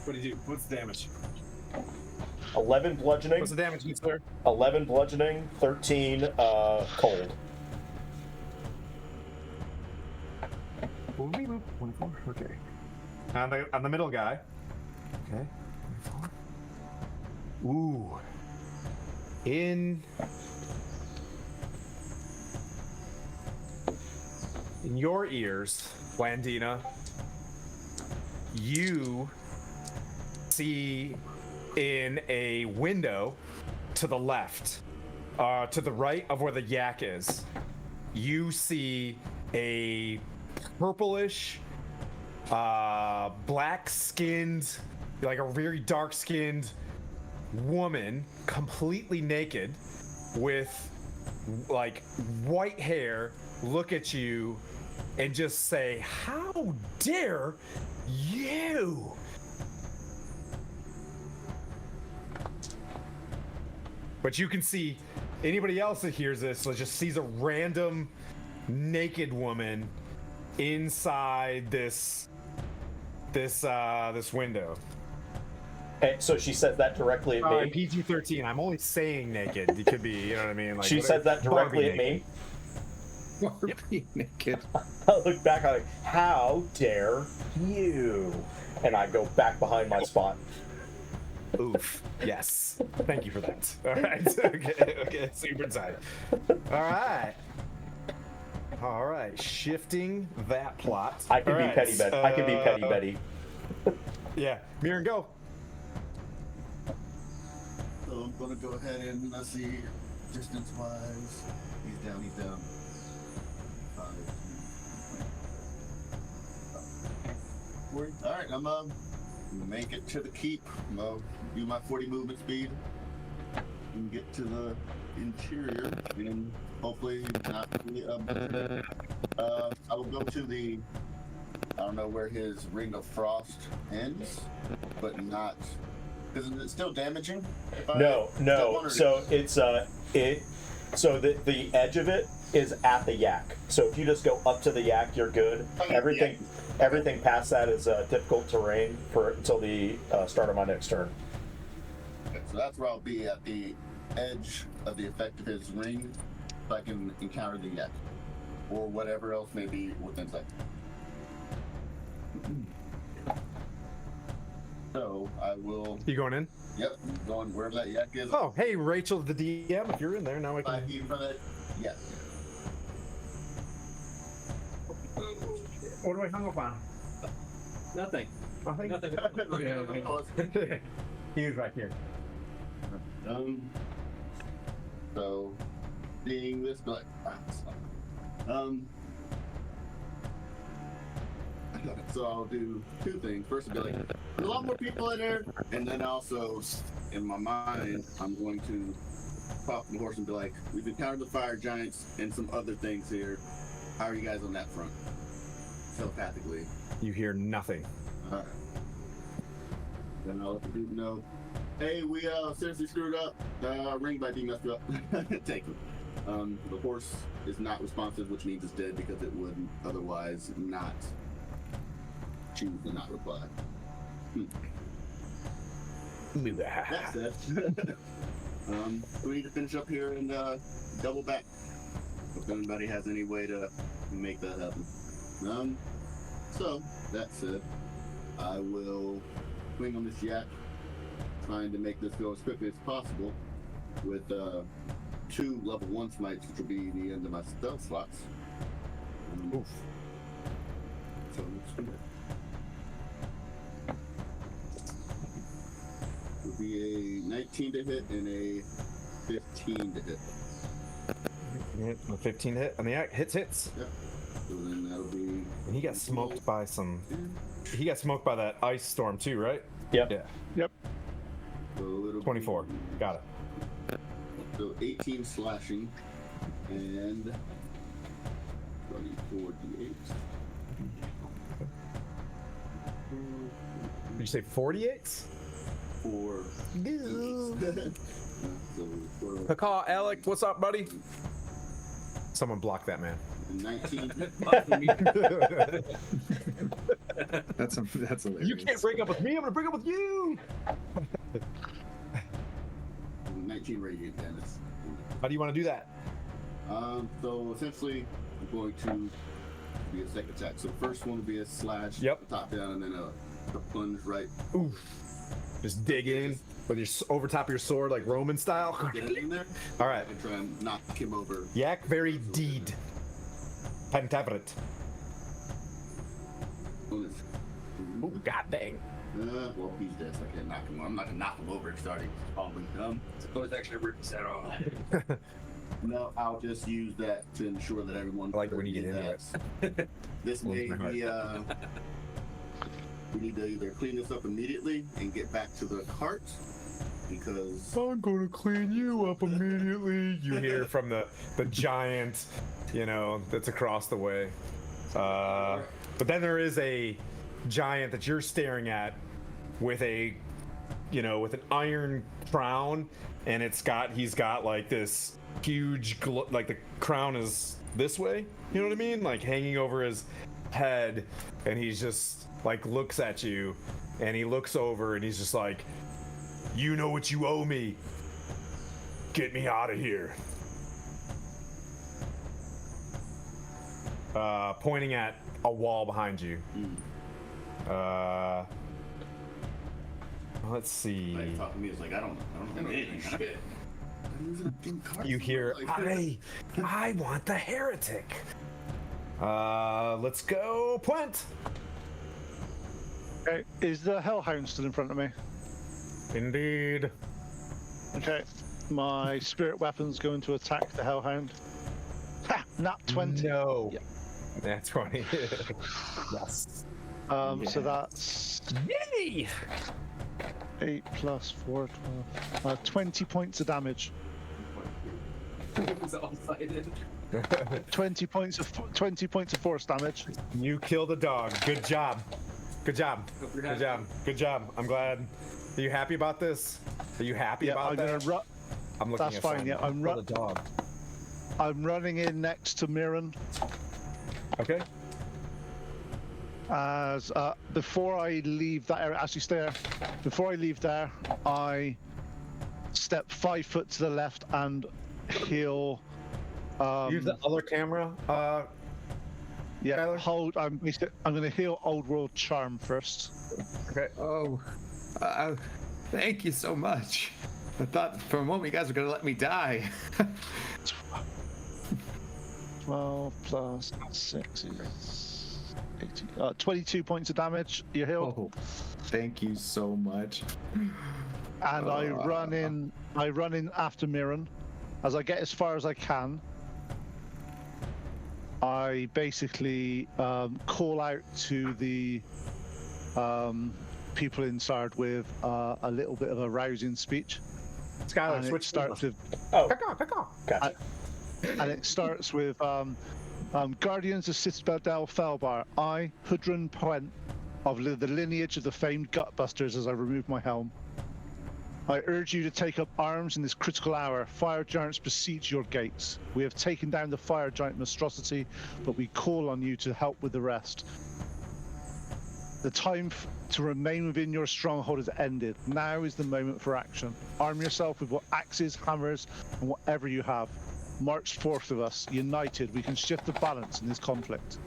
What do you do? What's the damage? 11 bludgeoning. What's the damage, sir? 11 bludgeoning, 13 cold. 24. Okay. On the middle guy. Okay. 24. Ooh. In your ears, Blandina, you see in a window to the left, to the right of where the yak is, you see a purplish, black-skinned, like a very dark-skinned woman, completely naked, with like white hair, look at you and just say, "How dare you?" But you can see Anybody else that hears this just sees a random naked woman inside this window. So she says that directly at me. PG-13. I'm only saying naked. It could be, you know what I mean? Like She says that directly at me. Barbie naked. I look back, I'm like, how dare you? And I go back behind my spot. Oof. Yes. Thank you for that. All right. Okay. Super tight. All right. Shifting that plot. I can be Petty Betty. I can be Petty Betty. Yeah. Mirren, go. So I'm gonna go ahead and let's see, distance-wise, he's down. 5, 40. All right, I'm make it to the keep. I'm gonna do my 40 movement speed and get to the interior and hopefully not really I will go to the, I don't know where his ring of frost ends, but not. Because it's still damaging? No. So it's so the edge of it is at the yak. So if you just go up to the yak, you're good. Everything past that is difficult terrain until the start of my next turn. Okay, so that's where I'll be, at the edge of the effect of his ring, so I can encounter the yak or whatever else may be within sight. So I will. You going in? Yep, going wherever that yak is. Oh, hey, Rachel, the DM. If you're in there now, I can. 5 feet in front of it. Yeah. What do I hung up on? Nothing. Nothing. He was right here. So, seeing this, but so I'll do 2 things. First, I'll be like, there's a lot more people in there, and then also, in my mind, I'm going to pop the horse and be like, we've encountered the fire giants and some other things here. How are you guys on that front? Telepathically. You hear nothing. Alright. Then I'll let the dude know, hey, we seriously screwed up. Ring by D messed up. Take him. The horse is not responsive, which means it's dead because it would otherwise not choose to not reply. That's it. We need to finish up here and double back. If anybody has any way to make that happen. So that said, I will swing on this yak, trying to make this go as quickly as possible with 2 level 1 smites, which will be the end of my spell slots. Oof. So let's do that. Will be a 19 to hit and a 15 to hit. A 15 hit on the yak. Hits. Yep. So then that'll be. And he got smoked by He got smoked by that ice storm too, right? Yep. Yeah. Yep. So it'll 24. be, Got it. so 18 slashing and 24 d8. Did you say 48? 4. So Caw, Alec, what's up, buddy? Someone block that man. 19. That's hilarious. You can't break up with me. I'm gonna break up with you. 19 radiant damage. How do you want to do that? So essentially, I'm going to be a second attack. So the first one will be a slash, Yep. top down, and then a plunge right. Oof. Just dig in with your over top of your sword, like Roman style. Get it in there. All right. And try and knock him over. Yak very deed. Pentaveret. Bonus. Oh, god dang. Well, he's dead, so I can't knock him over. I'm not gonna knock him over and start falling. Suppose actually ripped his head off. No, I'll just use that to ensure that everyone. I like when you get into it. This may be. We need to either clean this up immediately and get back to the cart, because I'm gonna clean you up immediately. You hear from the giant, that's across the way. But then there is a giant that you're staring at with with an iron crown, and he's got like this huge, like the crown is this way. You know what I mean? Like hanging over his head, and he's just like looks at you, and he looks over, and he's just like, "You know what you owe me. Get me out of here." Pointing at a wall behind you. Let's see. Like, talking to me is like, I don't know anything. Shit. You hear, I want the heretic. Let's go, Puent. Okay, is the Hellhound still in front of me? Indeed. Okay, my spirit weapon's going to attack the Hellhound. Ha! Nat 20. No. Yeah. That's 20. Yes. So that's Yay! 8 plus 4, 12. 20 points of damage. It's all excited. 20 points of force damage. You killed a dog. Good job. Good job. Hope you're Good happy. job. Good job. I'm glad. Are you happy about this? Are you happy Yeah, about I'm that? gonna I'm looking That's at fine. something. Yeah, Kill the dog. I'm running in next to Mirren. Okay. As before I leave that area, actually stay there. Before I leave there, I step 5 foot to the left and heal. Use the other camera. Yeah, Tyler? hold. I'm going to heal Old World Charm first. Okay. Oh, thank you so much. I thought for a moment you guys were gonna let me die. 12 plus 6 is 18. 22 points of damage. You're healed. Oh, thank you so much. And I run in. I run in after Mirren. As I get as far as I can, I basically call out to the people inside with a little bit of a rousing speech. Skylar, And it switch starts with. Gotcha. And it starts with Guardians of Citadel Felbar. I, Hudrun Puent, of the lineage of the famed Gutbusters, as I remove my helm. I urge you to take up arms in this critical hour. Fire giants besiege your gates. We have taken down the fire giant monstrosity, but we call on you to help with the rest. The time to remain within your stronghold has ended. Now is the moment for action. Arm yourself with what axes, hammers, and whatever you have. March forth with us. United, we can shift the balance in this conflict.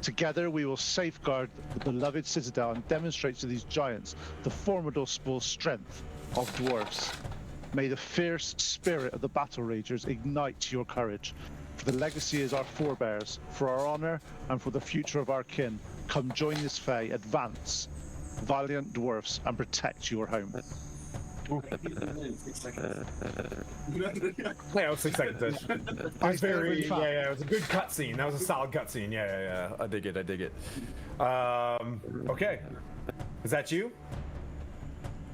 Together, we will safeguard the beloved citadel and demonstrate to these giants the formidable strength of dwarfs. May the fierce spirit of the battle ragers ignite your courage. For the legacy is our forebears, for our honor, and for the future of our kin. Come join this fray, advance, valiant dwarfs, and protect your home. Yeah, it was 6 seconds. It was very, it was a good cutscene. That was a solid cutscene. Yeah. I dig it. Okay, is that you?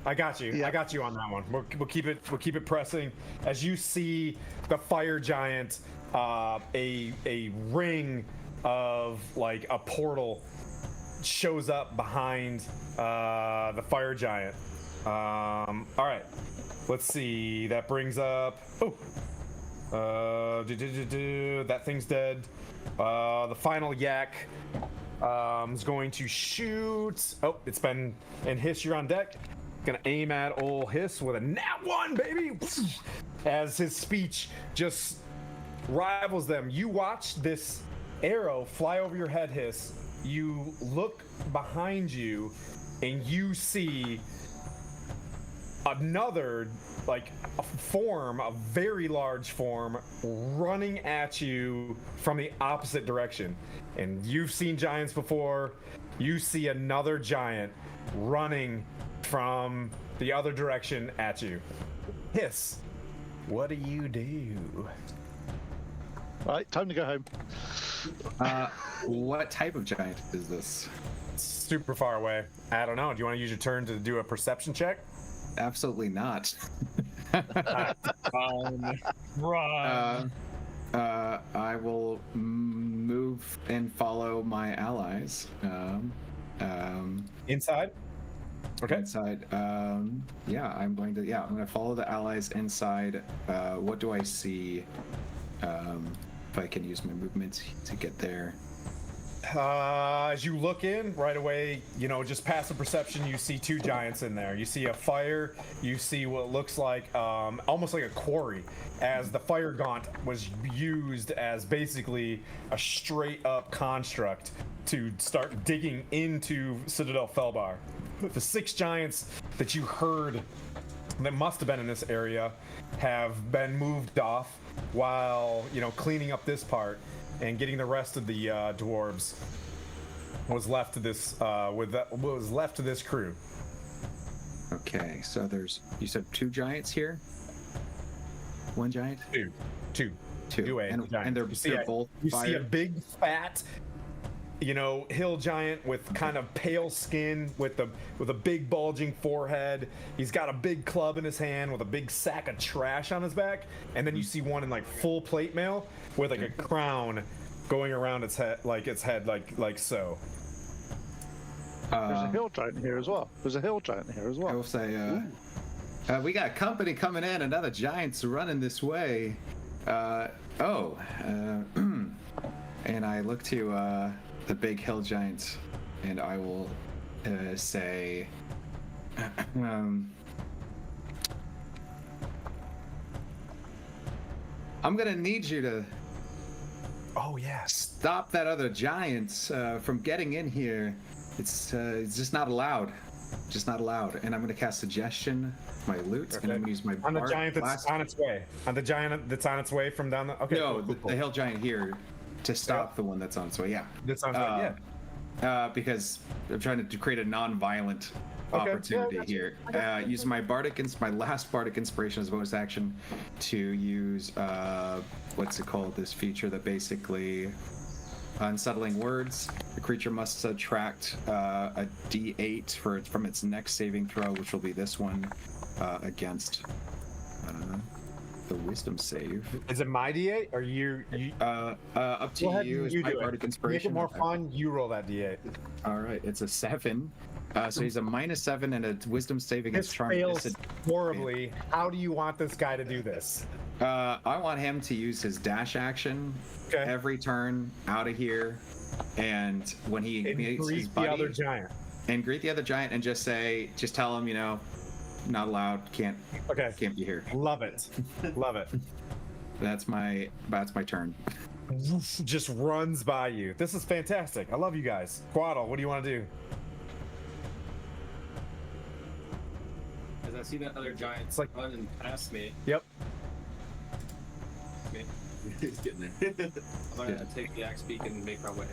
I got you. Yeah. I got you on that one. We'll keep it pressing. As you see the fire giant, a ring of like a portal shows up behind the fire giant. All right. Let's see. That brings up. That thing's dead. The final yak is going to shoot. Oh, it's been. And Hiss, you're on deck. Gonna aim at old Hiss with a nat 1, baby. As his speech just rivals them. You watch this arrow fly over your head, Hiss. You look behind you, and you see another, like, a form, a very large form, running at you from the opposite direction. And you've seen giants before. You see another giant running from the other direction at you. Hiss, what do you do? All right, time to go home. What type of giant is this? Super far away. I don't know. Do you want to use your turn to do a perception check? Absolutely not. Run. I will move and follow my allies. Inside? Okay. Inside. Yeah, I'm going to follow the allies inside. What do I see? If I can use my movement to get there. As you look in right away, just passive perception, you see two giants in there. You see a fire. You see what looks like almost like a quarry, as the fire gaunt was used as basically a straight up construct to start digging into Citadel Felbar. The 6 giants that you heard that must have been in this area have been moved off while cleaning up this part and getting the rest of the dwarves was left to this was left to this crew. Okay, so you said 2 giants here. 1 giant. Two. And they're both you fire? see a big fat hill giant with kind of pale skin, with a big bulging forehead. He's got a big club in his hand with a big sack of trash on his back, and then you see one in like full plate mail with like a crown going around its head like so. There's a hill giant here as well. I will say, we got company coming in. Another giant's running this way. And I look to the big hill giant, and I will say, I'm gonna need you to stop that other giant from getting in here. It's just not allowed. And I'm gonna cast suggestion, my loot, and I'm gonna use my on the giant that's on its way. On the giant that's on its way from down the. Okay. No, cool. the hill giant here to stop the one that's on its way. Yeah. That's on its way. Yeah. Because I'm trying to create a non-violent opportunity here. Using my last bardic inspiration as a bonus action to use what's it called? This feature that basically unsettling words. The creature must subtract a D8 from its next saving throw, which will be this one against the wisdom save. Is it my D8 or you? Up to you. Is my bardic inspiration. Make it more fun. You roll that D8. All right, it's a 7. So he's a -7 and a wisdom saving. This fails horribly. How do you want this guy to do this? I want him to use his dash action every turn out of here, and when he meets his buddy, the other giant, and greet the other giant, and just tell him, not allowed, can't be here. Love it. That's my turn. Just runs by you. This is fantastic. I love you guys. Quaddle, what do you want to do? As I see that other giant running past me. Yep. He's getting there. I'm gonna take the axe beak and make my way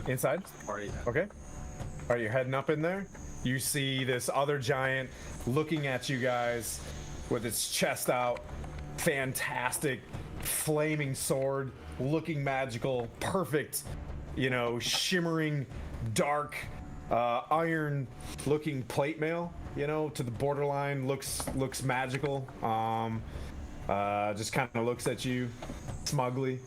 inside. Party. Okay. All right, you're heading up in there. You see this other giant looking at you guys with its chest out. Fantastic, flaming sword, looking magical, perfect. Shimmering, dark, iron-looking plate mail. To the borderline, looks magical. Just kind of looks at you smugly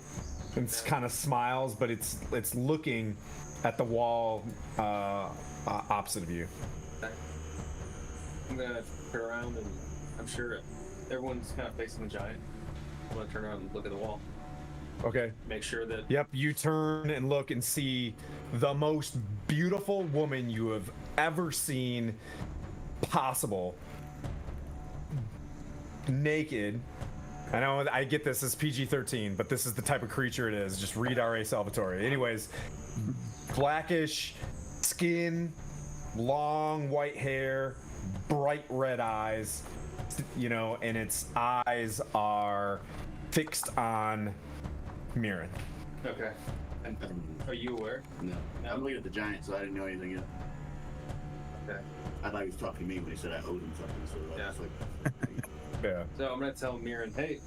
and kind of smiles, but it's looking at the wall opposite of you. I'm gonna turn around, and I'm sure everyone's kind of facing the giant. I'm gonna turn around and look at the wall. Okay. Make sure that. Yep. You turn and look and see the most beautiful woman you have ever seen possible. Naked. I know I get this as PG-13, but this is the type of creature it is. Just read R.A. Salvatore. Anyways, blackish skin, long white hair, bright red eyes, and its eyes are fixed on Mirren. Okay. Are you aware? No. I'm looking at the giant, so I didn't know anything yet. Okay. I thought he was talking to me when he said I owed him something, so I was like... Yeah. So I'm gonna tell Mirren, hey,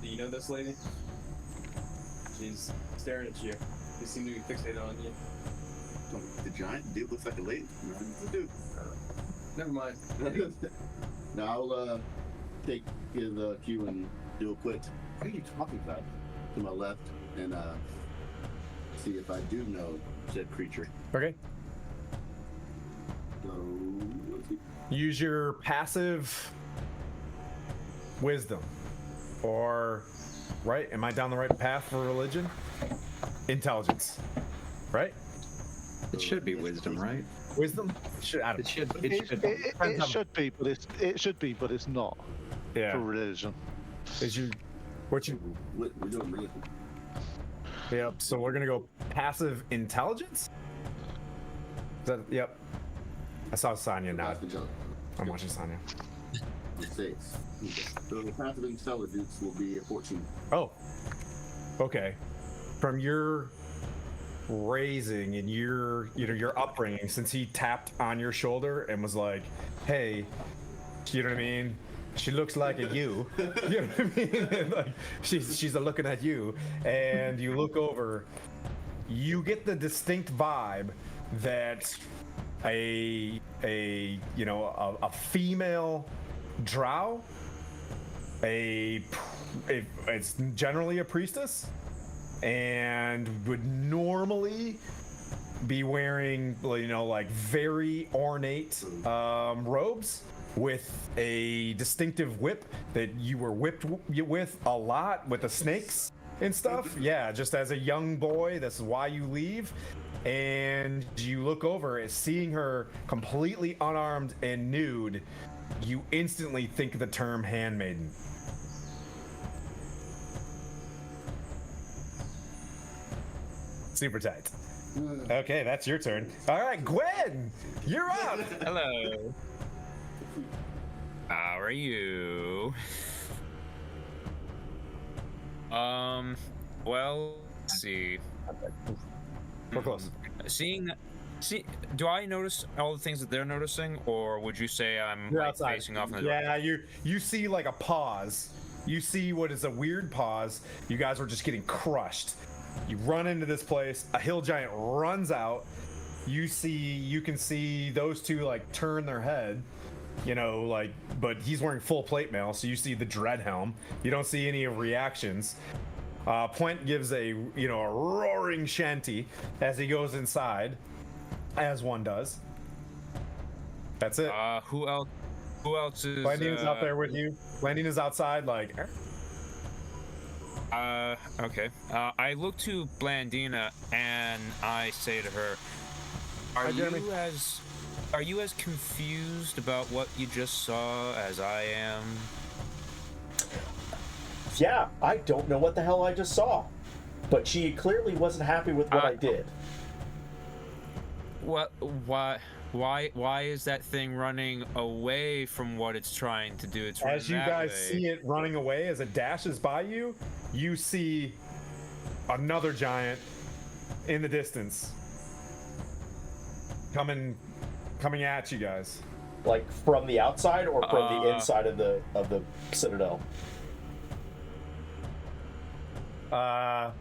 do you know this lady? She's staring at you. They seem to be fixated on you. The giant dude looks like a lady. It's a dude. Never mind. No, I'll give the cue and do a quick. What are you talking about? To my left and see if I do know said creature. Okay. Use your passive wisdom. Or, right? Am I down the right path for religion? Intelligence. Right? It should be wisdom, right? Wisdom? I don't It should. It should be, but it's not Yeah. for religion. Is you what you We're doing religion. Yep, so we're gonna go passive intelligence? Is that yep. I saw Sonya nod. I'm watching Sonya. Mistakes. So the passive intelligence will be a 14. Oh. Okay. From your raising and your your upbringing, since he tapped on your shoulder and was like, hey, you know what I mean? She looks like a you. You know what I mean? And like she's looking at you, and you look over. You get the distinct vibe that a female drow, it's generally a priestess, and would normally be wearing like very ornate robes with a distinctive whip that you were whipped with a lot with the snakes and stuff. Yeah, just as a young boy, that's why you leave. And you look over at seeing her completely unarmed and nude, you instantly think of the term handmaiden. Super tight. Okay, that's your turn. All right, Gwen, you're up. Hello. How are you? Well, let's see. We're close. Do I notice all the things that they're noticing, or would you say I'm You're like outside. facing off in the Yeah, you see like a pause. You see what is a weird pause. You guys were just getting crushed. You run into this place. A hill giant runs out. You can see those two like turn their head. But he's wearing full plate mail, so you see the dread helm. You don't see any reactions. Pwent gives a roaring shanty as he goes inside, as one does. That's it. Who else? Who else is? Blandina's out there with you. Blandina's outside, like. Okay. I look to Blandina and I say to her, Are you as confused about what you just saw as I am? Yeah, I don't know what the hell I just saw, but she clearly wasn't happy with what I did. What? Why is that thing running away from what it's trying to do? It's running As you that guys way. see it running away, as it dashes by you, you see another giant in the distance coming at you guys. Like from the outside or from the inside of the citadel? From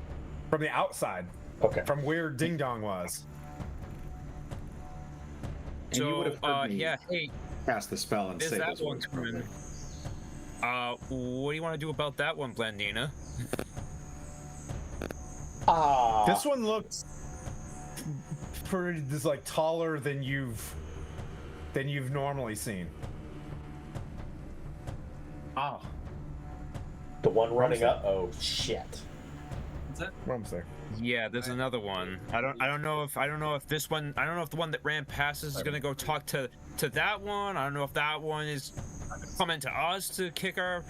the outside. Okay. From where Ding Dong was. And you would have heard me yeah, hey, cast the spell and is say that those one words. coming? What do you want to do about that one, Blandina? This one looks pretty just like taller than you've normally seen. Oh. The one running up. Oh shit. What's that? We're almost there. Yeah, there's another one. I don't know if this one. I don't know if the one that ran past us is gonna go talk to that one. I don't know if that one is coming to us to kick our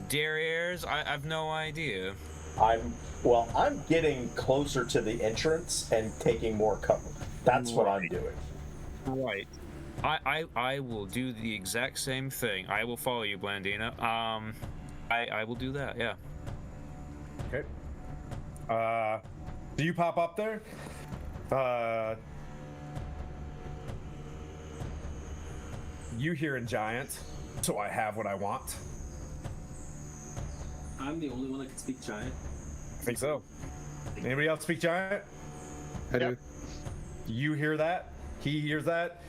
derrieres. I have no idea. I'm getting closer to the entrance and taking more cover. That's what I'm doing. Right. I will do the exact same thing. I will follow you, Blandina. I will do that. Yeah. Okay. Do you pop up there? You hear in giant, so I have what I want. I'm the only one that can speak giant. I think so. Anybody else speak giant? I do. You hear that? He hears that?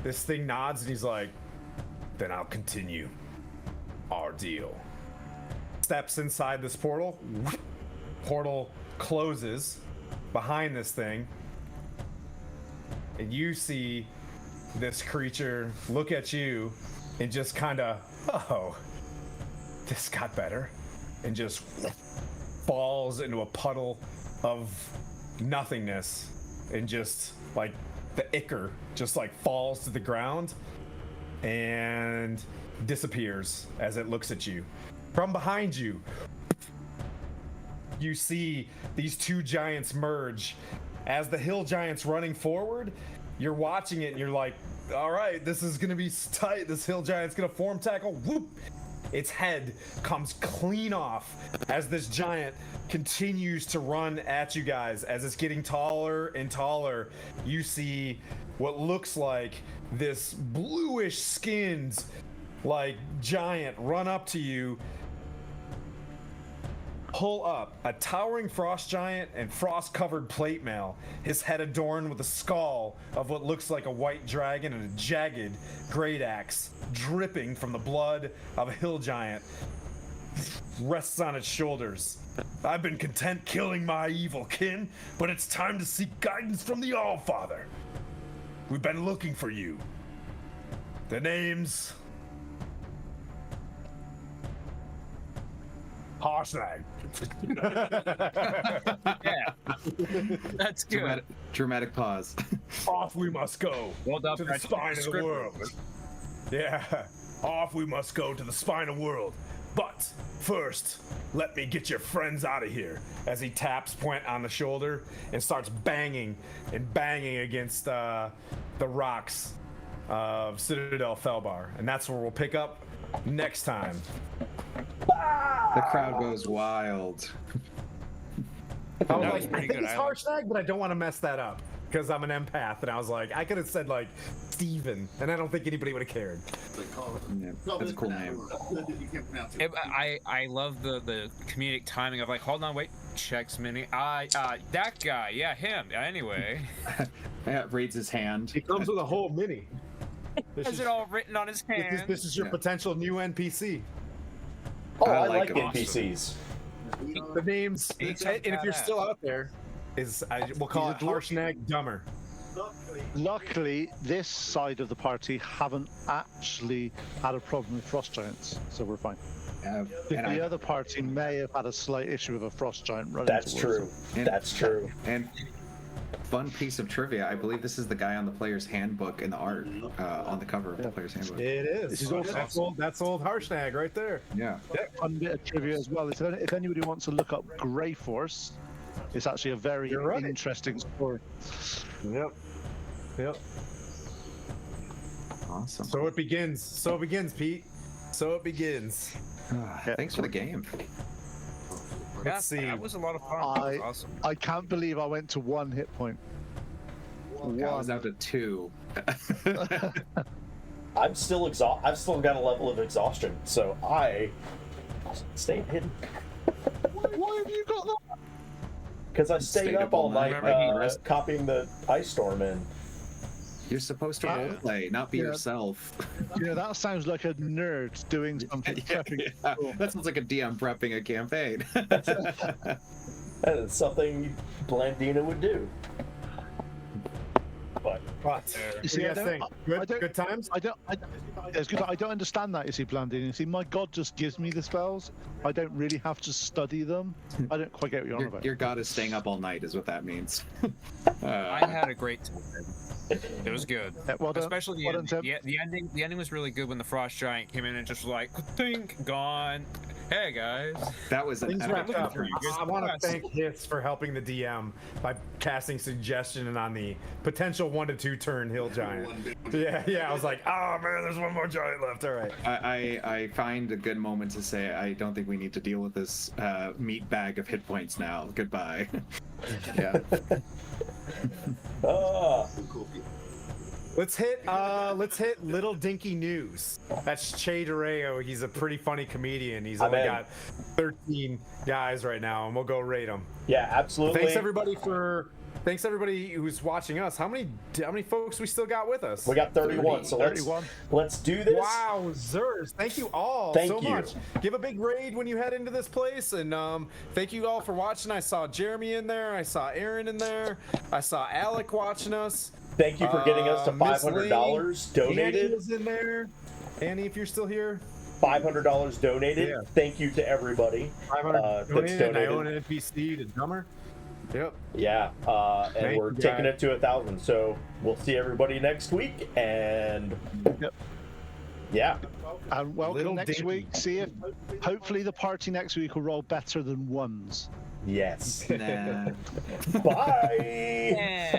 This thing nods and he's like, then I'll continue our deal. Steps inside this portal. Portal closes behind this thing. And you see this creature look at you and just kind of, oh, this got better, and just falls into a puddle of nothingness, and just like the ichor just like falls to the ground and disappears as it looks at you. From behind you, you see these two giants merge. As the hill giant's running forward, you're watching it and you're like, all right, this is gonna be tight. This hill giant's gonna form tackle. Whoop! Its head comes clean off as this giant continues to run at you guys. As it's getting taller and taller, you see what looks like this bluish skinned like giant run up to you, pull up a towering frost giant and frost-covered plate mail, his head adorned with a skull of what looks like a white dragon and a jagged great axe dripping from the blood of a hill giant rests on its shoulders. I've been content killing my evil kin, but it's time to seek guidance from the All-Father. We've been looking for you. The name's Harshnag. Yeah, that's good. Dramatic pause. Off we must go Well done, to the Brad. spine of the Script. world. Yeah, off we must go to the spine of world. But first, let me get your friends out of here. As he taps Point on the shoulder and starts banging and banging against the rocks of Citadel Felbar. And that's where we'll pick up next time. The crowd goes wild. I was That like, was I pretty think good. it's I like- Harshnag, but I don't want to mess that up because I'm an empath, and I was like, I could have said like Steven, and I don't think anybody would have cared. Yeah, that's a cool name. You can't pronounce it. I love the comedic timing of like, hold on, wait, checks mini. That guy, yeah, him. Anyway, Yeah, reads his hand. It comes with a whole mini. has it all written on his hand? This is your potential new NPC. Oh, I I like like him. NPCs. The names, He's and if you're badass. still out there, we'll call it Harshnag Dumber. Luckily, this side of the party haven't actually had a problem with frost giants, so we're fine. And The other party may have had a slight issue with a frost giant running That's towards true. them. That's true. And fun piece of trivia, I believe this is the guy on the player's handbook in the art, on the cover of the player's handbook. It is. This is awesome. That's old Harshnag right there. Yeah. Fun bit of trivia as well. If anybody wants to look up Grey Force, it's actually a very You're right. interesting story. Yep. Awesome. So it begins, Pete. So it begins. Thanks for the game. Yeah, Let's see. that was a lot of fun. That was awesome. I can't believe I went to 1 hit point. I was out to 2. I'm still I've still got a level of exhaustion, so I stayed hidden Why have you got that? because I stayed up all night copying the ice storm in. You're supposed to roleplay, not be Yeah. yourself. You know, that sounds like a nerd doing something. prepping. That sounds like a DM prepping a campaign. That is something Blandina would do. But You What do see, you I guys don't- think? Good times? It's good. I don't understand that. You see, Blandine. You see, my god just gives me the spells. I don't really have to study them. I don't quite get what you're on about. Your god is staying up all night, is what that means. I had a great time. It was good. Yeah, well done. Especially the Well done, ending. Tim. Yeah, the ending. The ending was really good when the frost giant came in and just was like, think, gone. Hey guys. That was an Things wrapped epic up. performance. I want to thank Hiss for helping the DM by casting suggestion on the potential 1 to 2 turn hill giant. Yeah. I was like, oh man, there's one more giant left. All right. I find a good moment to say I don't think we need to deal with this meat bag of hit points now. Goodbye. Yeah. Let's hit Little Dinky News. That's Che Doreo. He's a pretty funny comedian. He's only in. got 13 guys right now, and we'll go rate them. yeah, absolutely. Thanks everybody who's watching us. How many folks we still got with us? We got 31, so 31. let's do this. Wow, Zers. Thank you all Thank so you. much. Give a big raid when you head into this place. And thank you all for watching. I saw Jeremy in there. I saw Aaron in there. I saw Alec watching us. Thank you for getting us to Miss $500 Annie donated. is in there. Annie, if you're still here. $500 donated. Yeah. Thank you to everybody 500 that's donated. I own donated. an NPC to Dumber. Yep. Yeah, and Thank we're you, taking guys. it to 1,000. So we'll see everybody next week, and Yep. yeah, And welcome Little next dinky. week. See if hopefully the party next week will roll better than ones. yes. Nah. Bye.